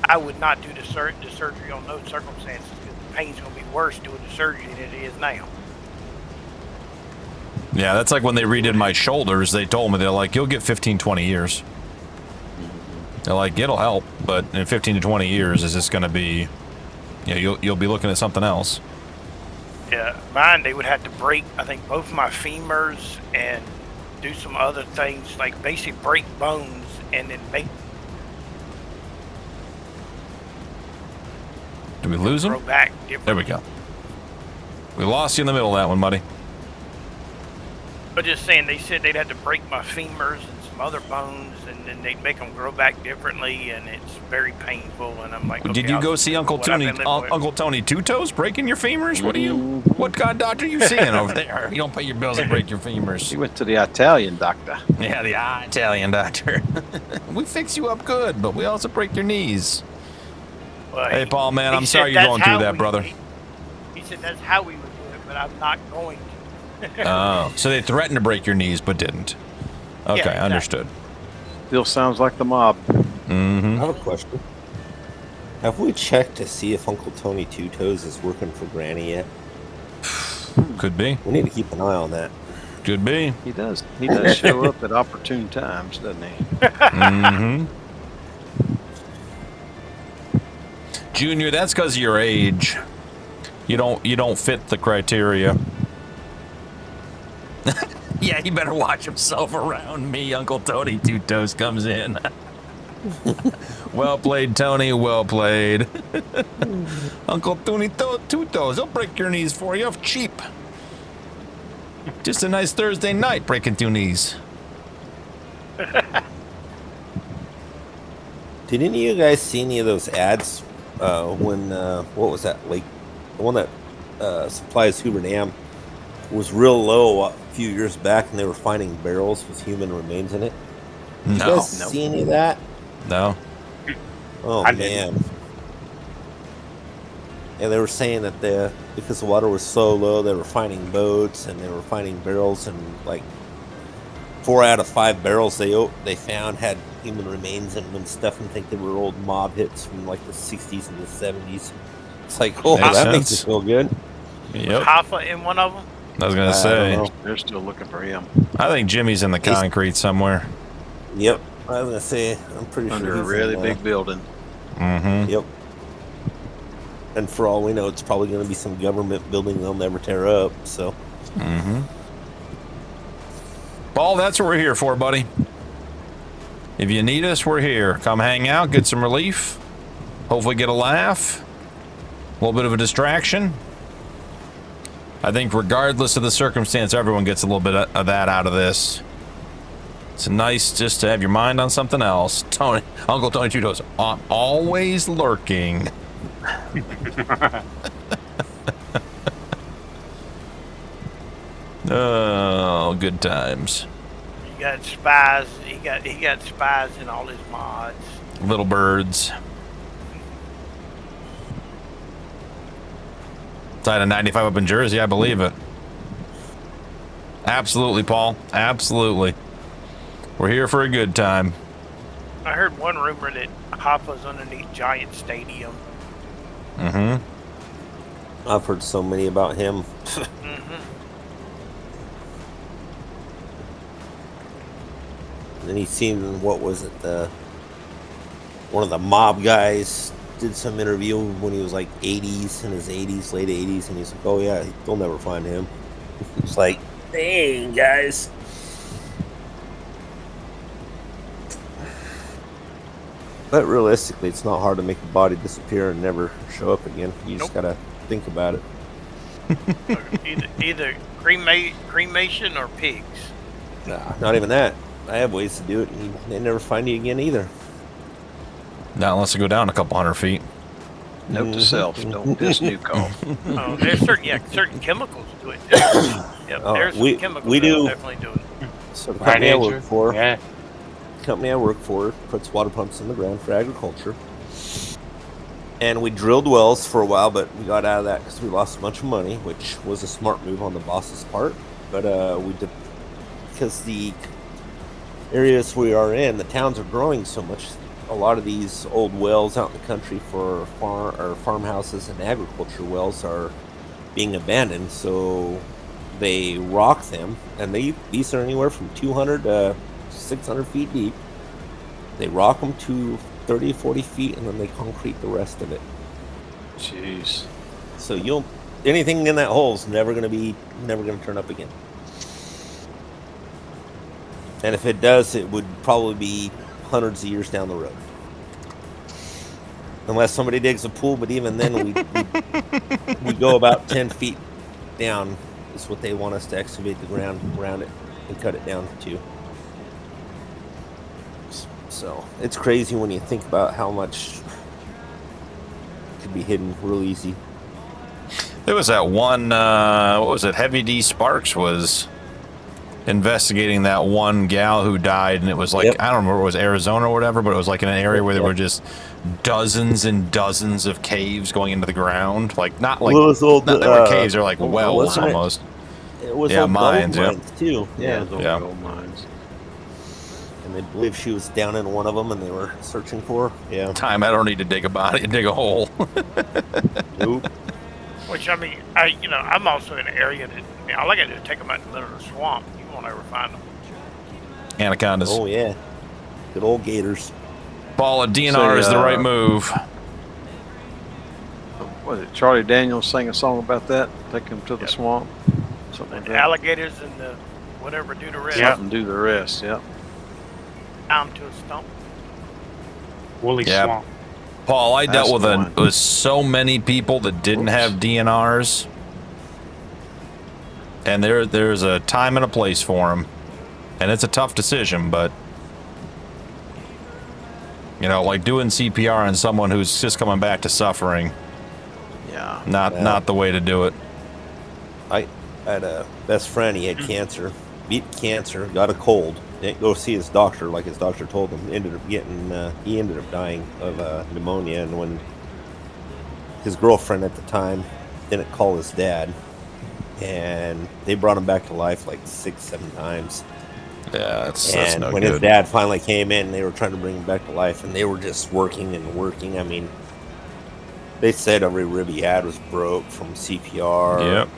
I would not do the surgery on those circumstances because the pain's going to be worse doing the surgery than it is now." Yeah, that's like when they redid my shoulders. They told me, they're like, you'll get 15, 20 years. They're like, it'll help, but in 15 to 20 years, is this going to be, you know, you'll be looking at something else. Yeah, mine, they would have to break, I think, both my femurs and do some other things, like basically break bones and then make... Did we lose him? Grow back different. There we go. We lost you in the middle of that one, buddy. But just saying, they said they'd have to break my femurs and some other bones, and then they'd make them grow back differently, and it's very painful. And I'm like, okay, Did you go see Uncle Tony? Uncle Tony Two Toes breaking your femurs? What are you? What god doctor are you seeing over there? You don't pay your bills and break your femurs. He went to the Italian doctor. Yeah, the Italian doctor. We fix you up good, but we also break your knees. Well, Hey, Paul, man, he I'm said sorry you're that's going through how that, we- brother. He said that's how we would do it, but I'm not going to. Oh, so they threatened to break your knees, but didn't. Okay, exactly. Understood. Still sounds like the mob. Mm-hmm. I have a question. Have we checked to see if Uncle Tony Two Toes is working for Granny yet? Could be. We need to keep an eye on that. Could be. He does. He does show up at opportune times, doesn't he? Mm-hmm. Junior, that's because of your age. You don't fit the criteria. Yeah, he better watch himself around me. Uncle Tony Two Toes comes in. Well played, Tony. Well played. Uncle Tony Two Toes, he'll break your knees for you cheap. Just a nice Thursday night breaking 2 knees. Did any of you guys see any of those ads when what was that, like the one that supplies Hoover Dam was real low a few years back, and they were finding barrels with human remains in it? Did you guys see any of that? No. Oh I man. didn't. And they were saying that because the water was so low, they were finding boats and they were finding barrels, and like 4 out of 5 barrels they found had human remains in them and stuff, and think they were old mob hits from like the 60s and the 70s. It's like, oh, Makes that makes sense. it feel good. Yep. Hoffa in one of them? I was gonna I say. don't know. They're still looking for him. I think Jimmy's in the concrete somewhere. Yep, I was gonna say, I'm pretty Under sure a he's really in, big building. Mm-hmm. Yep. And for all we know, it's probably going to be some government building they'll never tear up. So. Mm-hmm. Paul, that's what we're here for, buddy. If you need us, we're here. Come hang out, get some relief. Hopefully get a laugh. A little bit of a distraction. I think regardless of the circumstance, everyone gets a little bit of that out of this. It's nice just to have your mind on something else. Tony, Uncle Tony Chudo's always lurking. Oh, good times. He got spies. He got spies in all his mods. Little birds. Inside a 95 up in Jersey, I believe it. Absolutely, Paul. Absolutely. We're here for a good time. I heard one rumor that Hoppa's underneath Giant Stadium. Mm-hmm. I've heard so many about him. Then he seemed, what was it, one of the mob guys did some interview when he was like 80s, in his 80s, late 80s, and he's like, oh yeah, they'll never find him. It's like, dang, guys. But realistically, it's not hard to make a body disappear and never show up again. You just gotta think about it. either cremation or pigs. Nah, not even that. I have ways to do it, and they never find you again either. Not unless you go down a couple 100 feet. Note to self: don't piss nuke off. Oh, there's certain chemicals do it. Yep, there's some chemicals we do definitely do it. So the company I work for, puts water pumps in the ground for agriculture. And we drilled wells for a while, but we got out of that because we lost a bunch of money, which was a smart move on the boss's part. But we did, because the areas we are in, the towns are growing so much. A lot of these old wells out in the country for farmhouses and agriculture wells are being abandoned, so they rock them, and these are anywhere from 200 to 600 feet deep. They rock them to 30, 40 feet, and then they concrete the rest of it. Jeez. So anything in that hole is never going to turn up again. And if it does, it would probably be hundreds of years down the road. Unless somebody digs a pool, but even then we go about 10 feet down is what they want us to excavate the ground around it and cut it down to. So it's crazy when you think about how much could be hidden real easy. There was that one, what was it? Heavy D Sparks was investigating that one gal who died, and it was like, I don't remember, it was Arizona or whatever, but it was like in an area where there were just dozens and dozens of caves going into the ground. Like, not like, not that were caves, they're like wells almost. It was old mines, too. Yeah, gold mines. And they believe she was down in one of them, and they were searching for her. Yeah. Time I don't need to dig a body, dig a hole. Nope. Which, I mean, I'm also in an area that, all I got to do is take them out in the middle of the swamp. You won't ever find them. Anacondas. Oh, yeah. Good old gators. Ball of DNR is the right move. What was it? Charlie Daniels sang a song about that? Take them to the swamp? Something like The that. alligators and the whatever do the rest. Something do the rest, yep. Down to a stump. Woolly Swamp. Paul, I dealt with so many people that didn't have DNRs, and there's a time and a place for them, and it's a tough decision, but like doing CPR on someone who's just coming back to suffering, not the way to do it. I had a best friend. He had cancer, beat cancer, got a cold. Didn't go see his doctor like his doctor told him. He ended up dying of pneumonia. And when his girlfriend at the time didn't call his dad, and they brought him back to life like 6-7 times. Yeah, that's no when good. his dad finally came in, they were trying to bring him back to life, and they were just working and working. I mean, they said every rib he had was broke from CPR.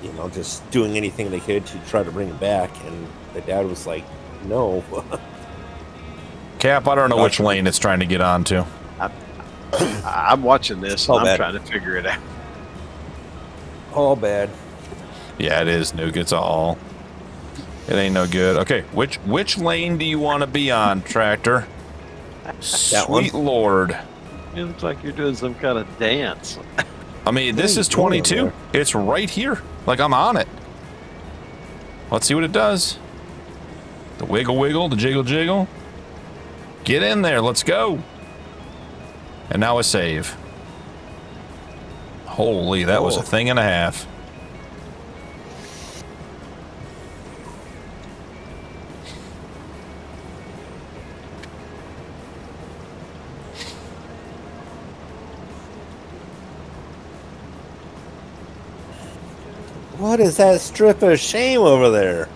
Yep. Just doing anything they could to try to bring him back. And the dad was like, no. Cap, I don't know which lane it's trying to get onto. I'm watching this, and I'm trying to figure it out. All bad. Yeah, it is, Nuke. It's all. It ain't no good. Okay, which lane do you want to be on, tractor? Sweet Lord. It looks like you're doing some kind of dance. I mean, this is 22. It's right here. Like, I'm on it. Let's see what it does. The wiggle wiggle, the jiggle jiggle. Get in there. Let's go. And now a save. Holy, that was a thing and a half. What is that strip of shame over there?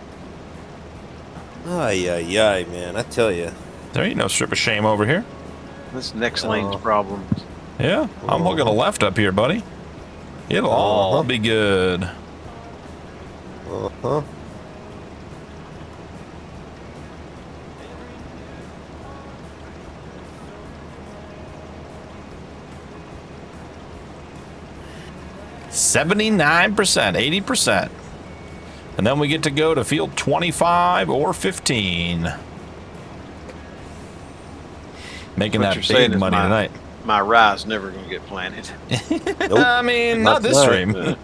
Ay, ay, ay, man. I tell you. There ain't no strip of shame over here. This next lane's problems. Yeah, I'm looking to left up here, buddy. It'll all be good. Uh-huh. $79%, 80%. And then we get to go to field 25 or 15. Making What that you're saying big is money tonight. My rye's never going to get planted. Nope. I mean, not this stream. Let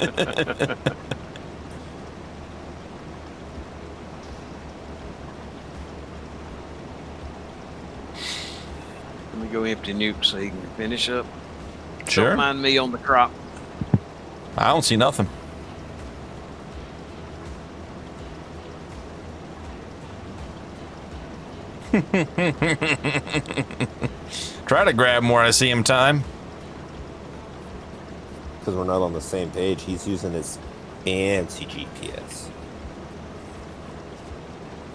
me go empty nuke so you can finish up. Sure. Don't mind me on the crop. I don't see nothing. Try to grab more. I see him time. Because we're not on the same page. He's using his fancy GPS.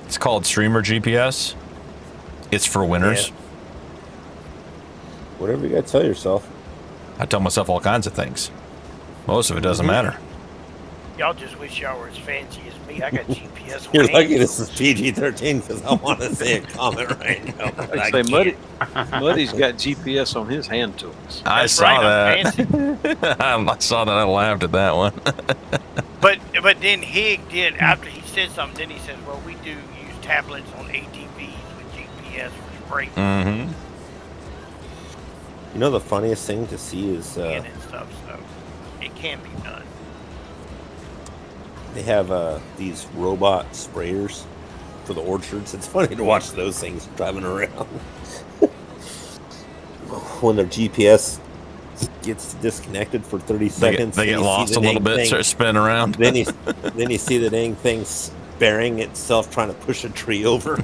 It's called Streamer GPS. It's for winners. Yeah. Whatever you gotta tell yourself. I tell myself all kinds of things. Most of it doesn't matter. Y'all just wish y'all were as fancy as me. I got GPS on You're hand. lucky this is PG-13 because I want to say a comment right now. But I Say, can't. Muddy's got GPS on his hand tools. I That's saw right, I'm that. I saw that. I laughed at that one. But then Hig did, after he said something, then he says, well, we do use tablets on ATVs with GPS for spray Mm-hmm. You know the funniest thing to see is and stuff, so it can be done. they have these robot sprayers for the orchards. It's funny to watch those things driving around. When their GPS gets disconnected for 30 seconds, They get lost a little bit, start spinning around. Then you see the dang thing burying itself trying to push a tree over.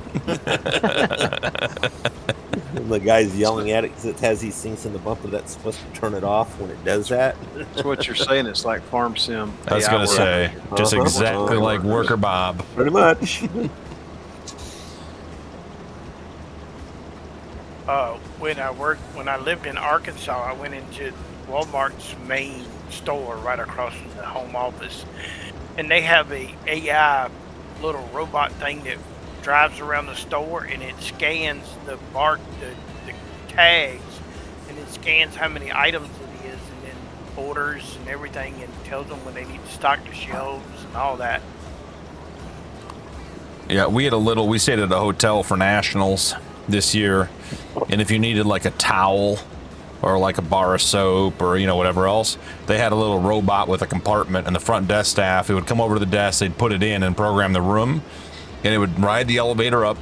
And the guy's yelling at it because it has these things in the bumper that's supposed to turn it off when it does that. That's what you're saying. It's like Farm Sim. I was going to say, just exactly like Worker Bob. Pretty much. When I lived in Arkansas, I went into Walmart's main store right across from the home office, and they have a AI little robot thing that drives around the store, and it scans the tags, and it scans how many items it is, and then orders and everything, and tells them when they need to stock the shelves and all that. Yeah, we stayed at a hotel for nationals this year, and if you needed like a towel or like a bar of soap or whatever else, they had a little robot with a compartment, and the front desk staff, it would come over to the desk, they'd put it in and program the room, and it would ride the elevator up,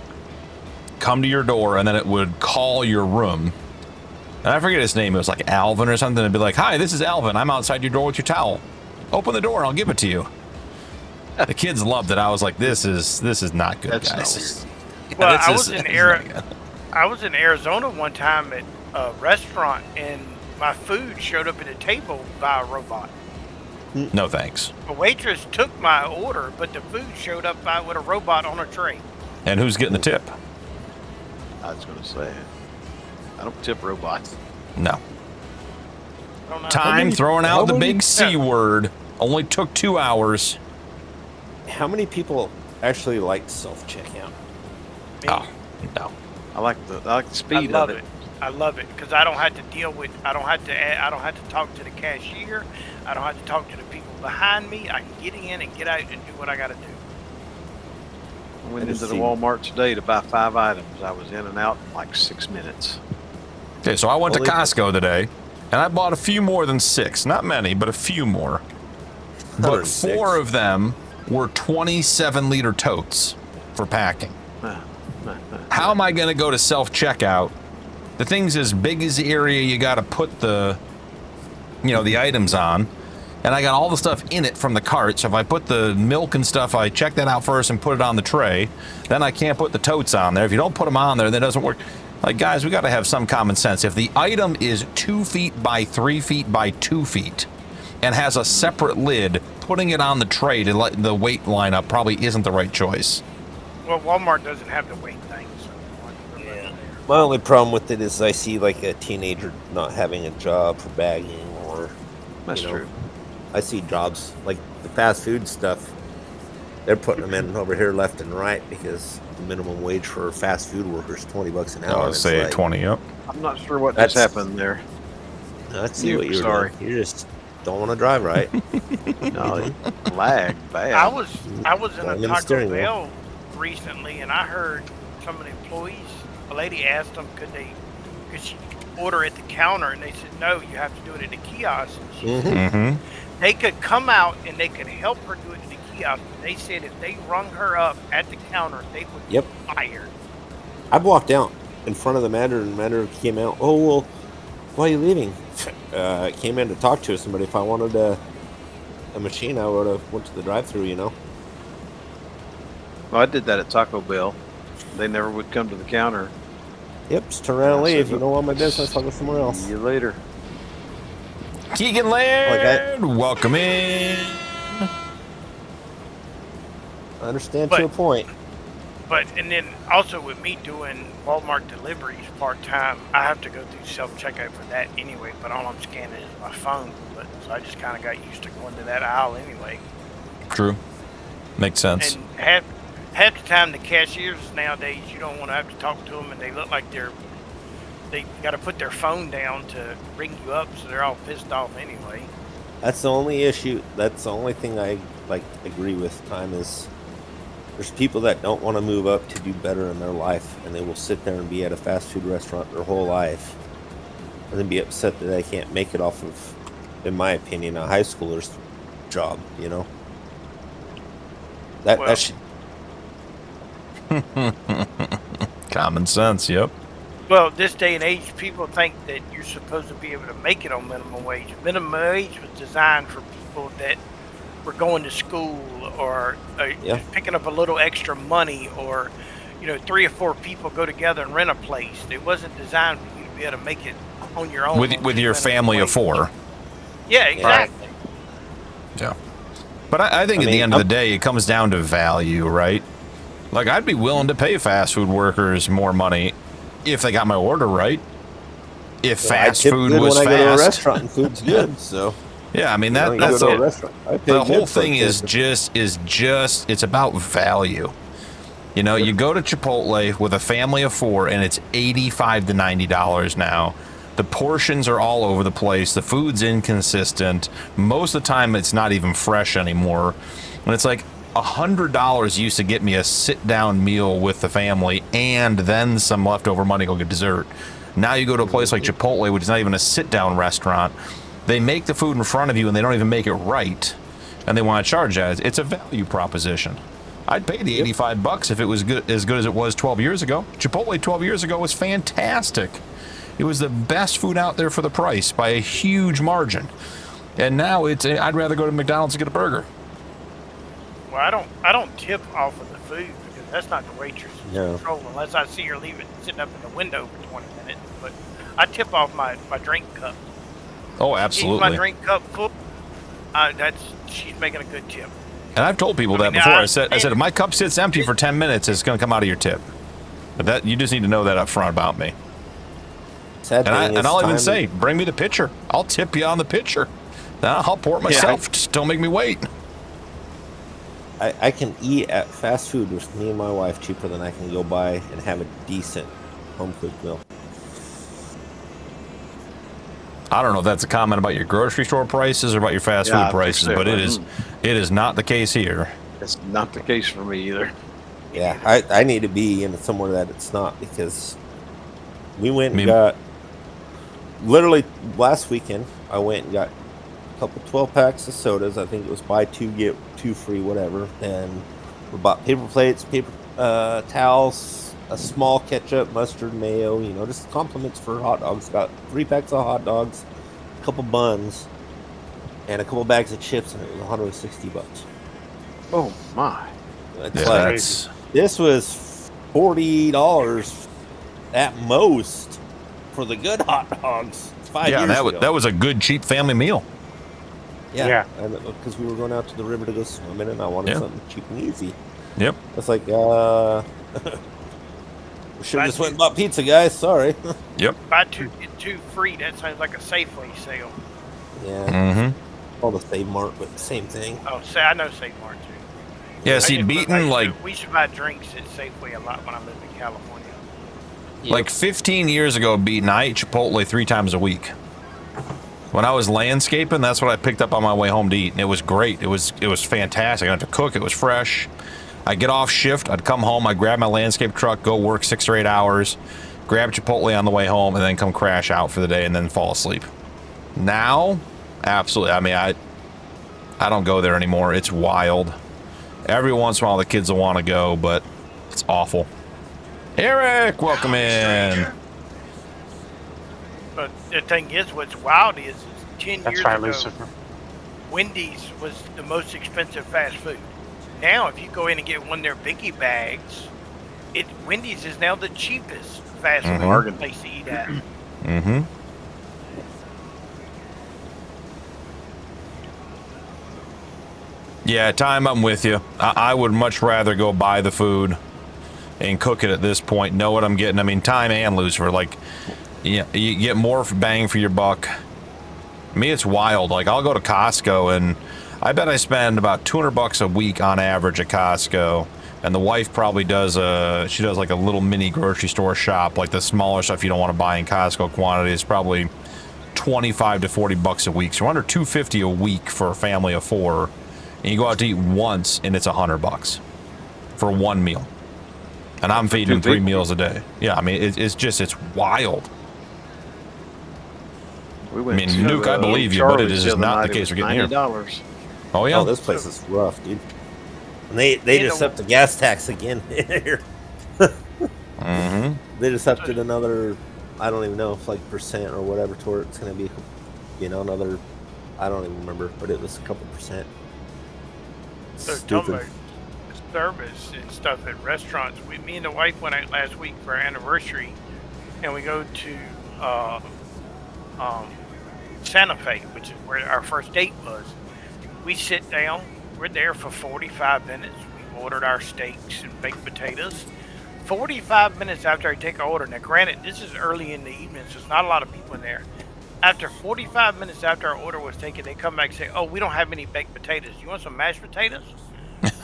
come to your door, and then it would call your room. And I forget his name, it was like Alvin or something. It'd be like, hi, this is Alvin, I'm outside your door with your towel, open the door and I'll give it to you. The kids loved it. I was like, this is not good. That's guys. Well, I was in Arizona one time at a restaurant, and my food showed up at a table by a robot. No thanks. A waitress took my order, but the food showed up with a robot on a tray. And who's getting the tip? I was going to say, I don't tip robots. No. Time throwing out the big C word. Only took 2 hours. How many people actually like self-checkout? Oh, no. I like the speed of it. I love it because I don't have to deal with. I don't have to talk to the cashier. I don't have to talk to the people behind me. I can get in and get out and do what I got to do. I went into the Walmart today to buy 5 items. I was in and out in like 6 minutes. Okay, so I went to Costco today, and I bought a few more than 6. Not many, but a few more. But 4 of them were 27-liter totes for packing. How am I going to go to self-checkout? The thing's as big as the area you got to put the, the items on. And I got all the stuff in it from the cart. So if I put the milk and stuff, I check that out first and put it on the tray. Then I can't put the totes on there. If you don't put them on there, that doesn't work. Like, guys, we got to have some common sense. If the item is 2 feet by 3 feet by 2 feet and has a separate lid, putting it on the tray to let the weight line up probably isn't the right choice. Well, Walmart doesn't have the weight thing. So yeah. My only problem with it is I see like a teenager not having a job for bagging or... That's true. I see jobs like the fast food stuff. They're putting them in over here left and right because the minimum wage for fast food workers is $20 an hour. I'd say like, 20. Yep. I'm not sure what just happened there. Let's see what you're doing. You just don't want to drive right. No, lag bad. I was in a Taco Bell recently, and I heard some of the employees. A lady asked them could she order at the counter, and they said no, you have to do it at the kiosk. And she said, they could come out and they could help her do it at the kiosk. They said if they rung her up at the counter, they would be fired. I walked out in front of the manager, and the manager came out. Oh, well, why are you leaving? I came in to talk to somebody. If I wanted a machine, I would have went to the drive-thru, Well, I did that at Taco Bell. They never would come to the counter. Yep, just turn around and leave. You don't want my business, I'll go somewhere else. See you later. Keegan Laird, welcome in. I understand to a point. And then also with me doing Walmart deliveries part-time, I have to go through self-checkout for that anyway, but all I'm scanning is my phone. So I just kind of got used to going to that aisle anyway. True. Makes sense. And half the time the cashiers nowadays, you don't want to have to talk to them, and they look like they got to put their phone down to ring you up, so they're all pissed off anyway. That's the only issue. That's the only thing I agree with. Time is there's people that don't want to move up to do better in their life, and they will sit there and be at a fast food restaurant their whole life, and then be upset that they can't make it off of, in my opinion, a high schooler's job. That should. Common sense, yep. Well, this day and age, people think that you're supposed to be able to make it on minimum wage. Minimum wage was designed for people that were going to school or just picking up a little extra money, or 3 or 4 people go together and rent a place. It wasn't designed for you to be able to make it on your own. With your family of 4. Yeah, exactly. Right. Yeah. But I think at the end of the day, it comes down to value, right? Like, I'd be willing to pay fast food workers more money if they got my order right. If fast food was fast. I go to a restaurant and food's good, so. Yeah, I mean, that's the whole thing is just it's about value. You go to Chipotle with a family of 4, and it's $85 to $90 now. The portions are all over the place. The food's inconsistent. Most of the time, it's not even fresh anymore. And it's like $100 used to get me a sit-down meal with the family and then some leftover money to go get dessert. Now you go to a place like Chipotle, which is not even a sit-down restaurant. They make the food in front of you, and they don't even make it right, and they want to charge that. It's a value proposition. I'd pay the $85 if it was as good as it was 12 years ago. Chipotle 12 years ago was fantastic. It was the best food out there for the price by a huge margin. And now I'd rather go to McDonald's and get a burger. Well, I don't tip off of the food because that's not the waitress's control unless I see her leave it sitting up in the window for 20 minutes. But I tip off my drink cup. Oh, absolutely. Keep my drink cup full. She's making a good tip. And I've told people that before. I said if my cup sits empty for 10 minutes, it's going to come out of your tip. But that you just need to know that up front about me. And I'll even say, bring me the pitcher. I'll tip you on the pitcher. I'll pour it myself. Just don't make me wait. I can eat at fast food with me and my wife cheaper than I can go buy and have a decent home cooked meal. I don't know if that's a comment about your grocery store prices or about your fast food prices, but it is not the case here. It's not the case for me either. Yeah, I need to be in somewhere that it's not, because we went and got, literally last weekend, I went and got a couple 12 packs of sodas. I think it was buy two, get two free, whatever. And we bought paper plates, paper towels, a small ketchup, mustard, mayo, you know, just compliments for hot dogs. Got 3 packs of hot dogs, a couple buns, and a couple bags of chips, and it was $160. Oh my! This was $40 at most for the good hot dogs 5 years ago. That was a good cheap family meal. Yeah, because we were going out to the river to go swimming, and I wanted something cheap and easy. Yep. It's like, we should have just went and bought pizza, guys. Sorry. Yep. Buy 2 get 2 free. That sounds like a Safeway sale. Yeah. Mm-hmm. All the Save Mart, but the same thing. Oh, I know Save Mart too. Yeah, see, beating we should buy drinks at Safeway a lot when I lived in California. Like 15 years ago, beating, I ate Chipotle 3 times a week. When I was landscaping, that's what I picked up on my way home to eat, and it was great. It was fantastic. I didn't have to cook. It was fresh. I'd get off shift. I'd come home. I'd grab my landscape truck, go work 6 or 8 hours, grab Chipotle on the way home, and then come crash out for the day and then fall asleep. Now, absolutely. I mean, I don't go there anymore. It's wild. Every once in a while, the kids will want to go, but it's awful. Eric, welcome in. But the thing is, what's wild is 10 That's years right, ago, Lucifer. Wendy's was the most expensive fast food. Now, if you go in and get one of their biggie bags, Wendy's is now the cheapest fast food place to eat at. Mm-hmm. Yeah, Time, I'm with you. I would much rather go buy the food and cook it at this point, know what I'm getting. I mean, Time and Lucifer, like, yeah, you get more bang for your buck. Me, it's wild. Like, I'll go to Costco, and I bet I spend about $200 a week on average at Costco. And the wife probably does she does like a little mini grocery store shop, like the smaller stuff you don't want to buy in Costco quantity. It's probably $25 to $40 a week. So under $250 a week for a family of 4. And you go out to eat once, and it's $100 for one meal. And I'm feeding them 3 meals a day. Yeah, I mean, it's wild. We went Nuke, I believe you, but it is not the case we're getting $90. here. Oh, yeah? Oh, this place is rough, dude. And they just upped the gas tax again here. Mm-hmm. They just upped it another, I don't even know if like percent or whatever toward it's going to be, you know, another, I don't even remember, but it was a couple percent. So talking about service and stuff at restaurants, me and the wife went out last week for our anniversary, and we go to Santa Fe, which is where our first date was. We sit down. We're there for 45 minutes. We ordered our steaks and baked potatoes. 45 minutes after I take our order. Now, granted, this is early in the evening, so there's not a lot of people in there. After 45 minutes after our order was taken, they come back and say, "Oh, we don't have any baked potatoes. You want some mashed potatoes?"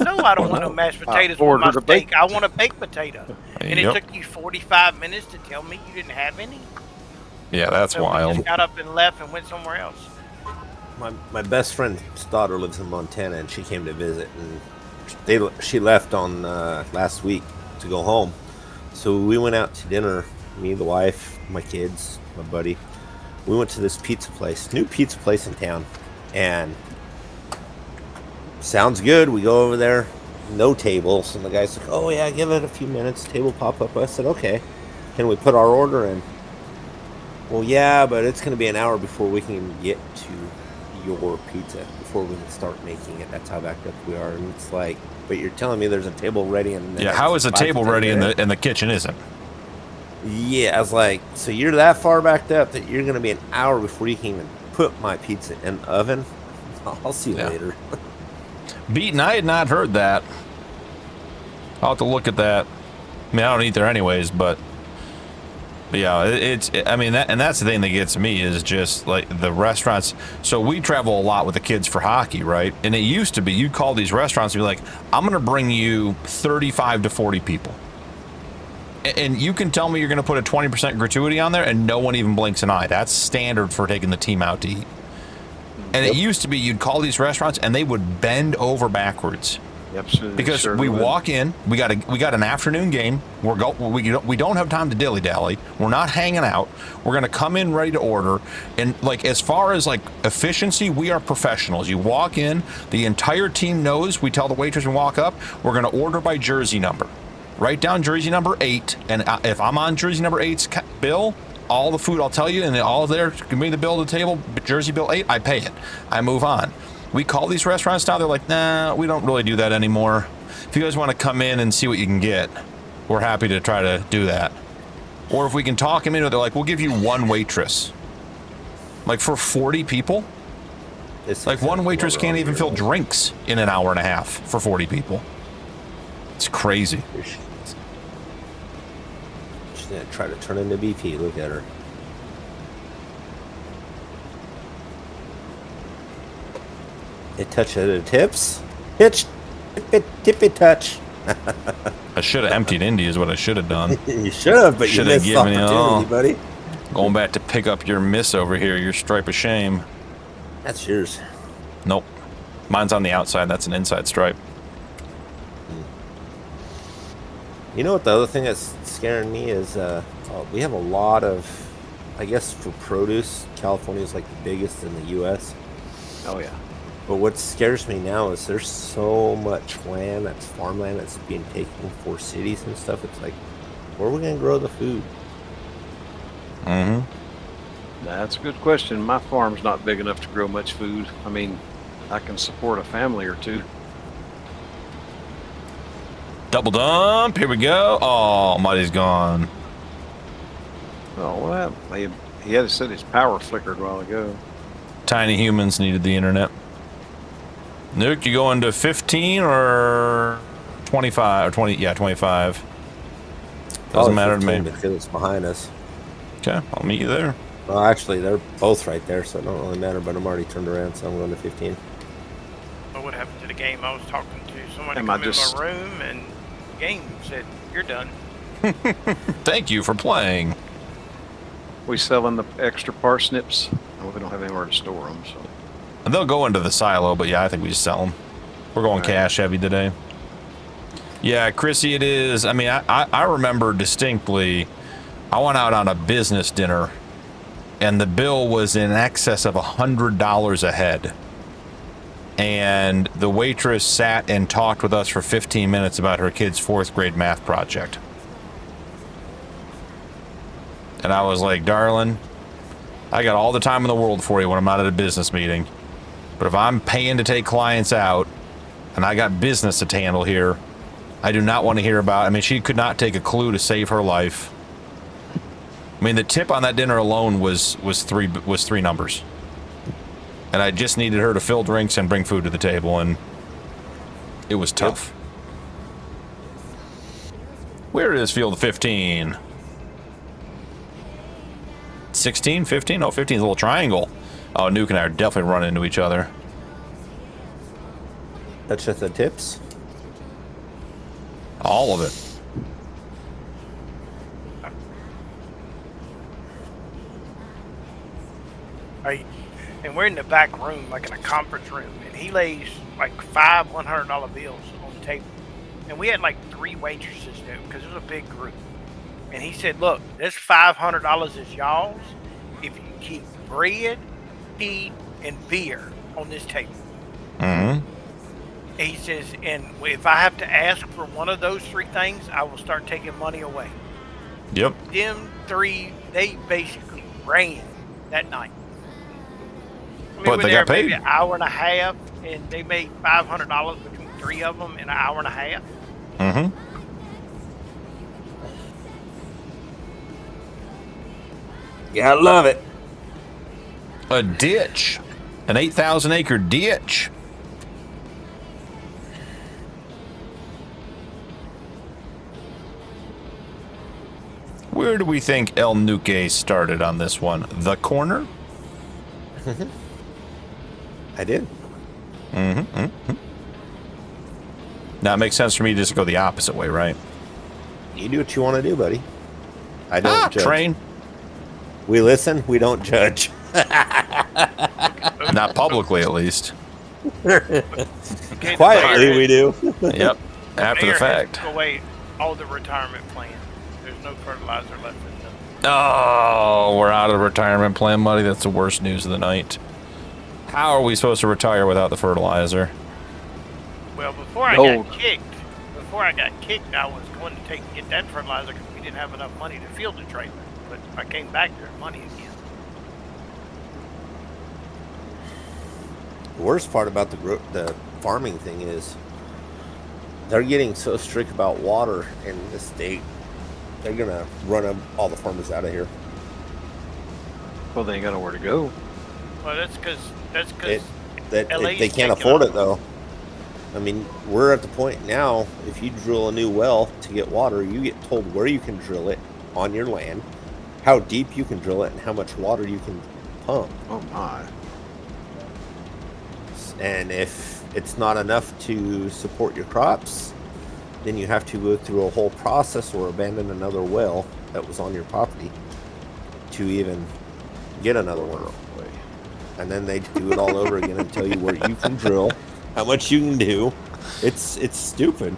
No, I don't want no mashed potatoes with my steak. I want a baked potato. And it took you 45 minutes to tell me you didn't have any? Yeah, that's wild. We just got up and left and went somewhere else. My best friend's daughter lives in Montana, and she came to visit, and she left on last week to go home. So we went out to dinner, me, the wife, my kids, my buddy. We went to this pizza place, new pizza place in town, and sounds good. We go over there, no tables, and the guy's like, "Oh yeah, give it a few minutes, table pop up." I said, "Okay, can we put our order in?" "Well, yeah, but it's going to be an hour before we can get to your pizza, before we can start making it. That's how backed up we are." And it's like, "But you're telling me there's a table ready in the how is a table ready and the kitchen isn't?" Yeah, I was like, "So you're that far backed up that you're going to be an hour before you can even put my pizza in the oven? I'll see you later." Beaten, I had not heard that. I'll have to look at that. I mean, I don't eat there anyways, but yeah, I mean, that's the thing that gets me is just like the restaurants. So we travel a lot with the kids for hockey, right? And it used to be you'd call these restaurants and be like, "I'm going to bring you 35 to 40 people. And you can tell me you're going to put a 20% gratuity on there and no one even blinks an eye." That's standard for taking the team out to eat. And it used to be you'd call these restaurants and they would bend over backwards Absolutely. Because sure we would. walk in, we got an afternoon game. We don't have time to dilly dally. We're not hanging out. We're gonna come in ready to order. And like as far as like efficiency, we are professionals. You walk in, the entire team knows. We tell the waitress when we walk up, we're gonna order by jersey number. Write down jersey number 8, and if I'm on jersey number 8's bill, all the food I'll tell you, and all there, give me the bill to the table. Jersey bill 8, I pay it. I move on. We call these restaurants now, they're like, nah, we don't really do that anymore. If you guys want to come in and see what you can get, we're happy to try to do that. Or if we can talk them into it, they're like, we'll give you one waitress. Like for 40 people? Like one waitress can't even fill drinks in an hour and a half for 40 people. It's crazy. She's going to try to turn into BP. Look at her. A touch of the tips. Tip it touch. I should have emptied Indy is what I should have done. You should have, but should you have missed given opportunity, buddy. Going back to pick up your miss over here, your stripe of shame. That's yours. Nope. Mine's on the outside. That's an inside stripe. You know what the other thing that's scaring me is we have a lot of, I guess for produce, California is like the biggest in the U.S. Oh, yeah. But what scares me now is there's so much land that's farmland that's being taken for cities and stuff. It's like, where are we going to grow the food? Mm-hmm. That's a good question. My farm's not big enough to grow much food. I mean, I can support a family or two. Double dump. Here we go. Oh, Muddy's gone. Oh, well, he had said his power flickered a while ago. Tiny humans needed the internet. Nuke, you going to 15 or 25 or 20? Yeah, 25. Doesn't matter to me. Because it's behind us. Okay, I'll meet you there. Well, actually, they're both right there, so it don't really matter. But I'm already turned around, so I'm going to 15. Well, what happened to the game? I was talking to someone Am that I came just- in my room, and the game said, "You're done." Thank you for playing. We selling the extra parsnips? Well, we don't have anywhere to store them, so. And they'll go into the silo, but yeah, I think we just sell them. We're going cash heavy today. Yeah, Chrissy, it is. I mean, I remember distinctly, I went out on a business dinner, and the bill was in excess of $100 a head. And the waitress sat and talked with us for 15 minutes about her kid's 4th grade math project. And I was like, darling, I got all the time in the world for you when I'm not at a business meeting. But if I'm paying to take clients out and I got business to handle here, I do not want to hear about. I mean, she could not take a clue to save her life. I mean, the tip on that dinner alone was three numbers. And I just needed her to fill drinks and bring food to the table, and it was tough. Where is field 15? 16, 15? Oh, 15 is a little triangle. Oh, Nuke and I are definitely running into each other. That's just the tips? All of it. And we're in the back room, like in a conference room, and he lays like 5 $100 bills on the table. And we had like 3 waitresses there because it was a big group. And he said, look, this $500 is y'all's if you keep bread, feed, and beer on this table. Mm-hmm. He says, and if I have to ask for one of those 3 things, I will start taking money away. Yep. Them 3, they basically ran that night. I mean, But we they were there got paid. maybe an hour and a half, and they made $500 between 3 of them in an hour and a half. Mm-hmm. Yeah, I love it. A ditch. An 8,000-acre ditch. Where do we think El Nuque started on this one? The corner? I did. Mm-hmm. Mm-hmm. Now it makes sense for me to just go the opposite way, right? You do what you want to do, buddy. I don't judge. Train. We listen, we don't judge. Not publicly, at least. Okay, Quietly, we do. Yep. After the mayor has fact. took away all the retirement plan. There's no fertilizer left in them. Oh, we're out of the retirement plan, buddy. That's the worst news of the night. How are we supposed to retire without the fertilizer? Well, before I No. got kicked, I was going to get that fertilizer because we didn't have enough money to field the trailer. But I came back, there's money again. The worst part about the farming thing is they're getting so strict about water in the state. They're gonna run all the farmers out of here. Well, they ain't got nowhere to go. Well, that's because They can't afford it though. I mean, we're at the point now. If you drill a new well to get water, you get told where you can drill it on your land, how deep you can drill it, and how much water you can pump. Oh my! And if it's not enough to support your crops, then you have to go through a whole process or abandon another well that was on your property to even get another one. And then they do it all over again and tell you where you can drill, how much you can do. It's stupid.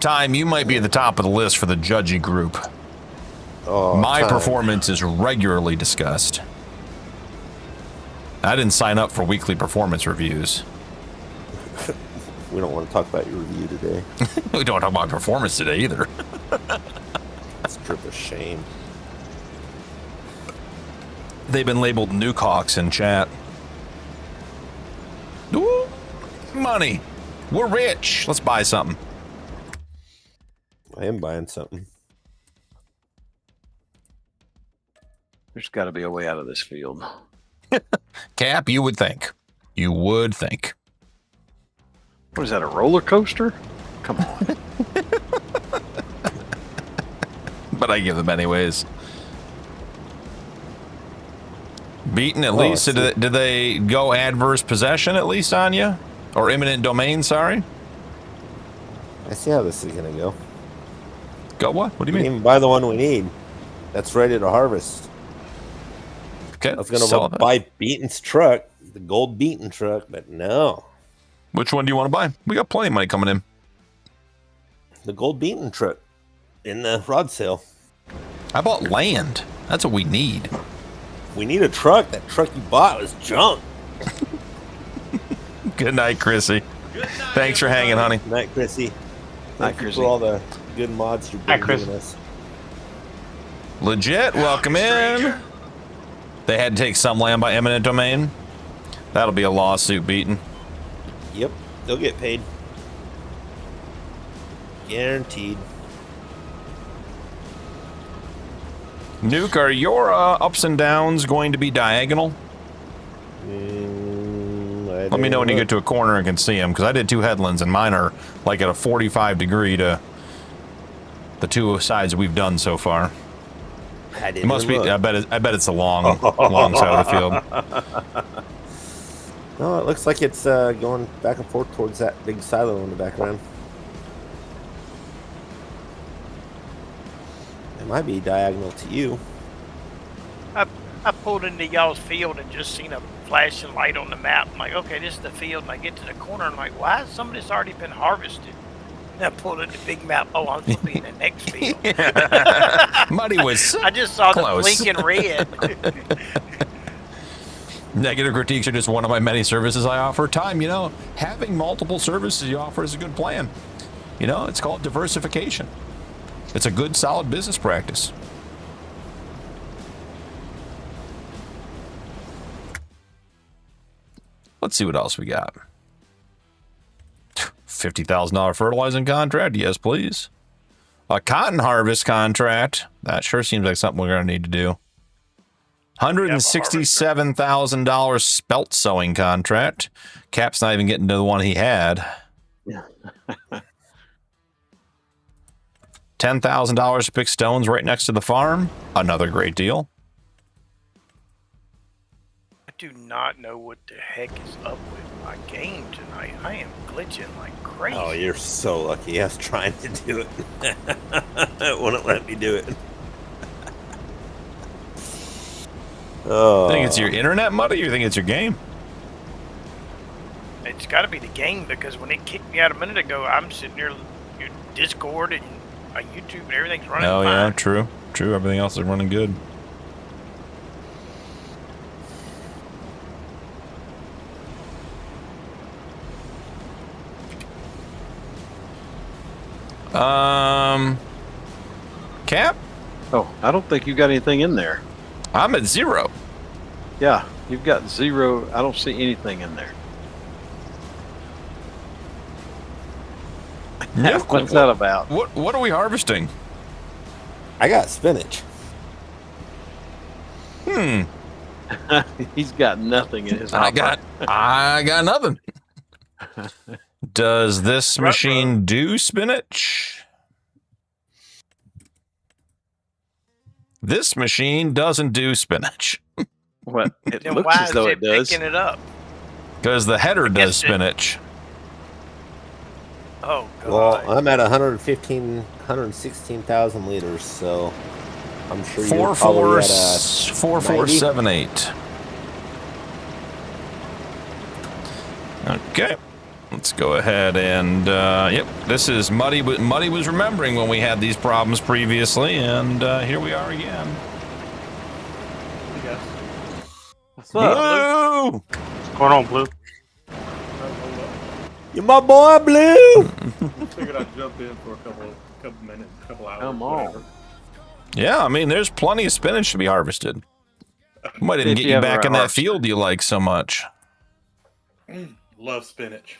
Time, you might be at the top of the list for the judgy group. Oh, My Time. performance is regularly discussed. I didn't sign up for weekly performance reviews. We don't want to talk about your review today. We don't talk about performance today either. It's a trip of shame. They've been labeled Newcocks in chat. Ooh, money. We're rich. Let's buy something. I am buying something. There's got to be a way out of this field. Cap, you would think. You would think. What is that, a roller coaster? Come on. But I give them anyways. Beaten at Oh, least. I see. Did they go adverse possession at least on you? Or imminent domain, sorry? I see how this is going to go. Go what? What do you We mean? didn't even buy the one we need. That's ready to harvest. Okay, I was going sell to it. buy Beaton's truck, the gold Beaton truck, but no. Which one do you want to buy? We got plenty of money coming in. The gold Beaton truck in the rod sale. I bought land. That's what we need. We need a truck. That truck you bought was junk. Good night, Chrissy. Thanks for hanging, honey. Night, Chrissy. Night, Thank you Chrissy. for all the good mods you've Night, been Chris. giving us. Legit, welcome in. They had to take some land by eminent domain. That'll be a lawsuit, Beaten. Yep, they'll get paid. Guaranteed. Nuke, are your ups and downs going to be diagonal? Let me know when you get to a corner and can see them, because I did two headlands and mine are like at a 45 degree to the two sides we've done so far. It must be. I bet it's the long side of the field. No, it looks like it's going back and forth towards that big silo in the background. It might be diagonal to you. I pulled into y'all's field and just seen a flashing light on the map. I'm like, okay, this is the field. And I get to the corner, I'm like, why has some of this already been harvested? And I pulled in the big map. Oh, I'm supposed to be in the next field. Muddy was I just saw close. the blinking red. Negative critiques are just one of my many services I offer. Time, having multiple services you offer is a good plan. It's called diversification. It's a good, solid business practice. Let's see what else we got. $50,000 fertilizing contract. Yes, please. A cotton harvest contract. That sure seems like something we're going to need to do. $167,000 spelt sewing contract. Cap's not even getting to the one he had. $10,000 to pick stones right next to the farm. Another great deal. I do not know what the heck is up with my game tonight. I am glitching like crazy. Oh, you're so lucky. I was trying to do it. It wouldn't let me do it. You think it's your internet, Muddy, or you think it's your game? it's got to be the game, because when it kicked me out a minute ago, I'm sitting there, your Discord and YouTube and everything's running. Oh fine. yeah, true. Everything else is running good. Cap? Oh, I don't think you got anything in there. I'm at 0. Yeah, you've got 0. I don't see anything in there. Yeah, What's that about? What are we harvesting? I got spinach. He's got nothing in his I hopper. got nothing. Does this machine do spinach? This machine doesn't do spinach. What? It Then looks why as is though it it does. picking it up? Because the header does guess it- spinach. Oh, God. Well, I'm at 116,000 liters, so I'm sure you're probably at a 4478. Okay, let's go ahead and yep. This is Muddy. Muddy was remembering when we had these problems previously, and here we are again. What's up? Blue! What's going on, Blue? You're my boy, Blue. Figured I'd jump in for a couple minutes, couple hours. Come on. whatever. Yeah, I mean, there's plenty of spinach to be harvested. Might even If get you you have back the in right that field you like so much. Love spinach.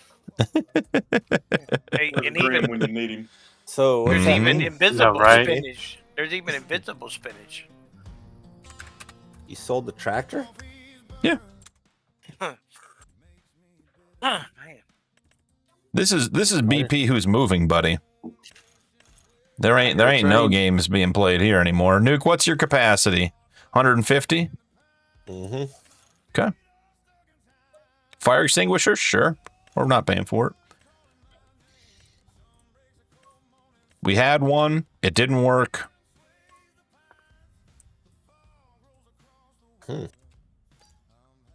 Hey, and Green even when you need him. So what's there's that even mean? invisible right? spinach. There's even invisible spinach. You sold the tractor? Yeah. Man. This is BP who's moving, buddy. There ain't no games being played here anymore. Nuke, what's your capacity? 150? Mm-hmm. Okay. Fire extinguisher? Sure. We're not paying for it. We had one. It didn't work. So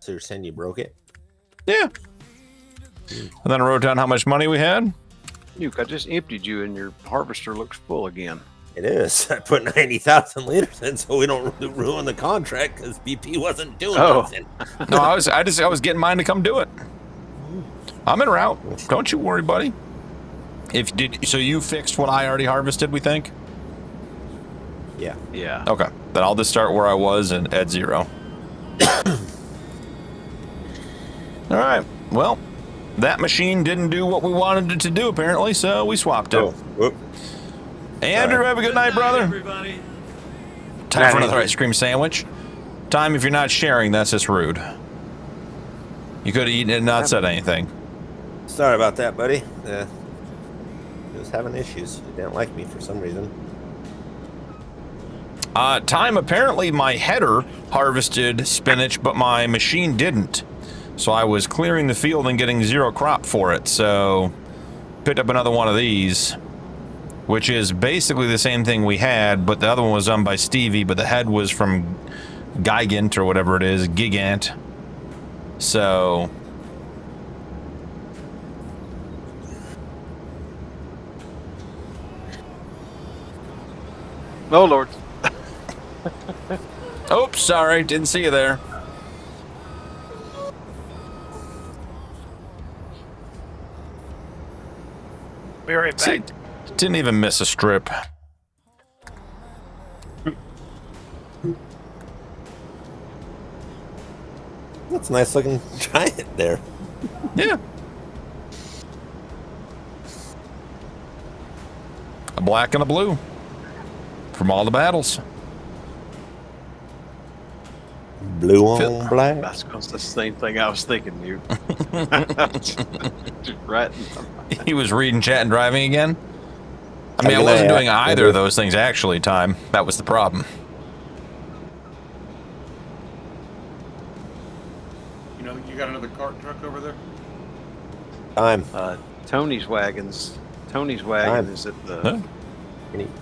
you're saying you broke it? Yeah. And then I wrote down how much money we had. Nuke, I just emptied you and your harvester looks full again. It is. I put 90,000 liters in so we don't ruin the contract because BP wasn't doing nothing. No, I was getting mine to come do it. I'm en route. Don't you worry, buddy. So you fixed what I already harvested, we think? Yeah. Yeah. Okay. Then I'll just start where I was and add 0. All right. Well, that machine didn't do what we wanted it to do, apparently, so we swapped it. Oh, whoop. Andrew, have a good night, brother. Everybody. Time for another ice cream sandwich. Time if you're not sharing, that's just rude. You could have eaten it and not said anything. Sorry about that, buddy. It was having issues. It didn't like me for some reason. Time, apparently my header harvested spinach, but my machine didn't. So I was clearing the field and getting 0 crop for it. So picked up another one of these, which is basically the same thing we had, but the other one was done by Stevie, but the head was from Gigant or whatever it is, Gigant. So Oh, Lord. oops, sorry, didn't see you there. Be right back. See, didn't even miss a strip. That's a nice looking giant there. Yeah. A black and a blue. From all the battles. Blue on black. That's the same thing I was thinking, you. Just right. He was reading, chat, and driving again. I mean, I wasn't doing either of those things actually, Time. That was the problem. You know, you got another cart truck over there? Time. Tony's wagon is at the. Huh?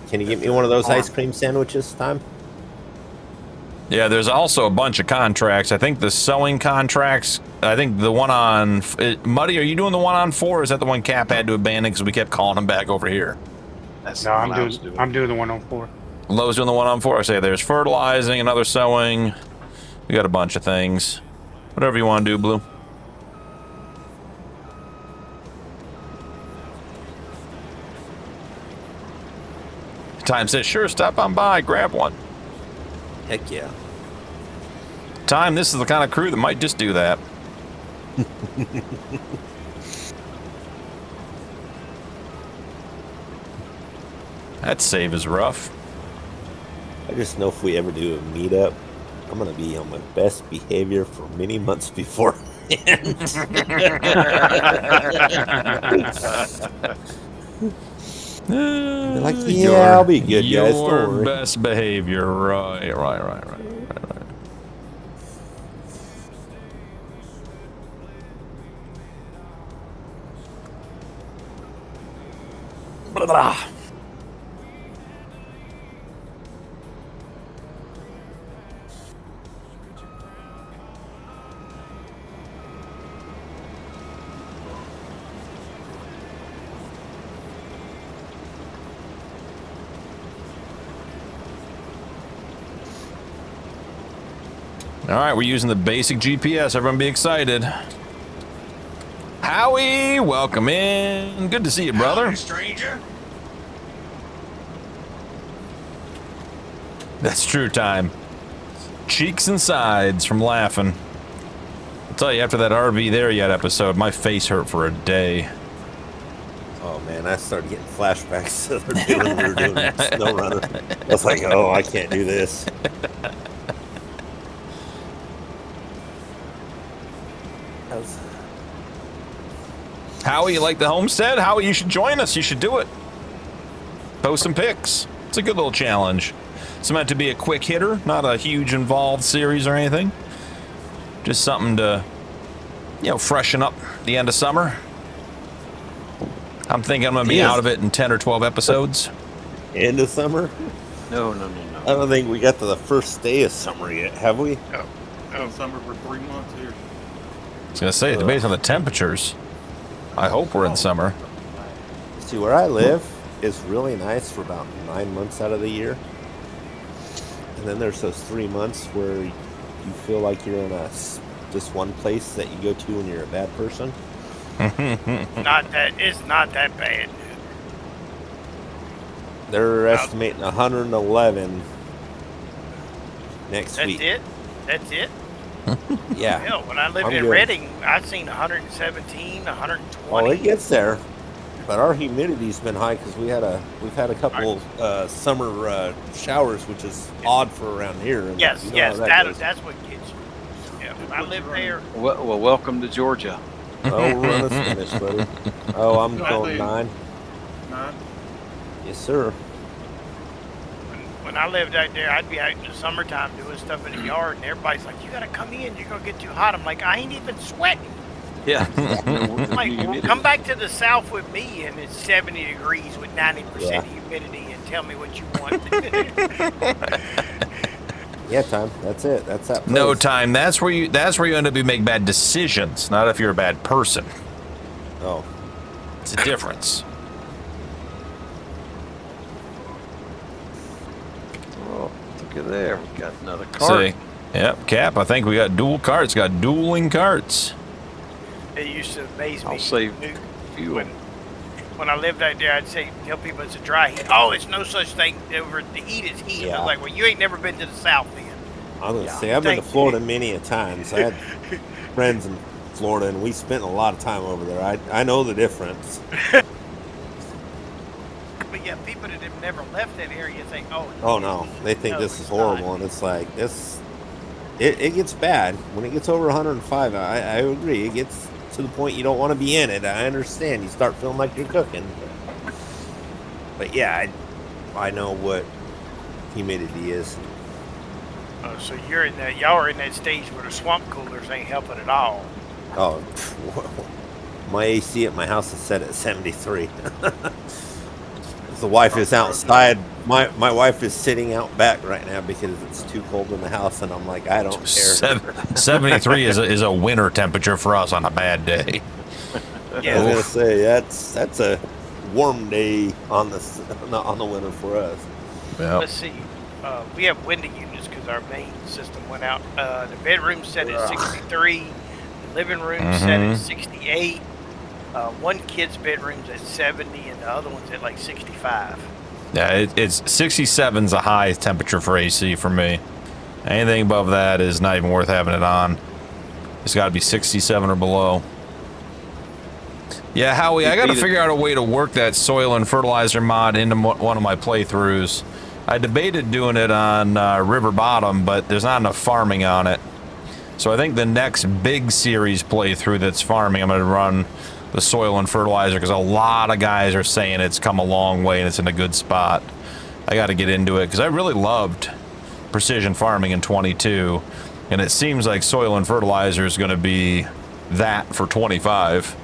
Can you get me one of those ice cream sandwiches, Time? Yeah, there's also a bunch of contracts. I think the sewing contracts I think the one on Muddy. Are you doing the one on 4? Or is that the one Cap had to abandon because we kept calling him back over here? That's No, the I'm one I was doing. I'm doing the 104. Lowe's doing the one on 4. I say there's fertilizing, another sowing. We got a bunch of things. Whatever you want to do, Blue. Time says, sure, stop on by, grab one. Heck yeah. Time, this is the kind of crew that might just do that. That save is rough. I just know if we ever do a meetup, I'm going to be on my best behavior for many months before. Like, yeah, I'll be good, guys. Don't Your worry. best behavior, right. Blah, blah. All right, we're using the basic GPS. Everyone be excited. Howie, welcome in. Good to see you, brother. Howdy, stranger. That's true, Time. Cheeks and sides from laughing. I'll tell you, after that RV There Yet episode, my face hurt for a day. Oh man, I started getting flashbacks to the day when we were doing SnowRunner. I was like, oh, I can't do this. Howie, you like the homestead? Howie, you should join us. You should do it. Post some pics. It's a good little challenge. It's meant to be a quick hitter, not a huge involved series or anything. Just something to, freshen up the end of summer. I'm thinking I'm going to be out of it in 10 or 12 episodes. End of summer? No. I don't think we got to the first day of summer yet, have we? Oh, summer for 3 months here. I was going to say, it depends on the temperatures. I hope we're in summer. See, where I live is really nice for about 9 months out of the year. And then there's those 3 months where you feel like you're in just one place that you go to when you're a bad person. It's not that bad. They're estimating 111 next week. That's it? Yeah. Hell, when I lived in Reading, I've seen 117, 120. Oh, it gets there. But our humidity's been high because we've had a couple summer showers, which is odd for around here. And Yes, you know that's what gets you. Yeah, when I lived there. Well, welcome to Georgia. Oh, run us finish, buddy. Oh, I'm going 9. 9? Yes, sir. When I lived out there, I'd be out in the summertime doing stuff in the yard, and everybody's like, "You gotta come in, you're gonna get too hot." I'm like, "I ain't even sweating." Yeah. I'm like, well, come back to the south with me, and it's 70 degrees with 90% humidity, and tell me what you want. Yeah, Time. That's it. That's that. Place. No, Time. That's where you end up. You make bad decisions, not if you're a bad person. Oh, it's a difference. Oh, look at there. We got another cart. See, yep, Cap. I think we got dual carts. Got dueling carts. It used to amaze me. I'll save fuel. When I lived out there, I'd tell people it's a dry heat. Oh, it's no such thing. The heat is heat. Yeah. I was like, well, you ain't never been to the south then. I was gonna say I've been to Florida many a times. I had friends in Florida, and we spent a lot of time over there. I know the difference. But yeah, people that have never left that area think, oh no, they think this is horrible, and it's like this. It gets bad when it gets over 105. I agree. It gets to the point you don't want to be in it. I understand. You start feeling like you're cooking. But yeah, I know what humidity is. Oh, so y'all are in that stage where the swamp coolers ain't helping at all. Oh, my AC at my house is set at 73. The wife is outside My wife is sitting out back right now because it's too cold in the house, and I'm like, I don't care. 73 is a winter temperature for us on a bad day. Yeah, I was gonna say that's a warm day on the winter for us. Yep. Let's see. We have window units because our main system went out. The bedroom set at 63. The living room set at 68. One kid's bedroom's at 70, and the other one's at like 65. Yeah, it's 67's a high temperature for AC for me. Anything above that is not even worth having it on. It's got to be 67 or below. Yeah, Howie, I got to figure out a way to work that soil and fertilizer mod into one of my playthroughs. I debated doing it on River Bottom, but there's not enough farming on it. So I think the next big series playthrough that's farming, I'm going to run the soil and fertilizer because a lot of guys are saying it's come a long way and it's in a good spot. I got to get into it because I really loved precision farming in 22, and it seems like soil and fertilizer is going to be that for 25.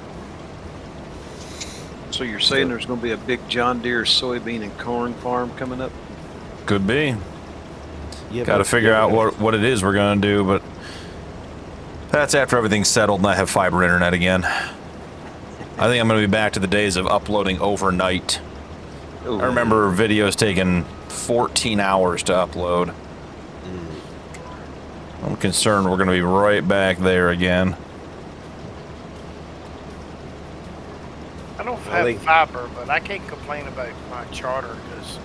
So you're saying there's going to be a big John Deere soybean and corn farm coming up? Could be. Yeah, got to figure out what it is we're going to do, but that's after everything's settled and I have fiber internet again. I think I'm going to be back to the days of uploading overnight. Ooh. I remember videos taking 14 hours to upload. I'm concerned we're going to be right back there again. I don't have fiber, but I can't complain about my charter because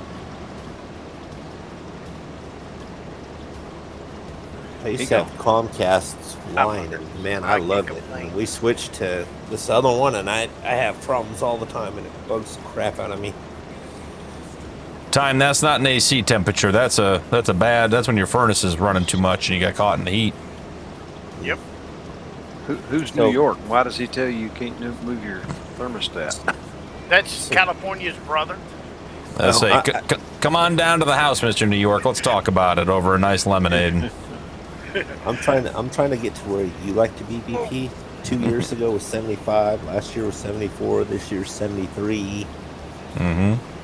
I used to have Comcast's line, and man, I loved it. And we switched to this other one, and I have problems all the time, and it bugs the crap out of me. Time, that's not an AC temperature. That's when your furnace is running too much and you got caught in the heat. Yep. Who's New York? Why does he tell you can't move your thermostat? That's California's brother. I say, come on down to the house, Mr. New York. Let's talk about it over a nice lemonade. I'm trying to get to where you like to be, BP. 2 years ago was 75. Last year was 74. This year's 73.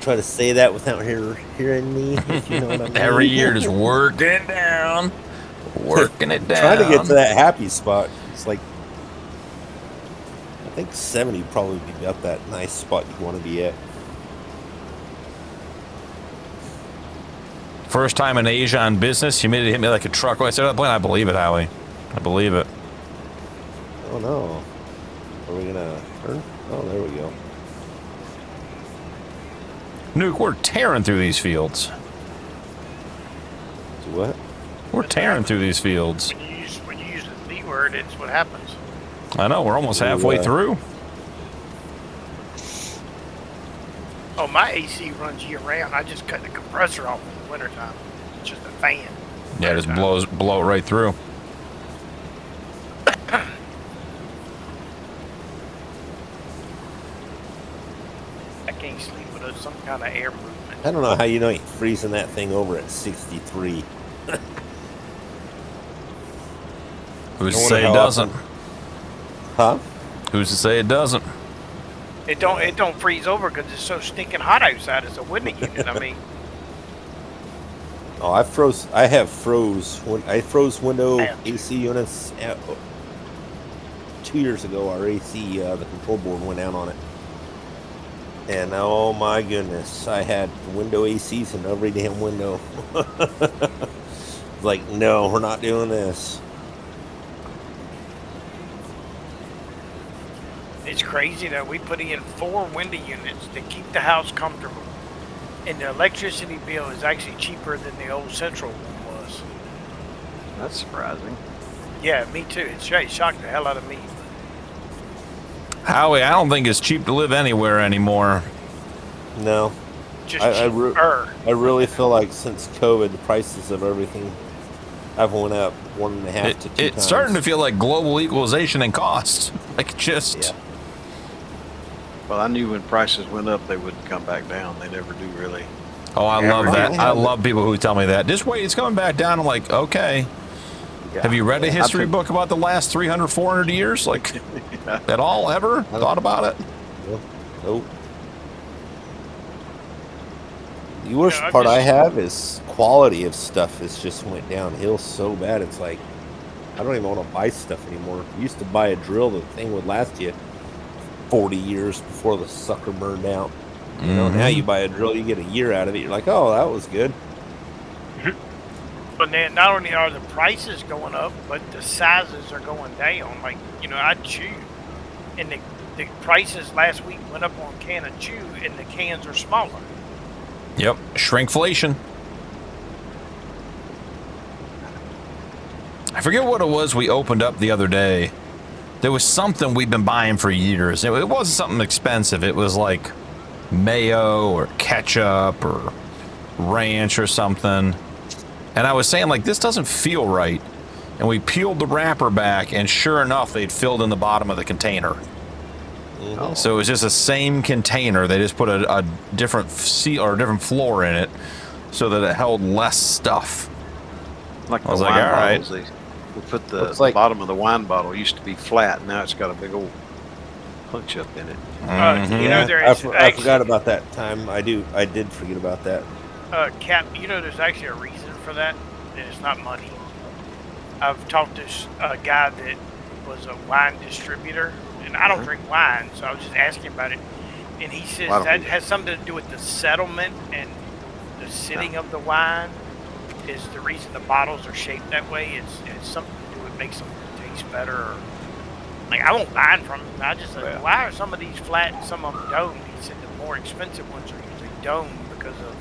Try to say that without hearing me, if you know what I mean. Every year just working it down. Working it down. Trying to get to that happy spot. It's like, I think 70 would probably be about that nice spot you want to be at. First time in Asia on business, humidity hit me like a truck. I said, I believe it, Howie. I believe it. Oh no. Are we gonna turn? Oh, there we go. Nuke, we're tearing through these fields. What? We're tearing through these fields. When you use the V word, it's what happens. I know, we're almost halfway through. Oh, my AC runs year round. I just cut the compressor off in the wintertime. It's just a fan. Yeah, it just blow it right through. I can't sleep without some kind of air movement. I don't know how you know you're freezing that thing over at 63. Who's to say it doesn't? Huh? Who's to say it doesn't? It don't freeze over because it's so stinking hot outside. It's a window unit. I mean. Oh, I froze window AC units 2 years ago. Our AC, the control board went out on it. And oh my goodness, I had window ACs in every damn window. Like, no, we're not doing this. It's crazy that we put in 4 window units to keep the house comfortable. And the electricity bill is actually cheaper than the old central one was. That's surprising. Yeah, me too. It shocked the hell out of me. Howie, I don't think it's cheap to live anywhere anymore. No. Just I really feel like since COVID, the prices of everything have went up 1.5 to 2 times. It's starting to feel like global equalization in cost. Like just... Yeah. Well, I knew when prices went up, they wouldn't come back down. They never do, really. Oh, I love that. I love people who tell me that. Just wait, it's coming back down. I'm like, okay. Yeah. Have you read a history book about the last 300, 400 years? Like, at all, ever? Thought about it? Nope. The worst part I have is quality of stuff has just went downhill so bad. It's like, I don't even want to buy stuff anymore. You used to buy a drill, the thing would last you 40 years before the sucker burned out. You know, now you buy a drill, you get a year out of it. You're like, oh, that was good. But then not only are the prices going up, but the sizes are going down. Like, you know, I chew, and the prices last week went up on can of chew, and the cans are smaller. Yep, shrinkflation. I forget what it was we opened up the other day. There was something we've been buying for years. It wasn't something expensive. It was like mayo or ketchup or ranch or something. And I was saying, like, this doesn't feel right. And we peeled the wrapper back, and sure enough, they'd filled in the bottom of the container. So it was just the same container. They just put a different seal or a different floor in it so that it held less stuff. Like I was like, all right. They put the bottom of the wine bottle used to be flat. Now it's got a big old punch up in it. You know, there is I forgot about that time. I did forget about that. Cap, you know, there's actually a reason for that, and it's not money. I've talked to a guy that was a wine distributor, and I don't drink wine, so I was just asking about it. And he says that has something to do with the settlement and the sitting of the wine is the reason the bottles are shaped that way. It's something to do with makes them taste better. Or, like, I won't buy from him. I just said, why are some of these flat and some of them domed? He said the more expensive ones are usually domed because of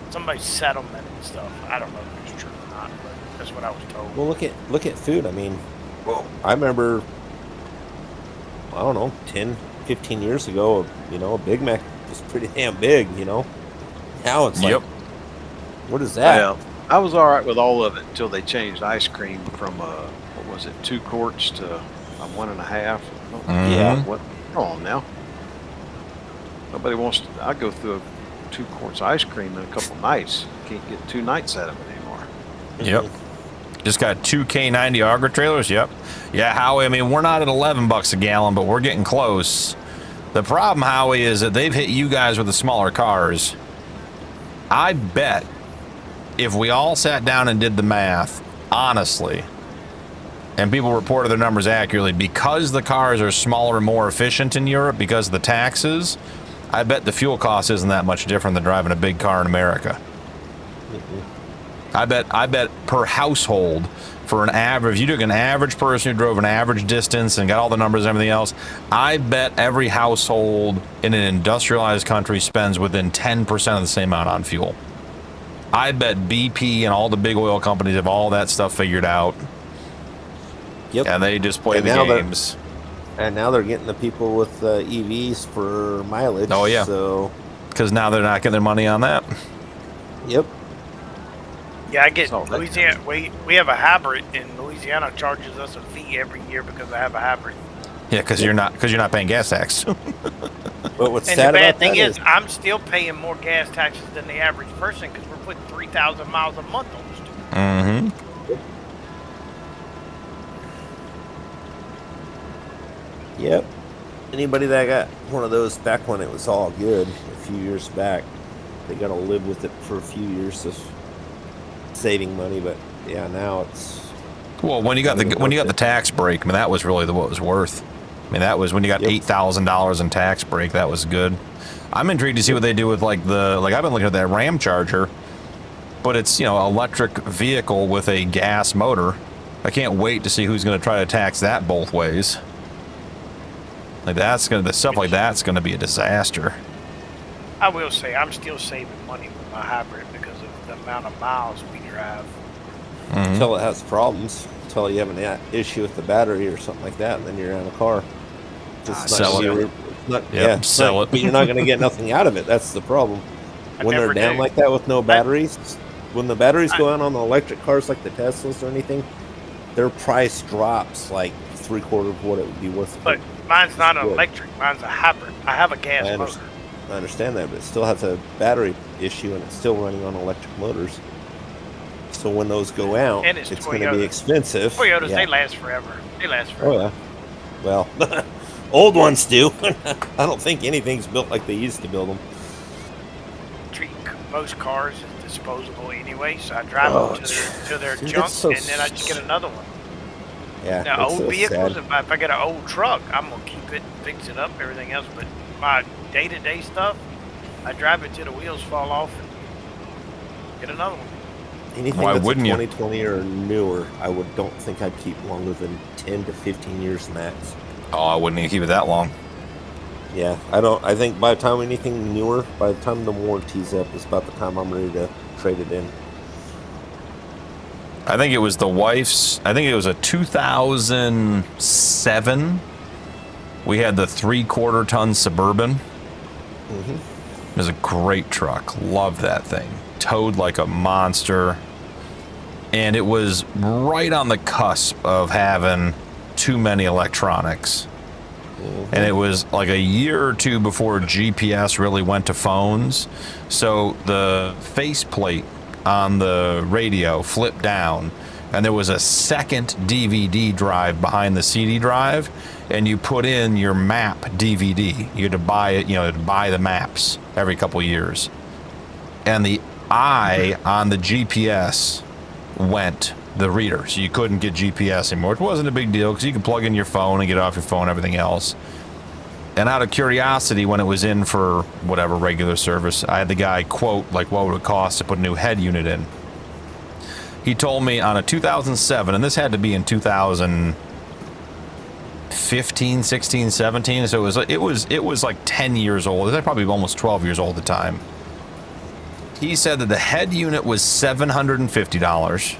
somebody's settlement and stuff. I don't know if it's true or not, but that's what I was told. Well, look at food. I mean, I remember, I don't know, 10, 15 years ago, you know, a Big Mac was pretty damn big, you know. Now it's like, what is that? Well, I was all right with all of it until they changed ice cream from, what was it, 2 quarts to 1.5. Yeah. What? Come on now. Nobody wants to, I go through 2 quarts of ice cream in a couple nights. Can't get 2 nights out of it anymore. Yep. Just got 2 K90 auger trailers. Yep. Yeah, Howie, I mean, we're not at $11 a gallon, but we're getting close. The problem, Howie, is that they've hit you guys with the smaller cars. I bet if we all sat down and did the math, honestly, and people reported their numbers accurately, because the cars are smaller and more efficient in Europe because of the taxes, I bet the fuel cost isn't that much different than driving a big car in America. I bet per household, for an average, if you took an average person who drove an average distance and got all the numbers and everything else, I bet every household in an industrialized country spends within 10% of the same amount on fuel. I bet BP and all the big oil companies have all that stuff figured out. Yep. And they just play the games. And now they're getting the people with EVs for mileage. Oh, yeah. So, because now they're not getting their money on that. Yep. Yeah, I get Louisiana. We have a hybrid, and Louisiana charges us a fee every year because I have a hybrid. Yeah, because you're not paying gas tax. But what's and sad the bad about thing that is, I'm still paying more gas taxes than the average person because we're putting 3,000 miles a month on this. Mm-hmm. Yep. Anybody that got one of those back when it was all good a few years back, they got to live with it for a few years of saving money. But yeah, now it's when you got the tax break. I mean, that was really what was worth. I mean, that was when you got $8,000 in tax break. That was good. I'm intrigued to see what they do with I've been looking at that Ram Charger, but it's electric vehicle with a gas motor. I can't wait to see who's going to try to tax that both ways. The stuff like that's gonna be a disaster. I will say I'm still saving money with my hybrid because of the amount of miles we drive. Until it has problems, until you have an issue with the battery or something like that, and then you're in a car. Sell it. Sell it. But you're not going to get nothing out of it. That's the problem. When they're down like that with no batteries, when the batteries go out on the electric cars like the Teslas or anything, their price drops like 3/4 of what it would be worth. But mine's not an electric. Mine's a hybrid. I have a gas motor. I understand that, but it still has a battery issue, and it's still running on electric motors. So when those go out, it's going to be expensive. Toyotas, they last forever. Oh, yeah. Well, old ones do. I don't think anything's built like they used to build them. most cars is disposable anyway, so I drive them to their dude, junk, that's so and then I just get another one. Yeah. Now, that's old so vehicles, sad. if I get an old truck, I'm gonna keep it, fix it up, everything else. But my day-to-day stuff, I drive it till the wheels fall off and get another one. Anything Why that's a wouldn't you? 2020 or newer, don't think I'd keep longer than 10 to 15 years max. Oh, I wouldn't even keep it that long. Yeah, I think by the time anything newer, by the time the warranty's up, is about the time I'm ready to trade it in. I think it was the wife's, I think it was a 2007. We had the 3/4 ton Suburban. Mm-hmm. It was a great truck. Loved that thing. Towed like a monster. And it was right on the cusp of having too many electronics. Mm-hmm. And it was like a year or two before GPS really went to phones. So the faceplate on the radio flipped down, and there was a second DVD drive behind the CD drive, and you put in your map DVD. You had to buy it, to buy the maps every couple years. And the eye on the GPS went the reader, so you couldn't get GPS anymore. It wasn't a big deal because you could plug in your phone and get off your phone, everything else. And out of curiosity, when it was in for whatever regular service, I had the guy quote like what would it cost to put a new head unit in. He told me on a 2007, and this had to be in 2015, 16, 17, so it was like 10 years old. It was probably almost 12 years old at the time. He said that the head unit was $750,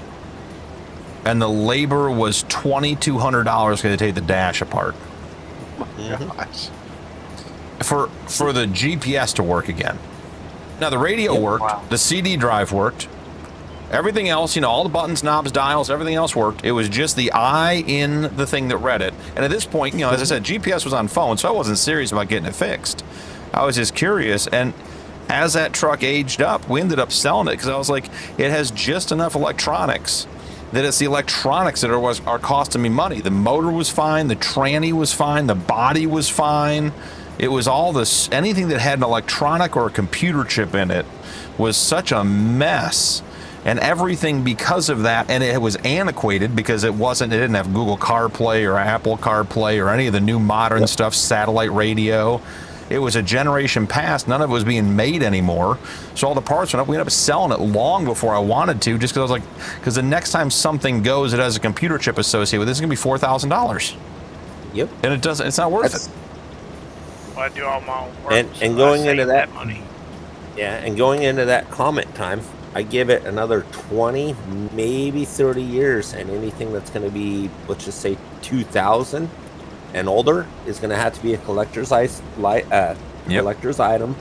and the labor was $2,200 to take the dash apart. Gosh. For the GPS to work again. Now the radio worked, the CD drive worked, everything else, all the buttons, knobs, dials, everything else worked. It was just the eye in the thing that read it. And at this point, as I said, GPS was on phone, so I wasn't serious about getting it fixed. I was just curious, and as that truck aged up, we ended up selling it because I was like, it has just enough electronics that it's the electronics that are costing me money. The motor was fine, the tranny was fine, the body was fine. It was all this, anything that had an electronic or a computer chip in it was such a mess. And everything because of that, and it was antiquated because it didn't have Google CarPlay or Apple CarPlay or any of the new modern stuff, satellite radio. It was a generation past. None of it was being made anymore. So all the parts went up. We ended up selling it long before I wanted to, just because I was like, because the next time something goes that has a computer chip associated with it, it's going to be $4,000. Yep. And it's not worth it. Well, I do all my own work. And going into that money. Yeah, and going into that comment time, I give it another 20, maybe 30 years, and anything that's going to be, let's just say 2000 and older is going to have to be a collector's collector's item,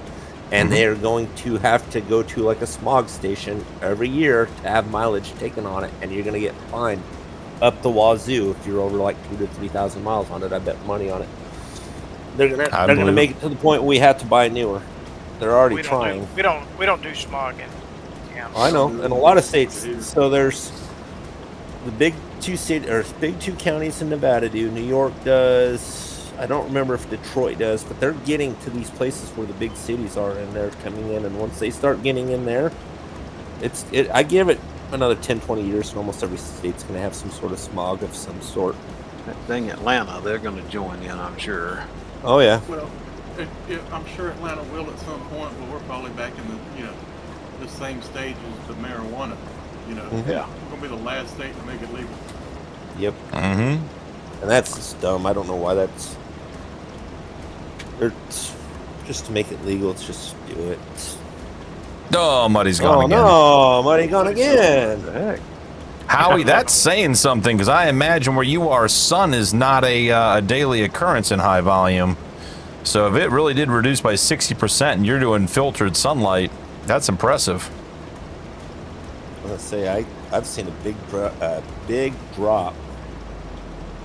and they're going to have to go to like a smog station every year to have mileage taken on it, and you're going to get fined up the wazoo if you're over like 2,000 to 3,000 miles on it. I bet money on it. They're gonna make it to the point where we have to buy newer. They're already trying. We don't do smog in. I know, in a lot of states. So there's the big two counties in Nevada do. New York does. I don't remember if Detroit does, but they're getting to these places where the big cities are, and they're coming in. And once they start getting in there, I give it another 10, 20 years, and almost every state's going to have some sort of smog of some sort. That thing Atlanta, they're going to join in, I'm sure. Oh yeah. Well, I'm sure Atlanta will at some point, but we're probably back in the same stage as the marijuana. Yeah. We're gonna be the last state to make it legal. Yep. Mm-hmm. And that's just dumb. I don't know why that's. It's just to make it legal. It's just do it. Oh, Muddy's gone again. Oh no, Muddy gone again. Heck. Howie, that's saying something, because I imagine where you are, sun is not a daily occurrence in high volume. So if it really did reduce by 60% and you're doing filtered sunlight, that's impressive. I'm gonna say I've seen a big drop.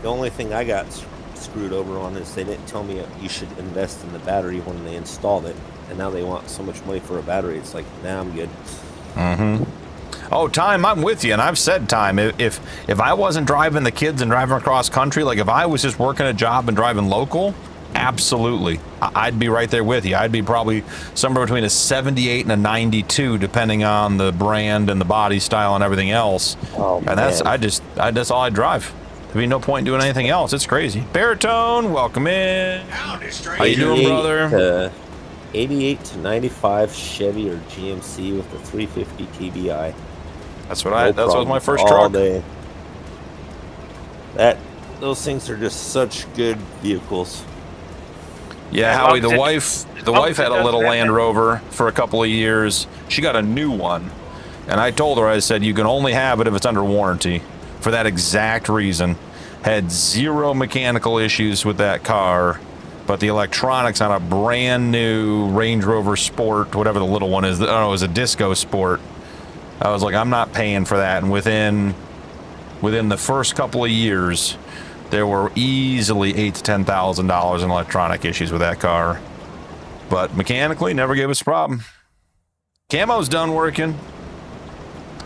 The only thing I got screwed over on is they didn't tell me you should invest in the battery when they installed it, and now they want so much money for a battery. It's like, nah, I'm good. Mm-hmm. Oh, Time, I'm with you, and I've said, Time, if I wasn't driving the kids and driving across country, like if I was just working a job and driving local, Absolutely. I'd be right there with you. I'd be probably somewhere between a 78 and a 92, depending on the brand and the body style and everything else. Oh, and that's all I drive. There'd be no point doing anything else. It's crazy. Baritone, welcome in. How you doing, brother? 88 to 95 Chevy or GMC with the 350 TBI. That's what that was my first truck. Day. Those things are just such good vehicles. Yeah, Howie, the wife had a little Land Rover for a couple of years. She got a new one, and I told her, I said, you can only have it if it's under warranty, for that exact reason. Had zero mechanical issues with that car, but the electronics on a brand new Range Rover Sport, whatever the little one is, I don't know, it was a Disco Sport. I was like, I'm not paying for that. And within the first couple of years, there were easily $8,000 to $10,000 in electronic issues with that car. But mechanically, never gave us a problem. Camo's done working.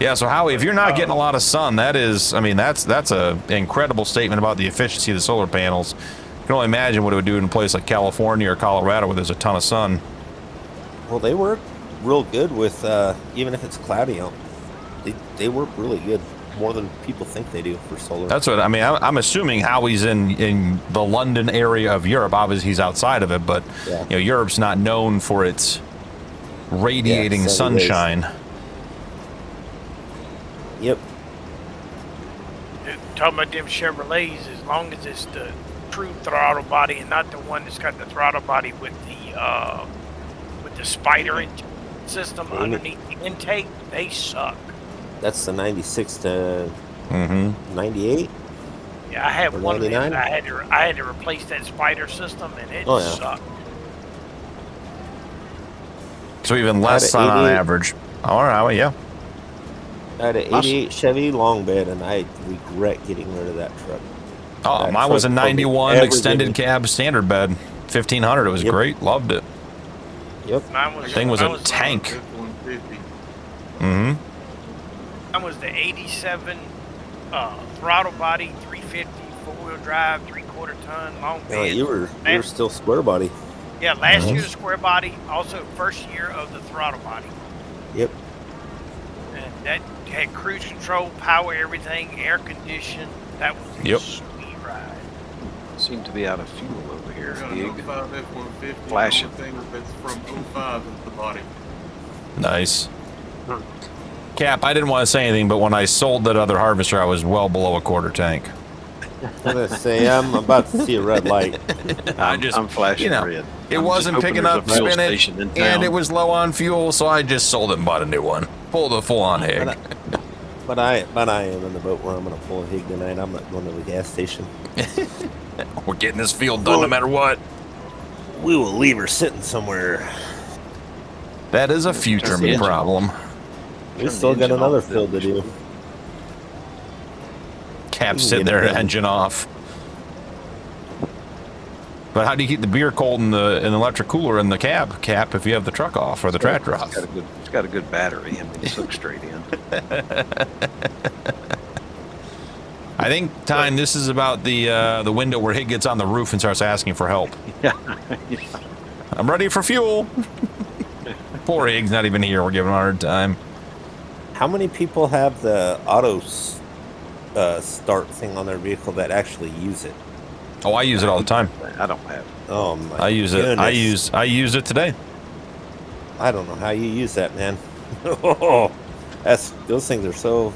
Yeah, so Howie, if you're not getting a lot of sun, that's a incredible statement about the efficiency of the solar panels. You can only imagine what it would do in a place like California or Colorado where there's a ton of sun. Well, they work real good with, even if it's cloudy out. They work really good. More than people think they do for solar. That's what I mean. I'm assuming Howie's in the London area of Europe. Obviously, he's outside of it, but Europe's not known for its radiating sunshine. Days. Yep. Talking about them Chevrolets, as long as it's the true throttle body and not the one that's got the throttle body with the spider system underneath the intake, they suck. That's the 96 to 98. Yeah, I have one of them. I had to replace that spider system, and it sucked. So even less sun on average. All right, well, yeah. I had an 88 Chevy long bed, and I regret getting rid of that truck. Oh, mine was a 91 extended cab standard bed, 1500. It was great. Loved it. Yep. Thing was a tank. Mm-hmm. Mine was the 87 throttle body, 350, four-wheel drive, 3/4 ton, long bed. Oh, you were still square body. Yeah, last year the square body, also first year of the throttle body. Yep. And that had cruise control, power, everything, air conditioned. That was a sweet ride. Seem to be out of fuel over here. Gig. 05 F-150. Flashing. The only thing that's from 05 is the body. Nice. Cap, I didn't want to say anything, but when I sold that other harvester, I was well below a quarter tank. I'm gonna say I'm about to see a red light. I'm flashing red. It wasn't picking up spinach, and it was low on fuel, so I just sold it and bought a new one. Pulled a full-on Hig. But I am in the boat where I'm gonna pull a Hig tonight. I'm not going to the gas station. We're getting this field done no matter what. We will leave her sitting somewhere. That is a future me problem. We still got another field to do. Cap sitting there, engine off. But how do you keep the beer cold in the electric cooler in the cab, Cap, if you have the truck off or the tractor off? It's got a good battery. I mean, it's hooked straight in. I think, Tyne, this is about the window where Hig gets on the roof and starts asking for help. Yeah. I'm ready for fuel. Poor Hig's not even here. We're giving him a hard time. How many people have the auto start thing on their vehicle that actually use it? Oh, I use it all the time. I don't have it. Oh my! I use it. I use it today. I don't know how you use that, man. Those things are so.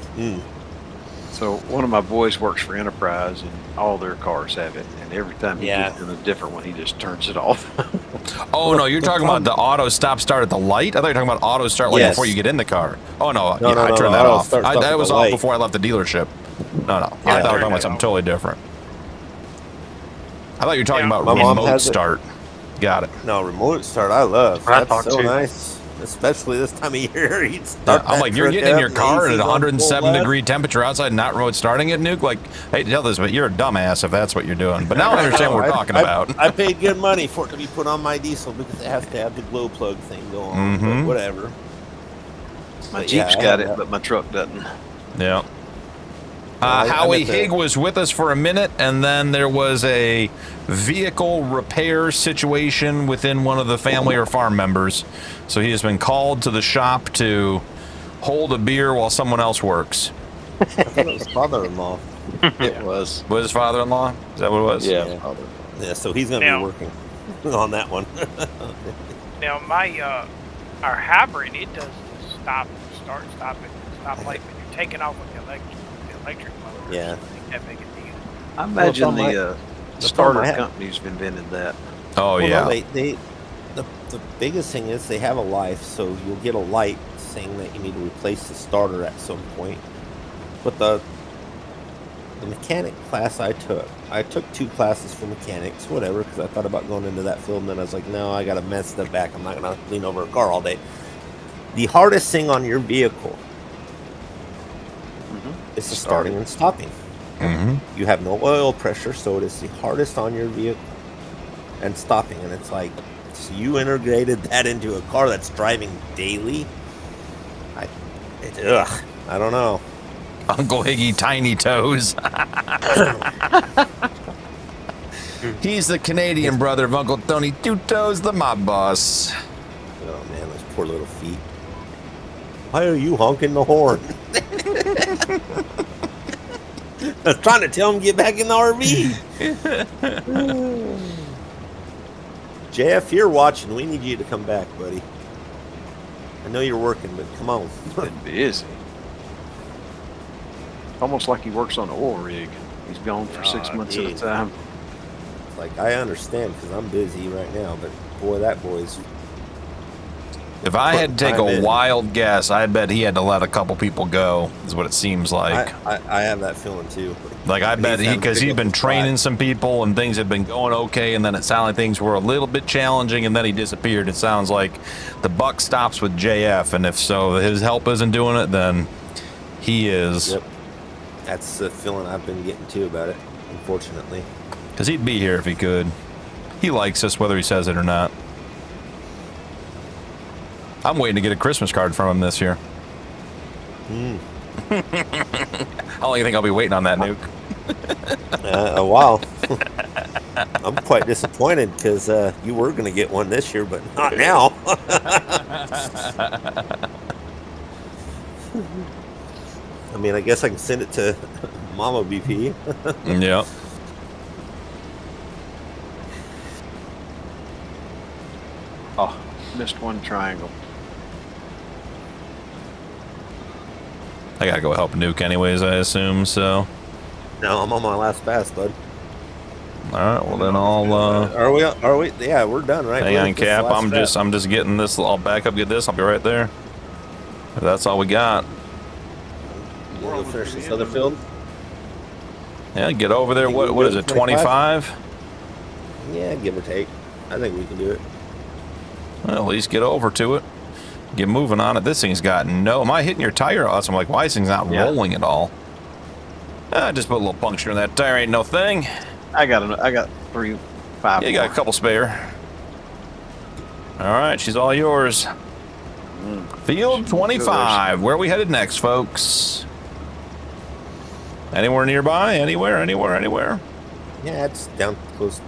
So one of my boys works for Enterprise, and all their cars have it. And every time he gets in a different one, he just turns it off. Oh no, you're talking about the auto stop-start at the light? I thought you were talking about auto start like before you get in the car. Oh no, I turned that off. That was off before I left the dealership. No. I thought you were talking about something totally different. I thought you were talking about remote start. Got it. No, remote start I love. That's so nice. Especially this time of year. I'm like, you're getting in your car at 107-degree temperature outside, not remote starting it, Nuke? Like, I hate to tell this, but you're a dumbass if that's what you're doing. But now I understand what we're talking about. I paid good money for it to be put on my diesel because it has to have the glow plug thing going on. But whatever. My Jeep's got it, but my truck doesn't. Yeah. Howie Higg was with us for a minute, and then there was a vehicle repair situation within one of the family or farm members. So he has been called to the shop to hold a beer while someone else works. I thought it was father-in-law. It was. Was his father-in-law? Is that what it was? Yeah. Yeah, so he's going to be working on that one. Now, our hybrid, it does stop, start, stop it, stop like when you're taking off with the electric motor. Yeah. That big a deal. I imagine the starter companies have invented that. Oh, Well, yeah. no, the biggest thing is they have a life, so you'll get a light saying that you need to replace the starter at some point. But the mechanic class I took 2 classes for mechanics, whatever, because I thought about going into that field, and then I was like, no, I got to mess that back. I'm not going to lean over a car all day. The hardest thing on your vehicle is the starting and stopping. You have no oil pressure, so it is the hardest on your vehicle and stopping. And it's like, so you integrated that into a car that's driving daily. I don't know. Uncle Higgy Tiny Toes. He's the Canadian brother of Uncle Tony Two Toes, the mob boss. Oh man, those poor little feet. Why are you honking the horn? I was trying to tell him to get back in the RV. JF, you're watching. We need you to come back, buddy. I know you're working, but come on. Been busy. Almost like he works on an oil rig. He's gone for 6 months at a time. It's like, I understand because I'm busy right now, but boy, that boy's... If I had to take a wild guess, I bet he had to let a couple people go, is what it seems like. I have that feeling too. Like, I bet because he'd been training some people and things had been going okay, and then it sounded like things were a little bit challenging, and then he disappeared. It sounds like the buck stops with JF, and if so, his help isn't doing it, then he is. Yep. That's the feeling I've been getting too about it, unfortunately. Because he'd be here if he could. He likes us, whether he says it or not. I'm waiting to get a Christmas card from him this year. How long do you think I'll be waiting on that, Nuke? A while. I'm quite disappointed because you were going to get one this year, but not now. I mean, I guess I can send it to Mama BP. Yep. Oh, missed one triangle. I gotta go help Nuke anyways, I assume, so. No, I'm on my last pass, bud. Alright, well then I'll Are we yeah, we're done, right? hang on, Cap. I'm just getting this. I'll back up, get this, I'll be right there. If that's all we got. We'll finish this other field. Yeah, get over there. What is it, 25? Yeah, give or take. I think we can do it. Well, at least get over to it. Get moving on it. This thing's got no... Am I hitting your tire? I'm like, why is this thing's not rolling at all? Just put a little puncture in that tire. Ain't no thing. I got 3, 5. Yeah, you got a couple spare. All right, she's all yours. Field 25. Where are we headed next, folks? Anywhere nearby? Anywhere? Yeah, it's down close.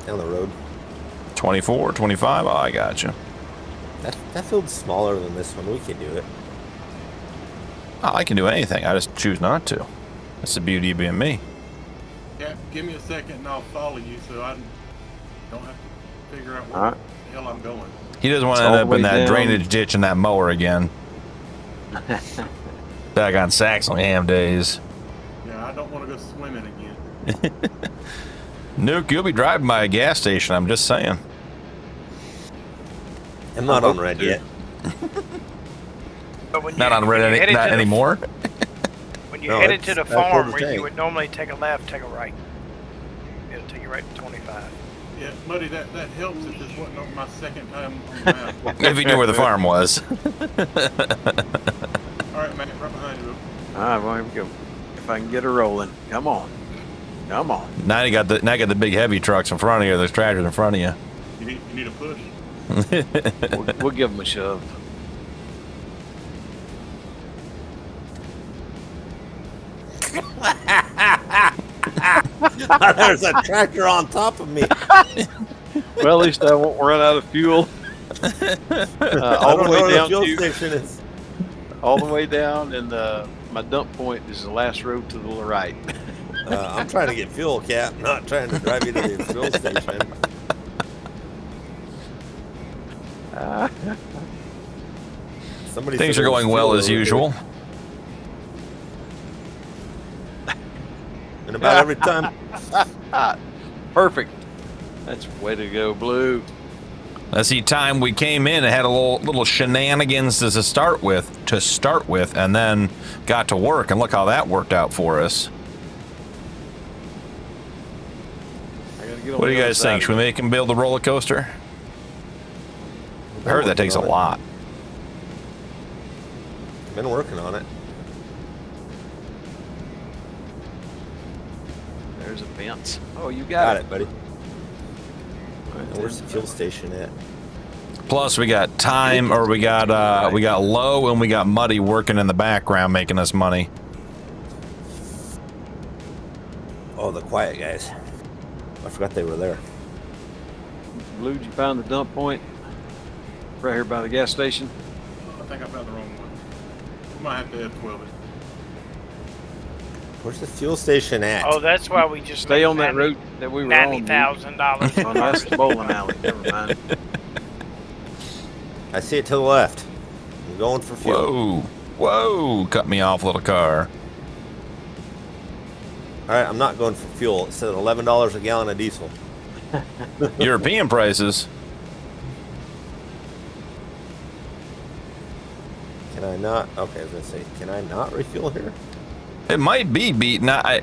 Down the road. 24, 25. Oh, I got you. That field's smaller than this one. We can do it. Oh, I can do anything. I just choose not to. That's the beauty of being me. Yeah, give me a second and I'll follow you so I don't have to figure out where the hell I'm going. He doesn't want to end up in that drainage ditch and that mower again. Back on Saxonham days. Yeah, I don't want to go swimming again. Nuke, you'll be driving by a gas station, I'm just saying. I'm not on red yet. But when Not on red not anymore? When you headed to the farm where you would normally take a left, take a right. It'll take you right to 25. Yeah, buddy, that helps if this wasn't on my second time on the map. If you knew where the farm was. All right, man, right behind you. All right, well, here we go. If I can get her rolling. Come on. Come on. Now you got the big heavy trucks in front of you. There's tractors in front of you. You need a push? We'll give them a shove. There's a tractor on top of me. Well, at least I won't run out of fuel. All the way down fuel to station is. all the way down, and my dump point is the last road to the right. I'm trying to get fuel, Cap. Not trying to drive you to the fuel station. Somebody Things said are there was going well fuel as over usual. here. And about every time. Perfect. That's way to go, Blue. That's the time we came in and had a little shenanigans to start with, and then got to work, and look how that worked out for us. I gotta get on What do you the other guys side think? of Should we it. make him build a roller coaster? I heard that takes a lot. Been working on it. There's a fence. Oh, you Got got it, buddy. And where's the fuel station at? Plus, we got time, or we got low, and we got muddy working in the background, making us money. Oh, the quiet guys. I forgot they were there. Blue, did you find the dump point? Right here by the gas station. I think I found the wrong one. We might have to F12 it. Where's the fuel station at? Oh, that's why we just Stay on that road that we were on. $90,000. Oh, no, that's the bowling alley. Never mind. I see it to the left. I'm going for fuel. Whoa, cut me off, little car. All right, I'm not going for fuel. It said $11 a gallon of diesel. European prices. Can I not? Okay, I was gonna say, can I not refuel here? It might be beaten. I'm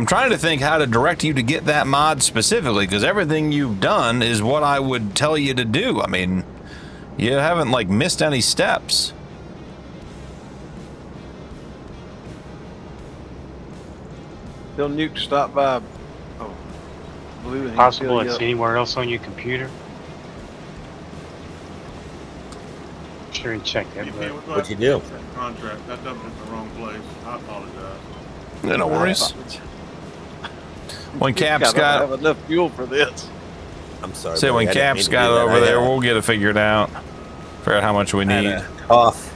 trying to think how to direct you to get that mod specifically, because everything you've done is what I would tell you to do. I mean, you haven't like missed any steps. Tell Nuke to stop by. Oh, Blue. and he can Possible fill you it's up. anywhere else on your computer. Sure, you check that. Yeah, But we'll have What'd to you do? fix that contract. That dumped it in the wrong place. I apologize. No worries. When He's Cap's gotta got, have enough fuel for this. I'm sorry. say buddy, when I didn't mean Cap's to got do it that. over I there, had we'll get it figured out. Figure out how much we I had need. a cough.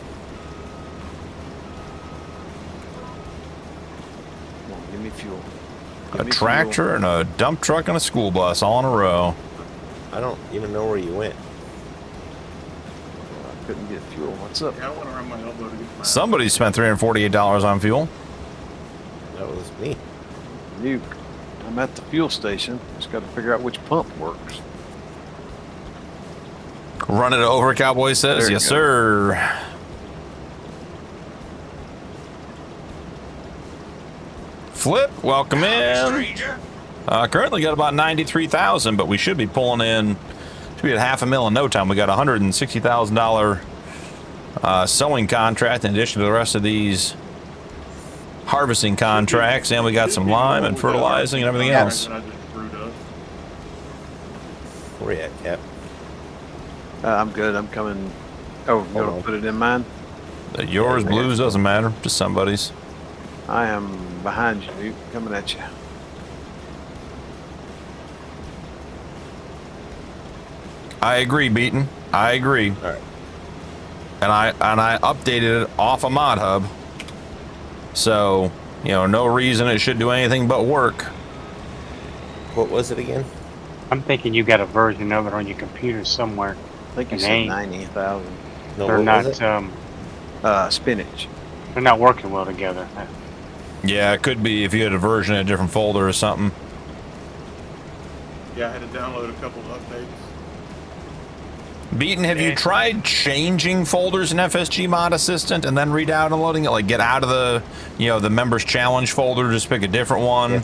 Come on, give me fuel. A Give me tractor and a dump truck and a school bus all in a row. I don't even know where you went. Fuel. I couldn't get fuel. What's up? Yeah, I went around my elbow to get my. Somebody spent $348 on fuel. That was me. Nuke. I'm at the fuel station. Just got to figure out which pump works. Run it over, Cowboy says. There you Yes, go. sir. Flip, welcome in. Currently got about 93,000, but we should be pulling in. Should be at $500,000 in no time. We got a $160,000 sowing contract in addition to the rest of these harvesting contracts, and we got some lime and fertilizing and everything else. That I just screwed up. Where you at, Cap? I'm good. I'm coming. Oh, you Hold want on. to put it in mine? Yours, Blues, doesn't matter. Just somebody's. I am behind you, Nuke. Coming at you. I agree, Beaton. I agree. All right. And I updated it off of Mod Hub. So, you know, no reason it should do anything but work. What was it again? I'm thinking you got a version of it on your computer somewhere. I think you And said ain't. 90,000. No, They're what not. was it? Spinach. They're not working well together. Yeah, it could be if you had a version in a different folder or something. Yeah, I had to download a couple of updates. Beaton, have you tried changing folders in FSG Mod Assistant and then re-downloading it? Like get out of the, you know, the Members Challenge folder, just pick a different one. Yeah.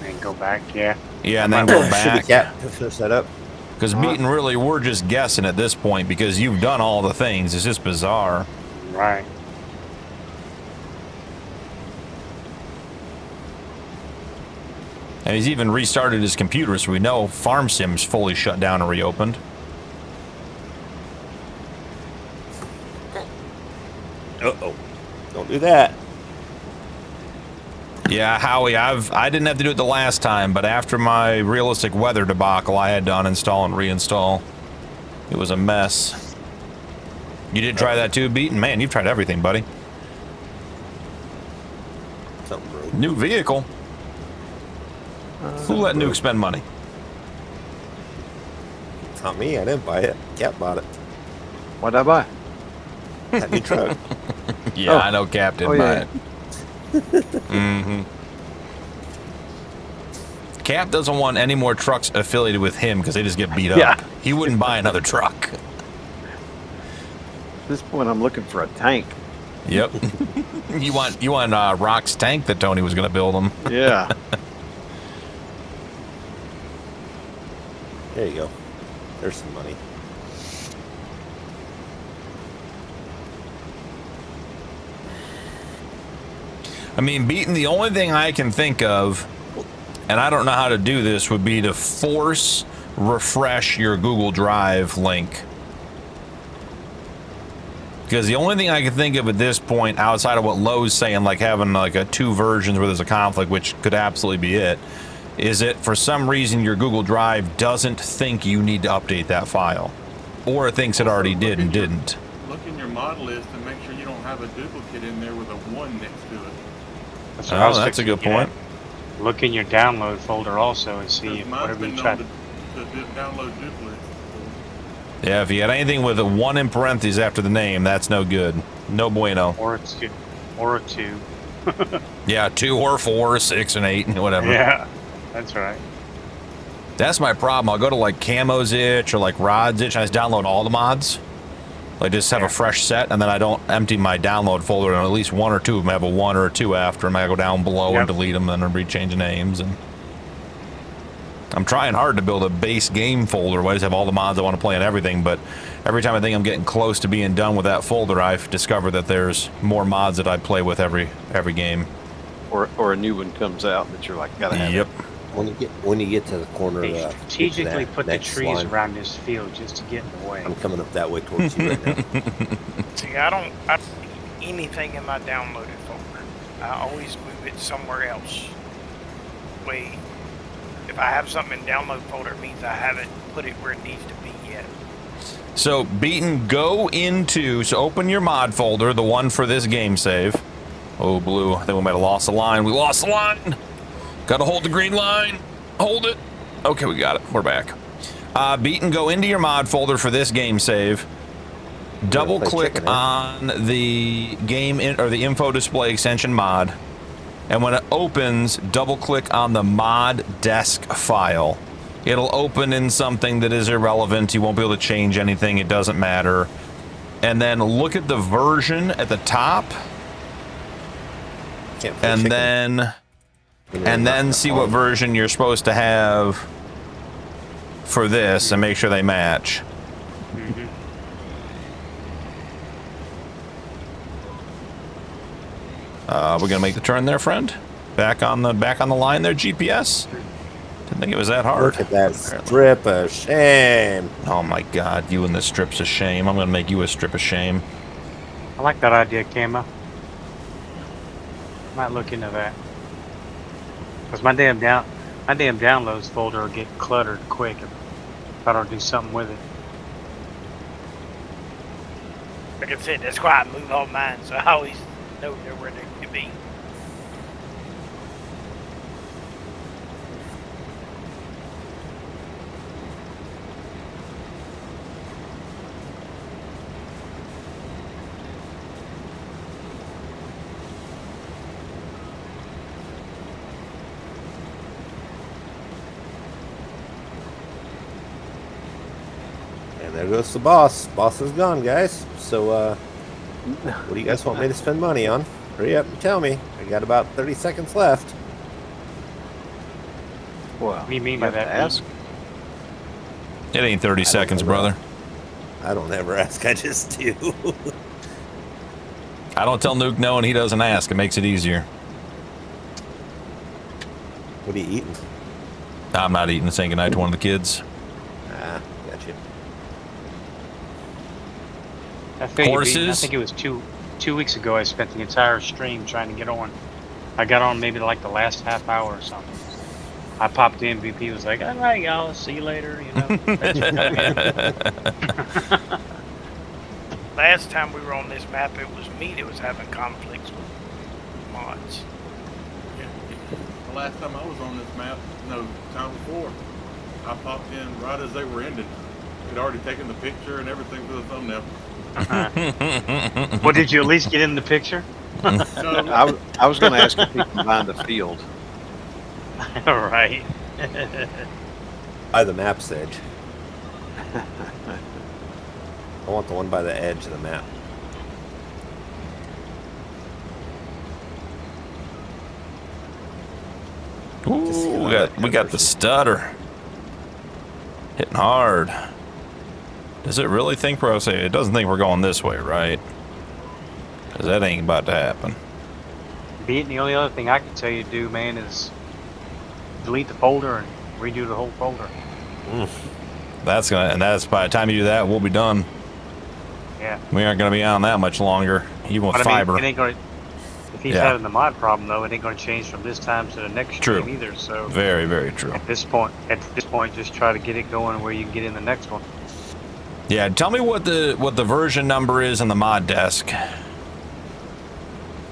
And go back, yeah. Yeah, and then go Should be back. Cap to finish that up. Because Beaton, really, we're just guessing at this point because you've done all the things. It's just bizarre. Right. And he's even restarted his computer, so we know Farm Sim's fully shut down and reopened. Uh-oh. Don't do that. Yeah, Howie, I didn't have to do it the last time, but after my realistic weather debacle, I had to uninstall and reinstall. It was a mess. You did try that too, Beaton? Man, you've tried everything, buddy. Something broke. New vehicle. Who let Nuke spend money? It's not me. I didn't buy it. Cap bought it. What'd I buy? That new truck. Yeah, Oh. I know Cap didn't Oh, buy yeah. it. Mm-hmm. Cap doesn't want any more trucks affiliated with him because they just get beat up. Yeah. He wouldn't buy another truck. At this point, I'm looking for a tank. Yep. you want Rock's tank that Tony was going to build him. Yeah. There you go. There's some money. I mean, Beaton, the only thing I can think of, and I don't know how to do this, would be to force refresh your Google Drive link. Because the only thing I can think of at this point, outside of what Lowe's saying, like having like a 2 versions where there's a conflict, which could absolutely be it, is that for some reason your Google Drive doesn't think you need to update that file. Or it thinks it already did and didn't. Look in your mod list and make sure you don't have a duplicate in there with a 1 next to it. That's what I was that's a fixing good to get point. at. Look in your download folder also and see if Mine's whatever you been try. known to download duplicates. Yeah, if you got anything with a 1 in parentheses after the name, that's no good. No bueno. Or a 2. Or a 2. Yeah, 2 or 4, 6 and 8, whatever. Yeah, that's right. That's my problem. I'll go to like Camo's Itch or like Rod's Itch, and I just download all the mods. I just have a fresh set, and then I don't empty my download folder, and at least 1 or 2 of them have a 1 or a 2 after them. I go down below and delete them, and then rechange the names. And I'm trying hard to build a base game folder where I just have all the mods I want to play and everything, but every time I think I'm getting close to being done with that folder, I've discovered that there's more mods that I play with every game. Or a new one comes out that you're like, gotta have Yep. it. When you get to the corner They of strategically that put the next trees line, around this field just to get in the way. I'm coming up that way towards you right now. See, I don't see anything in my downloaded folder. I always move it somewhere else. If I have something in download folder, it means I haven't put it where it needs to be yet. So, Beaton, go into, so open your mod folder, the one for this game save. Oh, blue. I think we might have lost the line. We lost the line. Got to hold the green line. Hold it. Okay, we got it. We're back. Beaton, go into your mod folder for this game save. Double click on the game or the info display extension mod. And when it opens, double click on the mod desk file. It'll open in something that is irrelevant. You won't be able to change anything. It doesn't matter. And then look at the version at the top. And then see what version you're supposed to have for this and make sure they match. We're gonna make the turn there, friend. Back on the line there, GPS. Didn't think it was that hard. Look at that strip of shame. Oh my God, you and the strip's a shame. I'm gonna make you a strip of shame. I like that idea, Camo. Might look into that. Cause my damn downloads folder will get cluttered quick if I don't do something with it. Like I said, that's why I move all mine, so I always know where they could be. And there goes the boss. Boss is gone, guys. So, what do you guys want me to spend money on? Hurry up and tell me. I got about 30 seconds left. Well, What do you mean by that? ask? It ain't 30 seconds, brother. I don't ever ask. I just do. I don't tell Nuke no, and he doesn't ask. It makes it easier. What are you eating? I'm not eating. Saying goodnight to one of the kids. Ah, got you. I feel you, Beaton. I Horses? think it was 2 weeks ago, I spent the entire stream trying to get on. I got on maybe like the last half hour or something. I popped in, VP was like, all right, y'all, see you later, you know. Thanks for coming in. Last time we were on this map, it was me that was having conflicts with mods. The last time I was on this map, no, time before, I popped in right as they were ended. We'd already taken the picture and everything for the thumbnail. Well, did you at least get in the picture? No. I was going to ask if he can find the field. All right. By the map's edge. I want the one by the edge of the map. Ooh, we got the stutter. Hitting hard. Does it really think we're saying it doesn't think we're going this way, right? Because that ain't about to happen. Beat, the only other thing I can tell you to do, man, is delete the folder and redo the whole folder. That's by the time you do that, we'll be done. Yeah. We aren't gonna be on that much longer, even with fiber. It ain't gonna, if he's having the mod problem though, it ain't gonna change from this time to the next stream either. So very, very true. At this point, just try to get it going where you can get in the next one. Yeah, tell me what the version number is on the mod desk.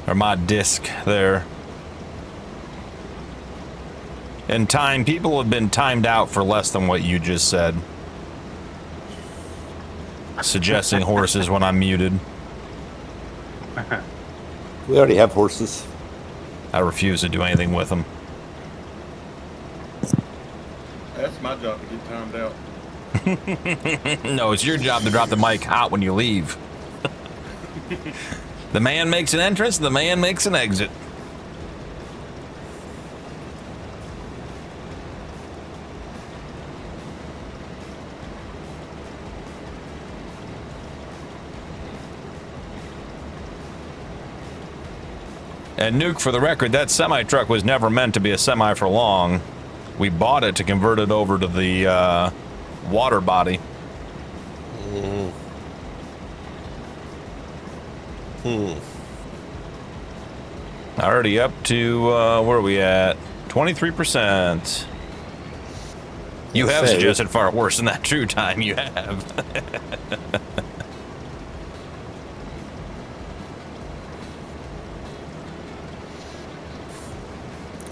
Or mod disk there. And time, people have been timed out for less than what you just said. Suggesting horses when I'm muted. We already have horses. I refuse to do anything with them. That's my job to get timed out. No, it's your job to drop the mic hot when you leave. The man makes an entrance, the man makes an exit. And Nuke, for the record, that semi-truck was never meant to be a semi for long. We bought it to convert it over to the water body. Already up to, where are we at? 23%. You have suggested far worse than that true time. You have.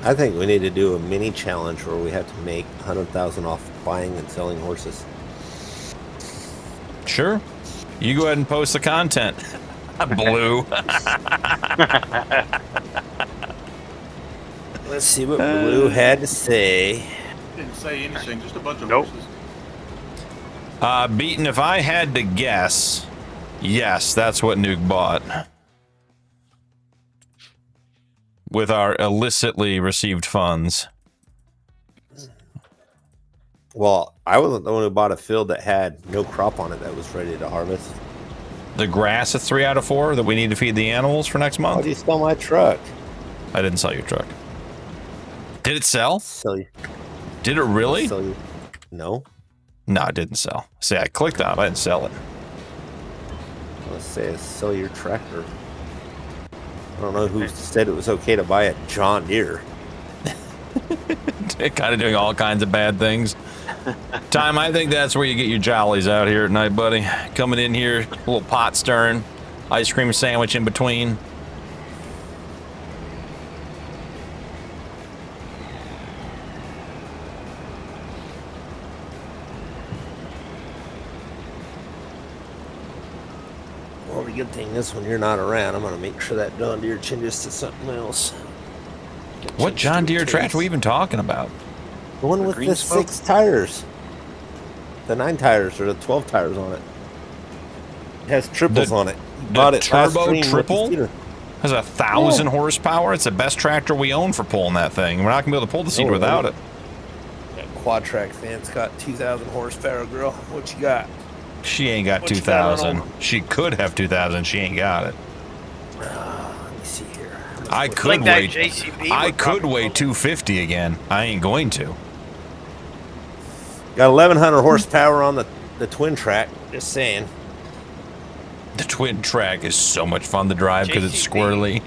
I think we need to do a mini challenge where we have to make 100,000 off buying and selling horses. Sure. You go ahead and post the content. Blue. Let's see what Blue had to say. Didn't say anything, just a bunch of horses. Beaten, if I had to guess, yes, that's what Nuke bought. With our illicitly received funds. Well, I wasn't the one who bought a field that had no crop on it that was ready to harvest. The grass is 3 out of 4 that we need to feed the animals for next month? Why did you sell my truck? I didn't sell your truck. Did it sell? Sell you. Did it really? Sell you. No. No, it didn't sell. See, I clicked on it, I didn't sell it. Let's say sell your tractor. I don't know who said it was okay to buy a John Deere. Kind of doing all kinds of bad things. Time, I think that's where you get your jollies out here at night, buddy. Coming in here, a little pot stirring, ice cream sandwich in between. Well, the good thing is when you're not around, I'm going to make sure that John Deere changes to something else. What John Deere tractor are we even talking about? The one with the 6 tires. The 9 tires or the 12 tires on it. It has triples on it. The turbo triple has 1,000 horsepower. It's the best tractor we own for pulling that thing. We're not going to be able to pull the seat without it. That quad track fan's got 2,000 horsepower, girl. What you got? She ain't got 2,000. She could have 2,000. She ain't got it. Let me see here. I could wait. I could weigh 250 again. I ain't going to. Got 1,100 horsepower on the twin track. Just saying. The twin track is so much fun to drive because it's squirrely.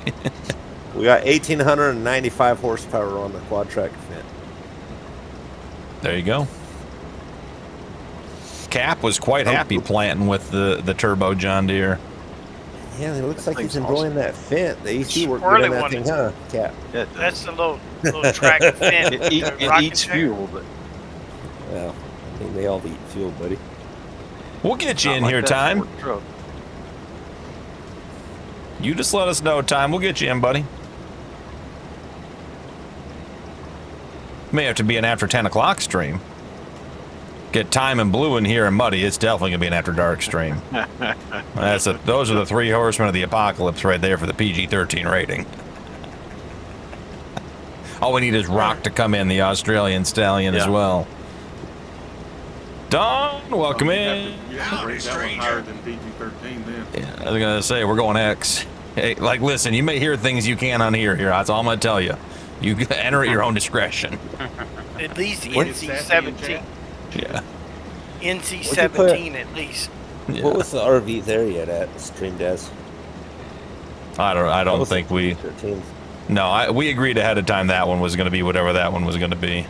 We got 1,895 horsepower on the quad track Fendt. There you go. Cap was quite happy planting with the turbo John Deere. Yeah, it looks like he's enjoying that Fendt. The AC work good Swirly on that one. thing, huh, Cap? That's the little track Fendt. It eats fuel, but Well, I mean, they all eat fuel, buddy. We'll get you not in like here, that Time. Ford truck. You just let us know, Time. We'll get you in, buddy. May have to be an after 10 o'clock stream. Get Time and Blue in here and Muddy. It's definitely gonna be an after dark stream. Those are the 3 horsemen of the apocalypse right there for the PG-13 rating. All we need is Rock to come in, the Australian stallion as well. Don, welcome in. You have to rate that one higher than PG-13 then. Yeah, I was gonna say we're going X. Hey, like, listen, you may hear things you can't unhear here. That's all I'm gonna tell you. You enter at your own discretion. At least NC-17. Yeah. NC-17 at least. Yeah. What was the RV there yet at Stream Des? I don't think we. 13. No, we agreed ahead of time that one was going to be whatever that one was going to be.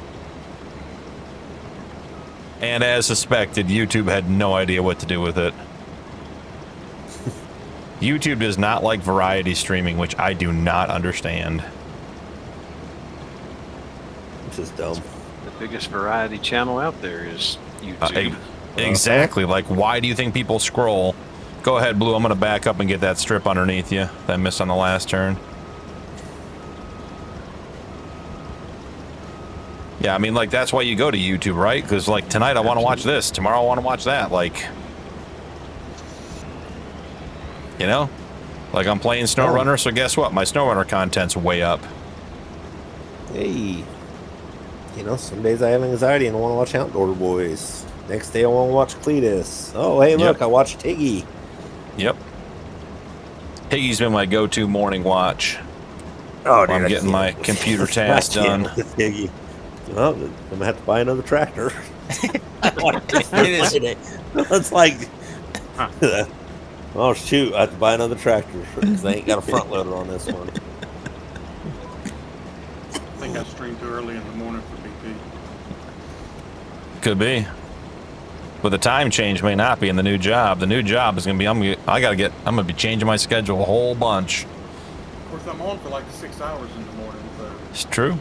And as suspected, YouTube had no idea what to do with it. YouTube does not like variety streaming, which I do not understand. Which is dumb. The biggest variety channel out there is YouTube. Exactly. Like, why do you think people scroll? Go ahead, Blue. I'm going to back up and get that strip underneath you that I missed on the last turn. Yeah, I mean, like, that's why you go to YouTube, right? Because, like, tonight I want to watch this. Tomorrow I want to watch that. Like, you know? Like, I'm playing SnowRunner, so guess what? My SnowRunner content's way up. Hey. You know, some days I have anxiety and I want to watch Outdoor Boys. Next day I want to watch Cletus. Oh, hey, look, I watched Tiggy. Yep. Tiggy's been my go-to morning watch. Oh, dude, I'm getting my computer tasks done. Tiggy. Well, I'm going to have to buy another tractor. It's like, oh, shoot, I have to buy another tractor because I ain't got a front loader on this one. I think I streamed too early in the morning for BP. Could be. But the time change may not be in the new job. The new job is going to be, I'm going to be changing my schedule a whole bunch. Of course, I'm on for like 6 hours in the morning, so. It's true.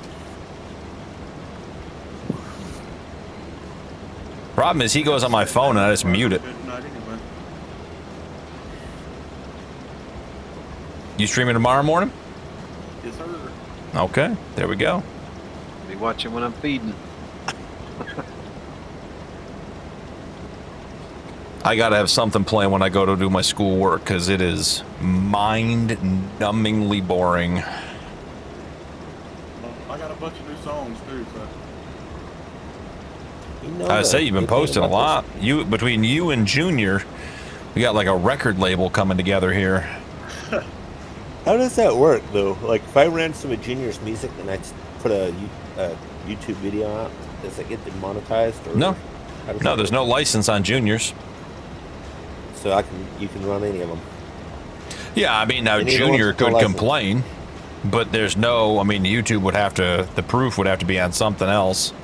Problem is, he goes on my phone and I just mute it. You streaming tomorrow morning? Yes, sir. Okay, there we go. Be watching when I'm feeding. I gotta have something playing when I go to do my school work because it is mind-numbingly boring. I got a bunch of new songs too, so. I say you've been posting a lot. Between you and Junior, we got like a record label coming together here. How does that work, though? Like, if I ran some of Junior's music and I put a YouTube video out, does it get demonetized? Or No. No, there's no license on Junior's. So you can run any of them. Yeah, I mean, now Junior could complain, but there's no, I mean, YouTube would have to, the proof would have to be on something else.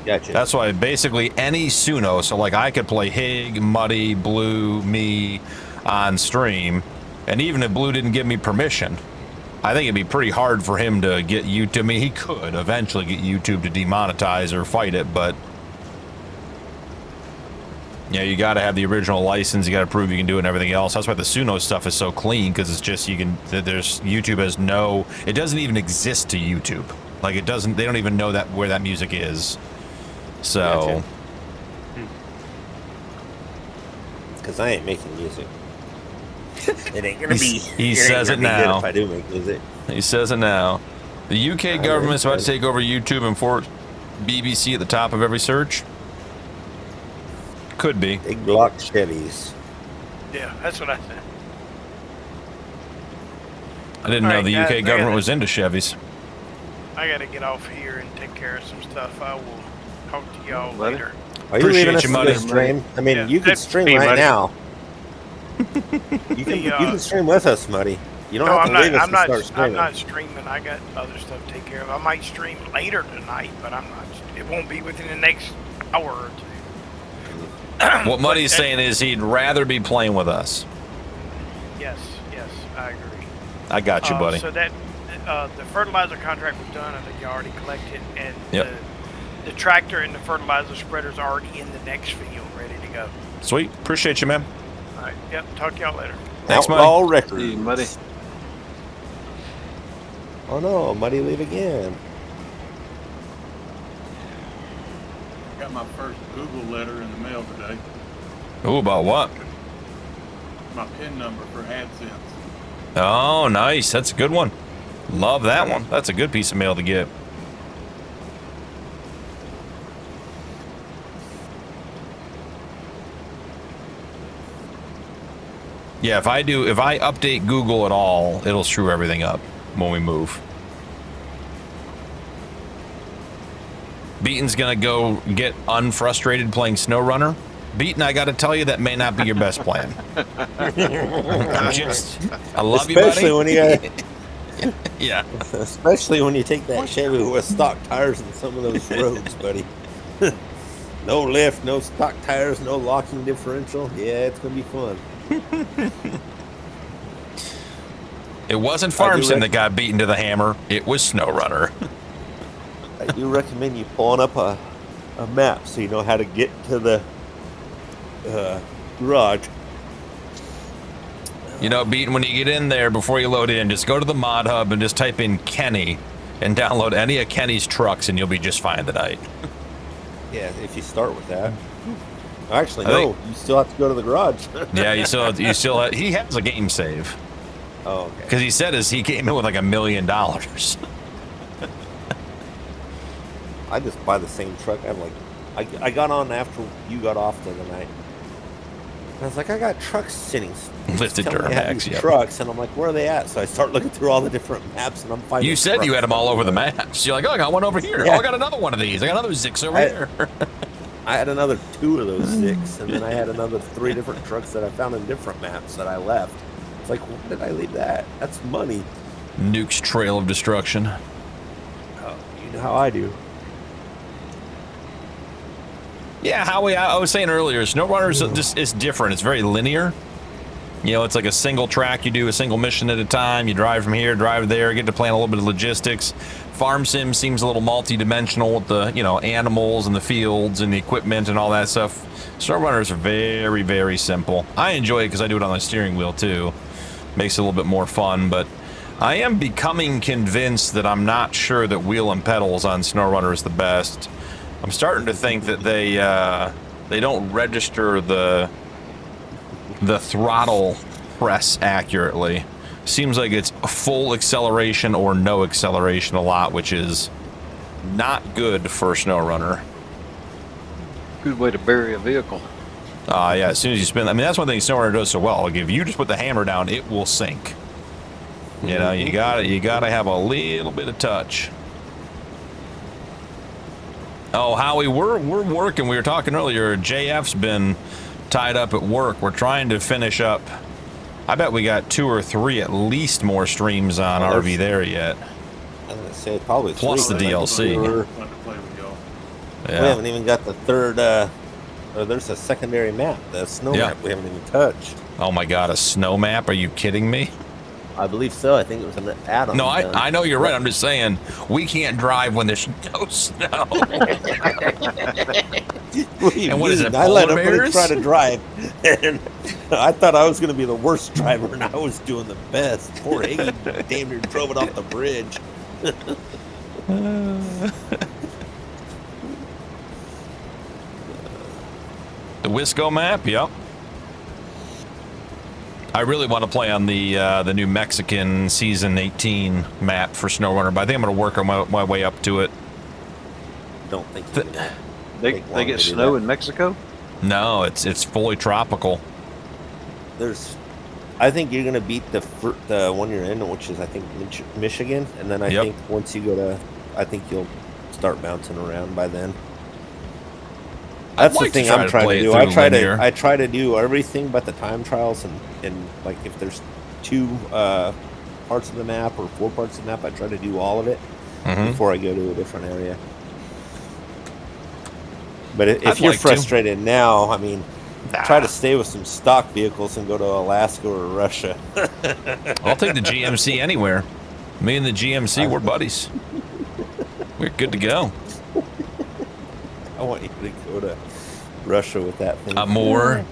Gotcha. That's why basically any Suno, so like I could play Hig, Muddy, Blue, me on stream, and even if Blue didn't give me permission, I think it'd be pretty hard for him to get YouTube. I mean, he could eventually get YouTube to demonetize or fight it, but yeah, you got to have the original license. You got to prove you can do it and everything else. That's why the Suno stuff is so clean, because it's just YouTube has no, it doesn't even exist to YouTube. Like it doesn't, they don't even know that where that music is. So, because I ain't making music. It ain't gonna be. He says it now. If I do make music, he says it now. The UK government's about to take over YouTube and force BBC at the top of every search. Could be. Big block Chevys. Yeah, that's what I said. I didn't know the UK government was into Chevys. I gotta get off here and take care of some stuff. I will talk to y'all later. Are you leaving us to stream? I mean, you could stream right now. You can stream with us, Muddy. You don't No, have to leave us to start I'm streaming. not streaming. I got other stuff to take care of. I might stream later tonight, but I'm not. It won't be within the next hour or two. What Muddy's saying is he'd rather be playing with us. Yes, I agree. I got you, buddy. So that the fertilizer contract was done. I think you already collected, and the tractor and the fertilizer spreader's already in the next field, ready to go. Sweet. Appreciate you, man. All right. Yep. Talk to y'all later. Thanks, Outlaw Muddy. Records. See you, Muddy. Oh no, Muddy leave again. Got my first Google letter in the mail today. Ooh, about what? My PIN number for AdSense. Oh, nice. That's a good one. Love that one. That's a good piece of mail to get. Yeah, if I update Google at all, it'll screw everything up when we move. Beaton's gonna go get unfrustrated playing SnowRunner. Beaton, I gotta tell you, that may not be your best plan. I love Especially you, buddy. when you Yeah. Especially when you take that Chevy with stock tires in some of those roads, buddy. No lift, no stock tires, no locking differential. Yeah, it's gonna be fun. It wasn't Farmstick that got beaten to the hammer. It was SnowRunner. I do recommend you pulling up a map so you know how to get to the garage. You know, Beaton, when you get in there, before you load in, just go to the mod hub and just type in Kenny and download any of Kenny's trucks and you'll be just fine tonight. Yeah, if you start with that. Actually, no, you still have to go to the garage. Yeah, he has a game save. Oh, okay. Because he said he came in with like $1 million. I just buy the same truck. I got on after you got off the other night. And I was like, I got trucks sitting. Lifted Duramax, yeah. Trucks, and I'm like, where are they at? So I start looking through all the different maps, and I'm finding. You said you had them all over the maps. You're like, oh, I got one over here. Yeah. Oh, I got another one of these. I got another 6 over here. I had another 2 of those 6, and then I had another 3 different trucks that I found in different maps that I left. It's like, why did I leave that? That's money. Nuke's Trail of Destruction. Oh, you know how I do. Yeah, Howie, I was saying earlier, SnowRunner is different. It's very linear. You know, it's like a single track. You do a single mission at a time. You drive from here, drive there, get to plan a little bit of logistics. Farm Sim seems a little multi-dimensional with the, animals and the fields and the equipment and all that stuff. SnowRunners are very, very simple. I enjoy it because I do it on the steering wheel too. Makes it a little bit more fun, but I am becoming convinced that I'm not sure that wheel and pedals on SnowRunner is the best. I'm starting to think that they don't register the throttle press accurately. Seems like it's full acceleration or no acceleration a lot, which is not good for SnowRunner. Good way to bury a vehicle. Yeah, as soon as you spin, that's one thing SnowRunner does so well. Like if you just put the hammer down, it will sink. You know, you gotta have a little bit of touch. Oh, Howie, we're working. We were talking earlier. JF's been tied up at work. We're trying to finish up. I bet we got 2 or 3 at least more streams on RV there yet. I'm gonna say probably plus 3, the DLC. We haven't even got the third. There's a secondary map, the snow map. We haven't even touched. Oh my God, a snow map? Are you kidding me? I believe so. I think it was an add-on. No, I know you're right. I'm just saying we can't drive when there's no snow. And what is it? I let everybody try to drive, and I thought I was going to be the worst driver, and I was doing the best. Poor Iggy damn near drove it off the bridge. The Wisco map, yep. I really want to play on the New Mexican Season 18 map for SnowRunner, but I think I'm going to work on my way up to it. Don't think they get snow in Mexico? No, it's fully tropical. I think you're going to beat the one you're in, which is I think Michigan, and then I think once you go to, I think you'll start bouncing around by then. That's like the thing to try I'm to trying play to it do. through linear. I try to do everything but the time trials, and like if there's 2 parts of the map or 4 parts of the map, I try to do all of it before I go to a different area. But if you're frustrated now, I mean, try to stay with some stock vehicles and go to Alaska or Russia. I'll take the GMC anywhere. Me and the GMC, we're buddies. We're good to go. I want you to go to Russia with that thing. More.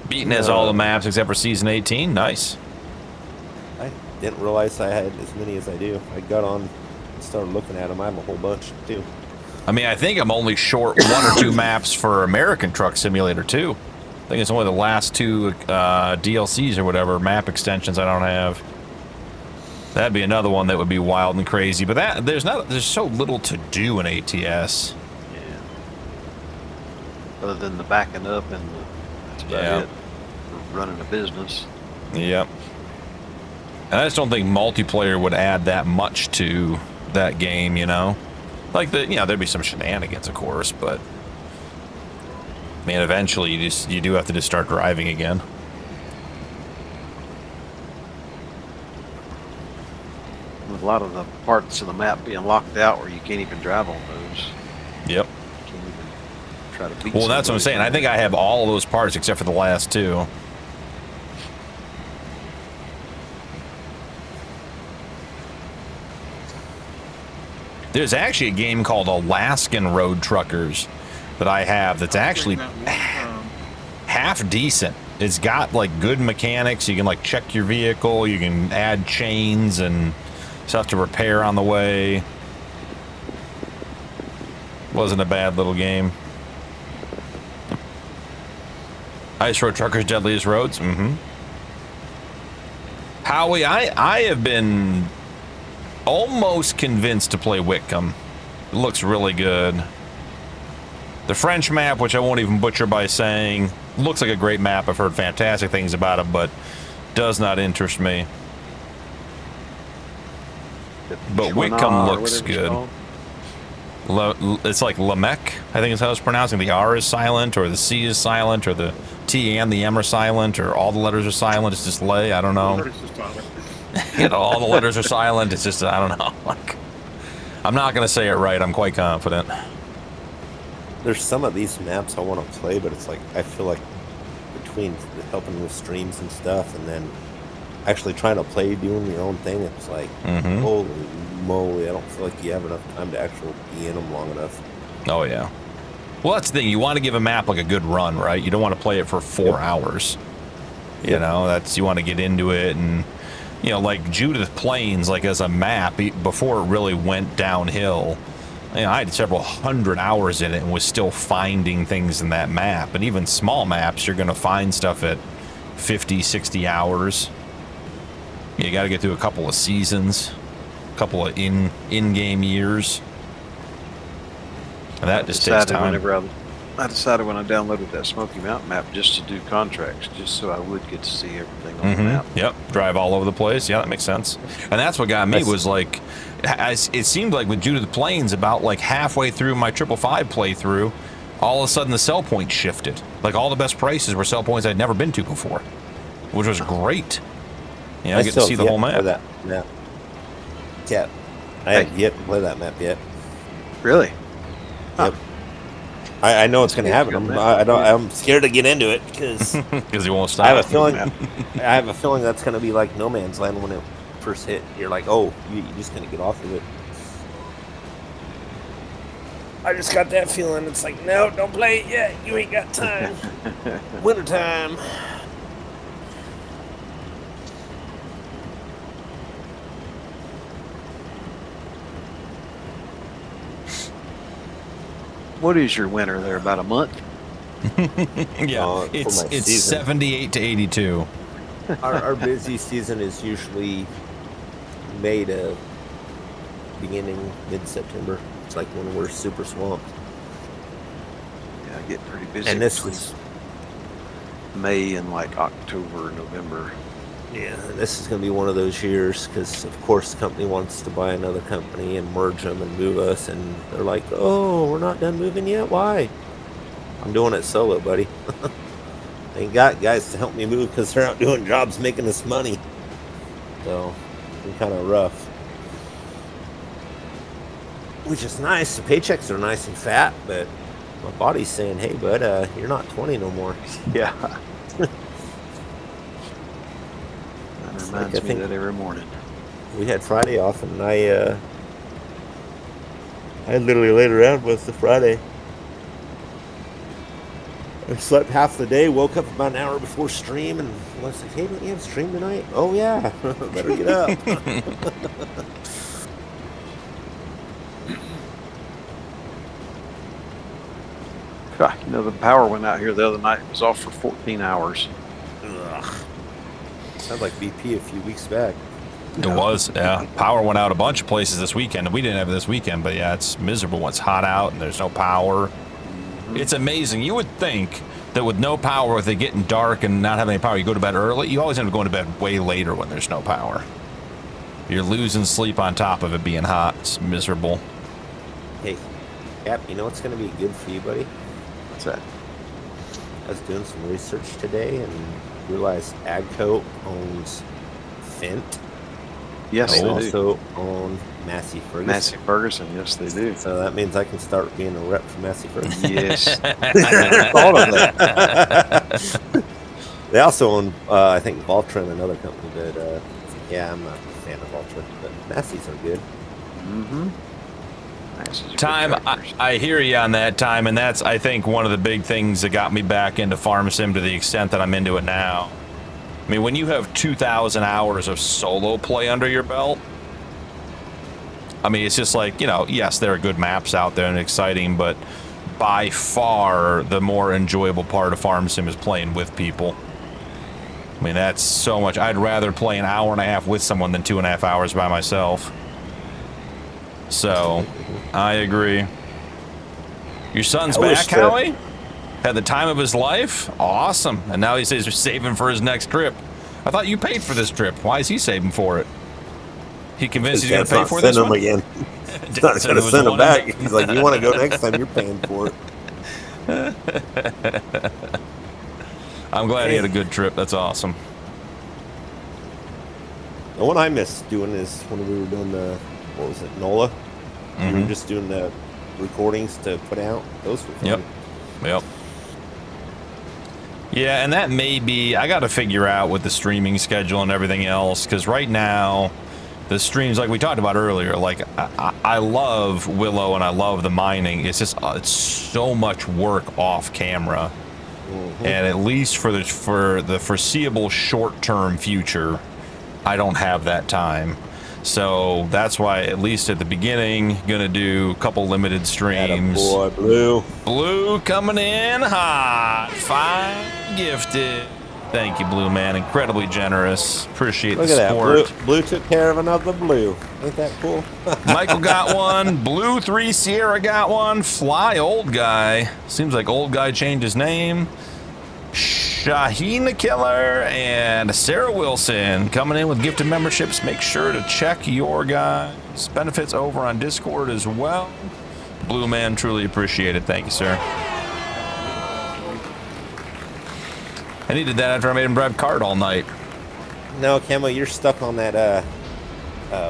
Beaton has all the maps except for Season 18. Nice. I didn't realize I had as many as I do. I got on and started looking at them. I have a whole bunch, too. I mean, I think I'm only short 1 or 2 maps for American Truck Simulator 2. I think it's only the last 2 DLCs or whatever, map extensions I don't have. That'd be another one that would be wild and crazy. But there's so little to do in ATS. Yeah. Other than the backing up and that's about it. For running a business. Yep. And I just don't think multiplayer would add that much to that game, you know? Like, there'd be some shenanigans, of course, but... I mean, eventually you do have to just start driving again. With a lot of the parts of the map being locked out where you can't even drive on those. Yep. Can't even try to beat Well, that's what I'm saying. I think I have all of those parts except for the last 2. There's actually a game called Alaskan Road Truckers that I have that's actually half decent. It's got like good mechanics. You can like check your vehicle. You can add chains and stuff to repair on the way. Wasn't a bad little game. Ice Road Truckers, Deadliest Roads. Howie, I have been almost convinced to play Whitcomb. It looks really good. The French map, which I won't even butcher by saying, looks like a great map. I've heard fantastic things about it, but does not interest me. But Whitcomb looks good. It's like Lamech, I think is how it's pronounced. The R is silent, or the C is silent, or the T and the M are silent, or all the letters are silent. It's just lay. I don't know. All the letters are silent. It's just, I don't know. Like, I'm not going to say it right. I'm quite confident. There's some of these maps I want to play, but it's like, I feel like between helping with streams and stuff and then actually trying to play, doing your own thing, it's like, holy moly, I don't feel like you have enough time to actually be in them long enough. Oh, yeah. Well, that's the thing. You want to give a map like a good run, right? You don't want to play it for 4 hours. You know, you want to get into it. And, you know, like Judith Plains, like as a map, before it really went downhill, you know, I had several hundred hours in it and was still finding things in that map. And even small maps, you're going to find stuff at 50, 60 hours. You got to get through a couple of seasons, a couple of in-game years. And that just takes time. I decided when I downloaded that Smoky Mountain map just to do contracts, just so I would get to see everything on the map. Yep, drive all over the place. Yeah, that makes sense. And that's what got me was like, it seemed like with Judith Plains, about like halfway through my 555 playthrough, all of a sudden the sell point shifted. Like all the best prices were sell points I'd never been to before, which was great. You know, I get to see the whole map. Yeah, I haven't yet to play that map yet. Really? Yep. I know it's going to happen. I'm scared to get into it because you won't stop. I have a feeling that's going to be like No Man's Land when it first hit. You're like, oh, you're just going to get off of it. I just got that feeling. It's like, no, don't play it yet. You ain't got time. Wintertime. What is your winter there? About a month? Yeah, it's 78 to 82. Our busy season is usually May to beginning mid-September. It's like when we're super swamped. Yeah, I get pretty busy. And this was May and like October, November. Yeah, this is going to be one of those years because, of course, the company wants to buy another company and merge them and move us. And they're like, oh, we're not done moving yet? Why? I'm doing it solo, buddy. I ain't got guys to help me move because they're out doing jobs making us money. So, it's been kind of rough. Which is nice. The paychecks are nice and fat, but my body's saying, hey, bud, you're not 20 no more. Yeah. Reminds me of that every morning. We had Friday off, and I literally laid around most of Friday. I slept half the day, woke up about an hour before stream, and was like, hey, don't you have stream tonight? Oh, yeah. Better get up. God, you know, the power went out here the other night. It was off for 14 hours. Ugh. Sounds like BP a few weeks back. It was, yeah. Power went out a bunch of places this weekend. We didn't have it this weekend, but yeah, it's miserable when it's hot out and there's no power. It's amazing. You would think that with no power, with it getting dark and not having any power, you go to bed early. You always end up going to bed way later when there's no power. You're losing sleep on top of it being hot. It's miserable. Hey, Cap, you know what's going to be good for you, buddy? What's that? I was doing some research today and realized Agco owns Fint. Yes, they do. also own Massey Ferguson. Massey Ferguson, yes, they do. So that means I can start being a rep for Massey Ferguson. Yes. I thought of that. They also own, I think, Valtrin, another company, but yeah, I'm not a fan of Valtrin, but Massey's are good. Mm-hmm. Time, I hear you on that, Time, and that's, I think, one of the big things that got me back into Farm Sim to the extent that I'm into it now. I mean, when you have 2,000 hours of solo play under your belt, I mean, it's just like, you know, yes, there are good maps out there and exciting, but by far the more enjoyable part of Farm Sim is playing with people. I mean, that's so much. I'd rather play an hour and a half with someone than 2.5 hours by myself. So, I agree. Your son's back, Howie? Had the time of his life? Awesome. And now he says he's saving for his next trip. I thought you paid for this trip. Why is he saving for it? He convinced he's going to pay for this one? Again. He's not going to send him back. He's like, you want to go next time, you're paying for it. I'm glad he had a good trip. That's awesome. The one I missed doing is when we were doing the, what was it, NOLA? We were just doing the recordings to put out. Those were fun. Yep. Yeah, and that may be, I got to figure out with the streaming schedule and everything else, because right now, the streams, like we talked about earlier, like I love Willow and I love the mining. It's just, it's so much work off camera. And at least for the foreseeable short-term future, I don't have that time. So that's why, at least at the beginning, gonna do a couple limited streams. Boy, Blue. Blue coming in hot. 5 gifted. Thank you, Blue Man. Incredibly generous. Appreciate the support. Look at that. Blue took care of another Blue. Ain't that cool? Michael got one. Blue 3 Sierra got one. Fly Old Guy. Seems like Old Guy changed his name. Shaheen the Killer and Sarah Wilson coming in with gifted memberships. Make sure to check your guys' benefits over on Discord as well. Blue Man, truly appreciate it. Thank you, sir. And he did that after I made him drive kart all night. No, Camo, you're stuck on that,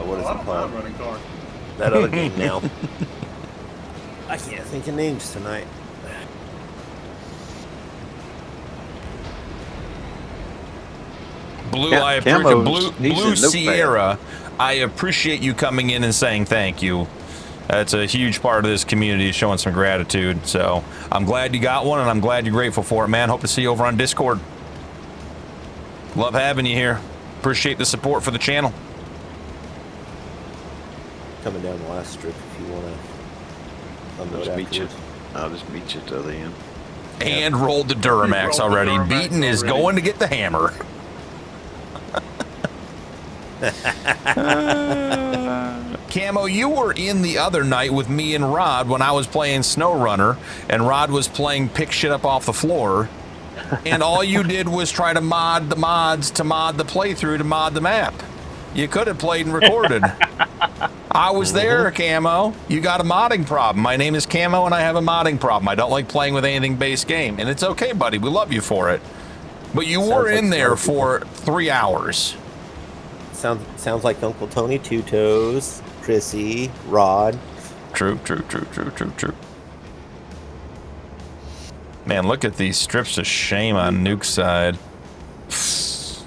what is it called? Running car. That other game now. I can't think of names tonight. Blue, I appreciate Blue Sierra. I appreciate you coming in and saying thank you. That's a huge part of this community, showing some gratitude. So I'm glad you got one, and I'm glad you're grateful for it, man. Hope to see you over on Discord. Love having you here. Appreciate the support for the channel. Coming down the last strip if you want to. I'll just meet you to the end. And rolled the Duramax already. Beaton is going to get the hammer. Camo, you were in the other night with me and Rod when I was playing SnowRunner, and Rod was playing pick shit up off the floor. and all you did was try to mod the mods to mod the playthrough to mod the map. You could have played and recorded. I was there, Camo. You got a modding problem. My name is Camo, and I have a modding problem. I don't like playing with anything base game, and it's okay, buddy. We love you for it. But you were in there for 3 hours. Sounds like Uncle Tony Two Toes, Chrissy, Rod. True. Man, look at these strips of shame on Nuke's side. It's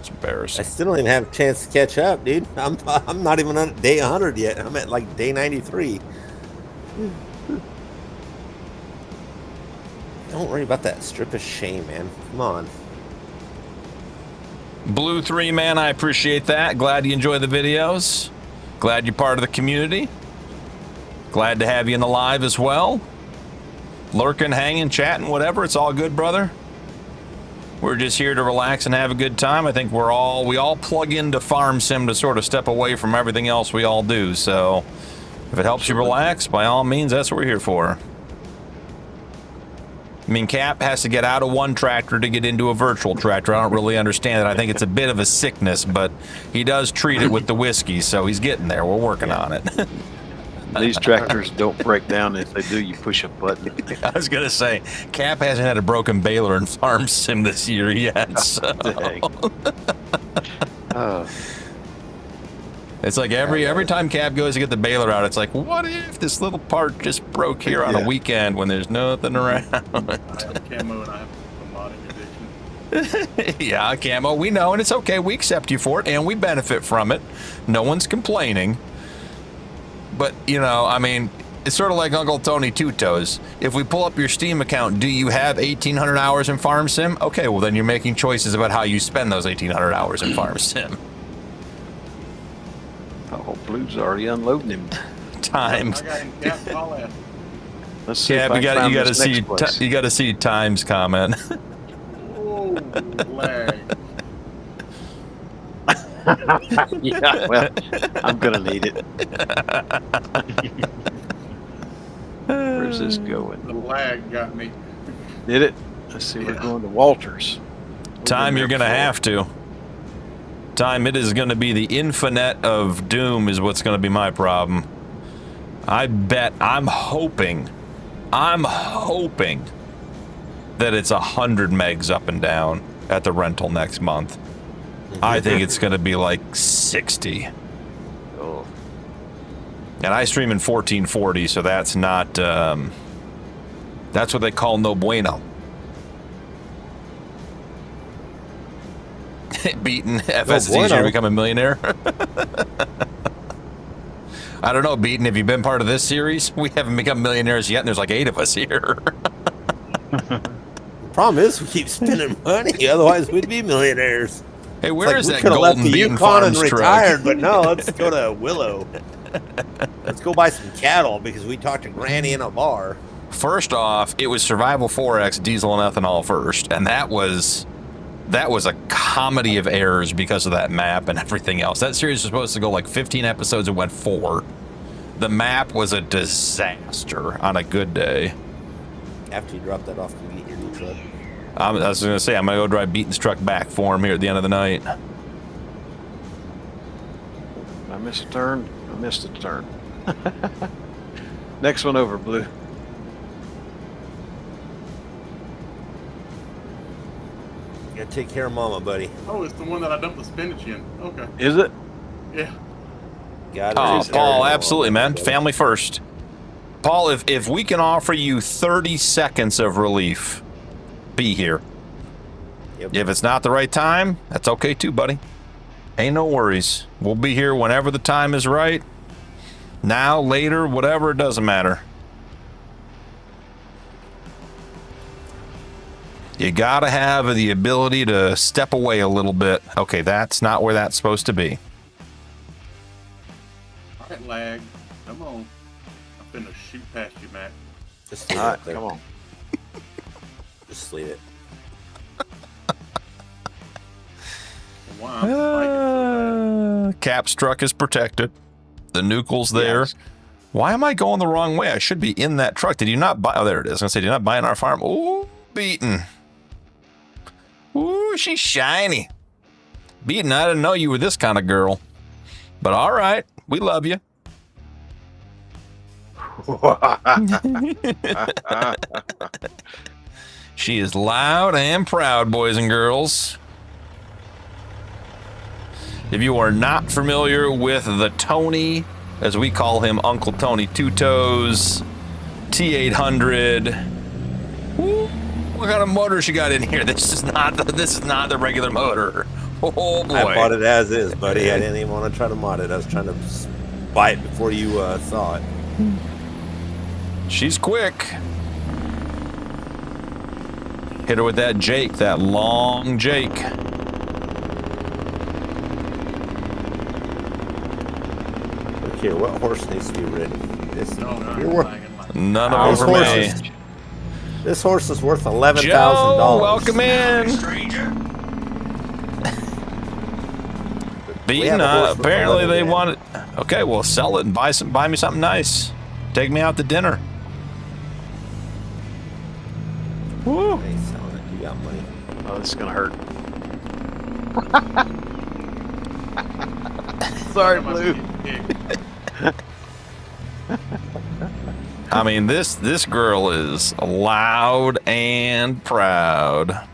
embarrassing. I still don't even have a chance to catch up, dude. I'm not even on day 100 yet. I'm at like day 93. Don't worry about that strip of shame, man. Come on. Blue 3, man, I appreciate that. Glad you enjoy the videos. Glad you're part of the community. Glad to have you in the live as well. Lurking, hanging, chatting, whatever. It's all good, brother. We're just here to relax and have a good time. I think we all plug into Farm Sim to sort of step away from everything else we all do. So if it helps you relax, by all means, that's what we're here for. I mean, Cap has to get out of one tractor to get into a virtual tractor. I don't really understand it. I think it's a bit of a sickness, but he does treat it with the whiskey, so he's getting there. We're working on it. These tractors don't break down. If they do, you push a button. I was going to say, Cap hasn't had a broken baler in Farm Sim this year yet. So. It's like every time Cap goes to get the baler out, it's like, what if this little part just broke here on a weekend when there's nothing around? I have Camo and I have a modding addiction. Yeah, Camo, we know, and it's okay. We accept you for it, and we benefit from it. No one's complaining. But, you know, I mean, it's sort of like Uncle Tony Two Toes. If we pull up your Steam account, do you have 1,800 hours in Farm Sim? Okay, well, then you're making choices about how you spend those 1,800 hours in Farm Sim. Oh, Blue's already unloading him. Times. I got him capped all at. Let's see. Cap, you got to see Times comment. Oh, lag. Yeah, well, I'm gonna need it. Where's this going? The lag got me. Did it? Let's see. We're going to Walters. Time, you're gonna have to. Time, it is gonna be the infinite of doom is what's gonna be my problem. I'm hoping that it's 100 megs up and down at the rental next month. I think it's going to be like 60. Oh. And I stream in 1440, so that's not, that's what they call no bueno. Beaten, FS is easier to become a millionaire. I don't know, Beaten, have you been part of this series? We haven't become millionaires yet, and there's like 8 of us here. The problem is we keep spending money, otherwise we'd be millionaires. Hey, where is that golden left the Beaten Yukon and truck? retired, but no, let's go to Willow. Let's go buy some cattle because we talked to Granny in a bar. First off, it was Survival 4X diesel and ethanol first, and that was a comedy of errors because of that map and everything else. That series was supposed to go like 15 episodes and went 4. The map was a disaster on a good day. After you drop that off, can you get your new truck? I was going to say, I'm going to go drive Beaton's truck back for him here at the end of the night. I missed a turn. Next one over, Blue. You gotta take care of Mama, buddy. Oh, it's the one that I dumped the spinach in. Okay. Is it? Yeah. Oh, Paul, absolutely, man. Family first. Paul, if we can offer you 30 seconds of relief, be here. Yep. If it's not the right time, that's okay too, buddy. Ain't no worries. We'll be here whenever the time is right. Now, later, whatever, it doesn't matter. You gotta have the ability to step away a little bit. Okay, that's not where that's supposed to be. All right, lag. Come on. I'm finna shoot past you, Matt. Just leave Alright, it there. come on. Just leave it. Why I'm spiking so Cap's truck is protected. The nucle's there. Yes. Why am I going the wrong way? I should be in that truck. Did you not buy? Oh, there it is. I was gonna say, did you not buy in our farm? Oh, Beaten. Ooh, she's shiny. Beaton, I didn't know you were this kind of girl. But all right, we love you. She is loud and proud, boys and girls. If you are not familiar with the Tony, as we call him, Uncle Tony Two Toes, T800. Ooh, what kind of motor she got in here? This is not the regular motor. Oh boy! I bought it as is, buddy. I didn't even want to try to mod it. I was trying to buy it before you saw it. She's quick. Hit her with that Jake, that long Jake. Look here, what horse needs to be ridden? This, None of them for me. This horse is worth $11,000. Joe, welcome in. Beaten, apparently they want it. Okay, well, sell it and buy me something nice. Take me out to dinner. Woo. Hey, selling it. You got money. Oh, this is gonna hurt. Sorry, Blue. I mean, this girl is loud and proud.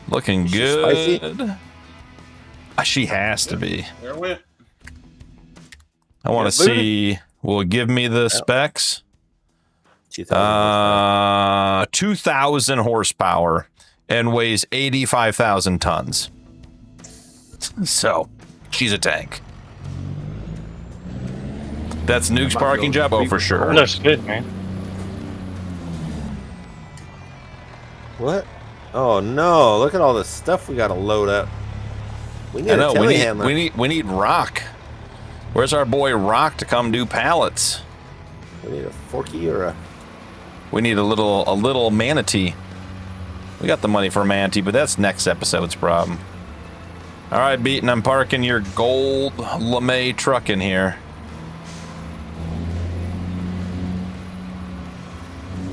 Looking good. She has to be. I want to see. Will it give me the specs? 2,000 horsepower and weighs 85,000 tons. So, she's a tank. That's Nuke's parking job? Oh, for sure. Looks good, man. What? Oh no! Look at all this stuff we got to load up. We need a telehandler. We need Rock. Where's our boy Rock to come do pallets? We need a Forky or a. We need a little manatee. We got the money for a manatee, but that's next episode's problem. All right, Beaton, I'm parking your gold LeMay truck in here.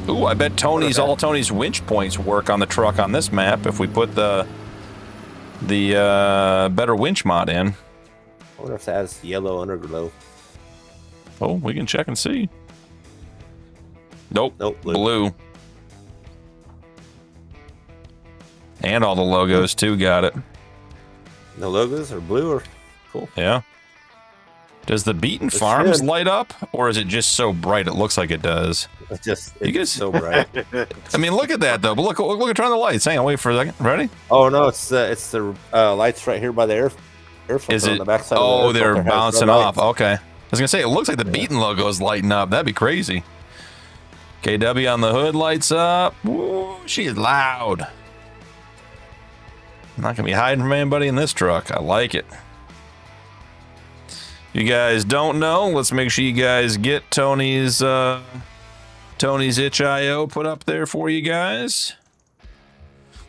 Ooh, I bet all Tony's winch points work on the truck on this map if we put the better winch mod in. I wonder if it has yellow underglow. Oh, we can check and see. Nope. Nope. Blue. And all the logos too. Got it. The logos are blue or cool. Yeah. Does the Beaton Farms light up, or is it just so bright it looks like it does? It's so bright. I mean, look at that though. But look at turn the lights. Hang on, wait for a second. Ready? Oh no, it's the lights right here by the air filter on the backside. Oh, they're bouncing off. Okay. I was gonna say it looks like the Beaton logo is lighting up. That'd be crazy. KW on the hood lights up. Woo, she is loud. I'm not gonna be hiding from anybody in this truck. I like it. You guys don't know? Let's make sure you guys get Tony's itch.io put up there for you guys.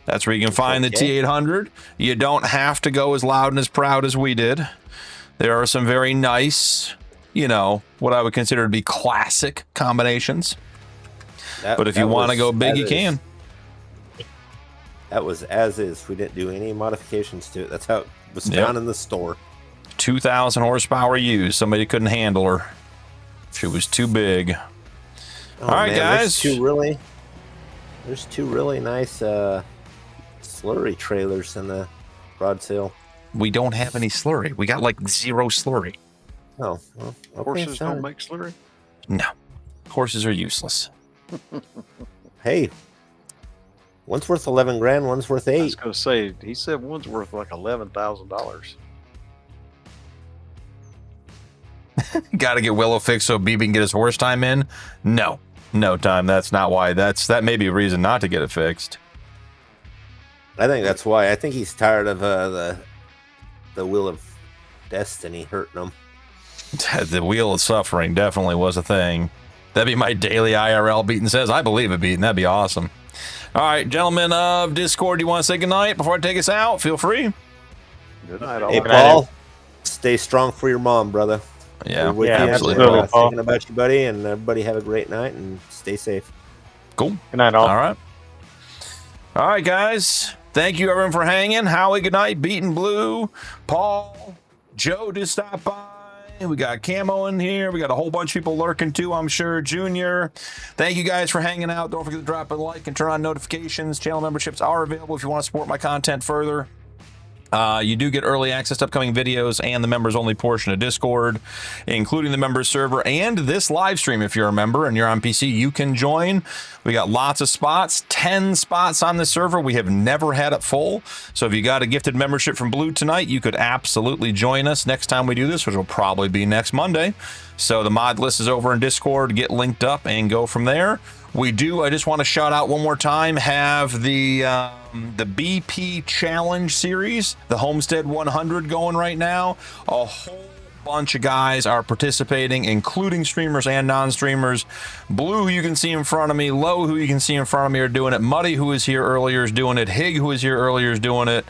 That's where you can find the T800. You don't have to go as loud and as proud as we did. There are some very nice, what I would consider to be classic combinations. But if you want to go big, you can. That was as is. We didn't do any modifications to it. That's how it was found in the store. 2,000 horsepower used. Somebody couldn't handle her. She was too big. Oh, all right, guys. There's two really nice slurry trailers in the broad sale. We don't have any slurry. We got like 0 slurry. Oh, well, okay, horses don't make slurry? No. Horses are useless. Hey. One's worth 11 grand, one's worth 8. I was going to say, he said one's worth like $11,000. Got to get Willow fixed so BB can get his horse time in? No time. That's not why. That may be a reason not to get it fixed. I think that's why. I think he's tired of the wheel of destiny hurting him. The wheel of suffering definitely was a thing. That'd be my daily IRL. Beaton says, I believe it, Beaton. That'd be awesome. All right, gentlemen of Discord, do you want to say goodnight before I take us out? Feel free. Good night, all. Hey, Paul, stay strong for your mom, brother. Yeah, absolutely. Thinking about you, buddy, and everybody have a great night and stay safe. Cool. Good night, all. All right, guys. Thank you, everyone, for hanging. Howie, good night. Beaten Blue, Paul, Joe just stopped by. We got Camo in here. We got a whole bunch of people lurking too, I'm sure. Junior, thank you guys for hanging out. Don't forget to drop a like and turn on notifications. Channel memberships are available if you want to support my content further. You do get early access to upcoming videos and the members-only portion of Discord, including the members server and this live stream. If you're a member and you're on PC, you can join. We got lots of spots, 10 spots on the server. We have never had it full. So if you got a gifted membership from Blue tonight, you could absolutely join us next time we do this, which will probably be next Monday. So the mod list is over in Discord. Get linked up and go from there. We do, I just want to shout out one more time, have the BP Challenge series, the Homestead 100 going right now. A whole bunch of guys are participating, including streamers and non-streamers. Blue, who you can see in front of me, Low, who you can see in front of me, are doing it. Muddy, who was here earlier, is doing it. Hig, who was here earlier, is doing it.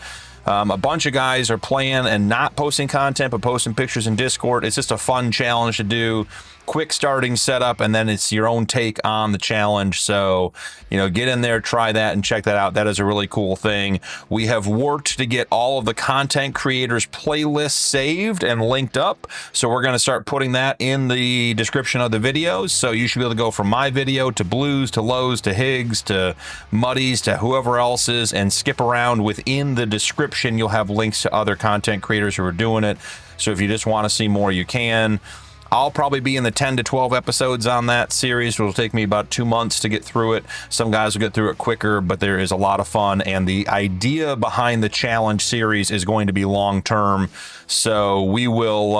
A bunch of guys are playing and not posting content, but posting pictures in Discord. It's just a fun challenge to do. Quick starting setup, and then it's your own take on the challenge. So, you know, get in there, try that, and check that out. That is a really cool thing. We have worked to get all of the content creators' playlists saved and linked up. So we're going to start putting that in the description of the videos. So you should be able to go from my video to Blues to Lowe's to Higgs to Muddy's to whoever else is and skip around within the description. You'll have links to other content creators who are doing it. So if you just want to see more, you can. I'll probably be in the 10 to 12 episodes on that series. It'll take me about 2 months to get through it. Some guys will get through it quicker, but there is a lot of fun. And the idea behind the challenge series is going to be long-term. So we will,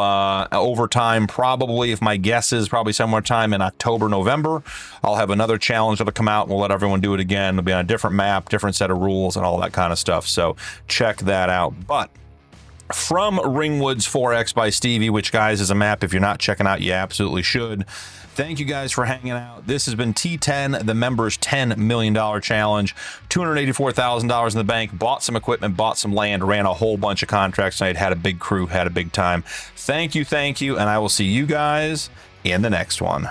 over time, probably, if my guess is probably somewhere time in October, November, I'll have another challenge that'll come out and we'll let everyone do it again. It'll be on a different map, different set of rules and all that kind of stuff. So check that out. But from Ringwood's 4X by Stevie, which, guys, is a map if you're not checking out, you absolutely should. Thank you guys for hanging out. This has been T10, the members' $10 million challenge. $284,000 in the bank. Bought some equipment, bought some land, ran a whole bunch of contracts tonight, had a big crew, had a big time. Thank you, and I will see you guys in the next one.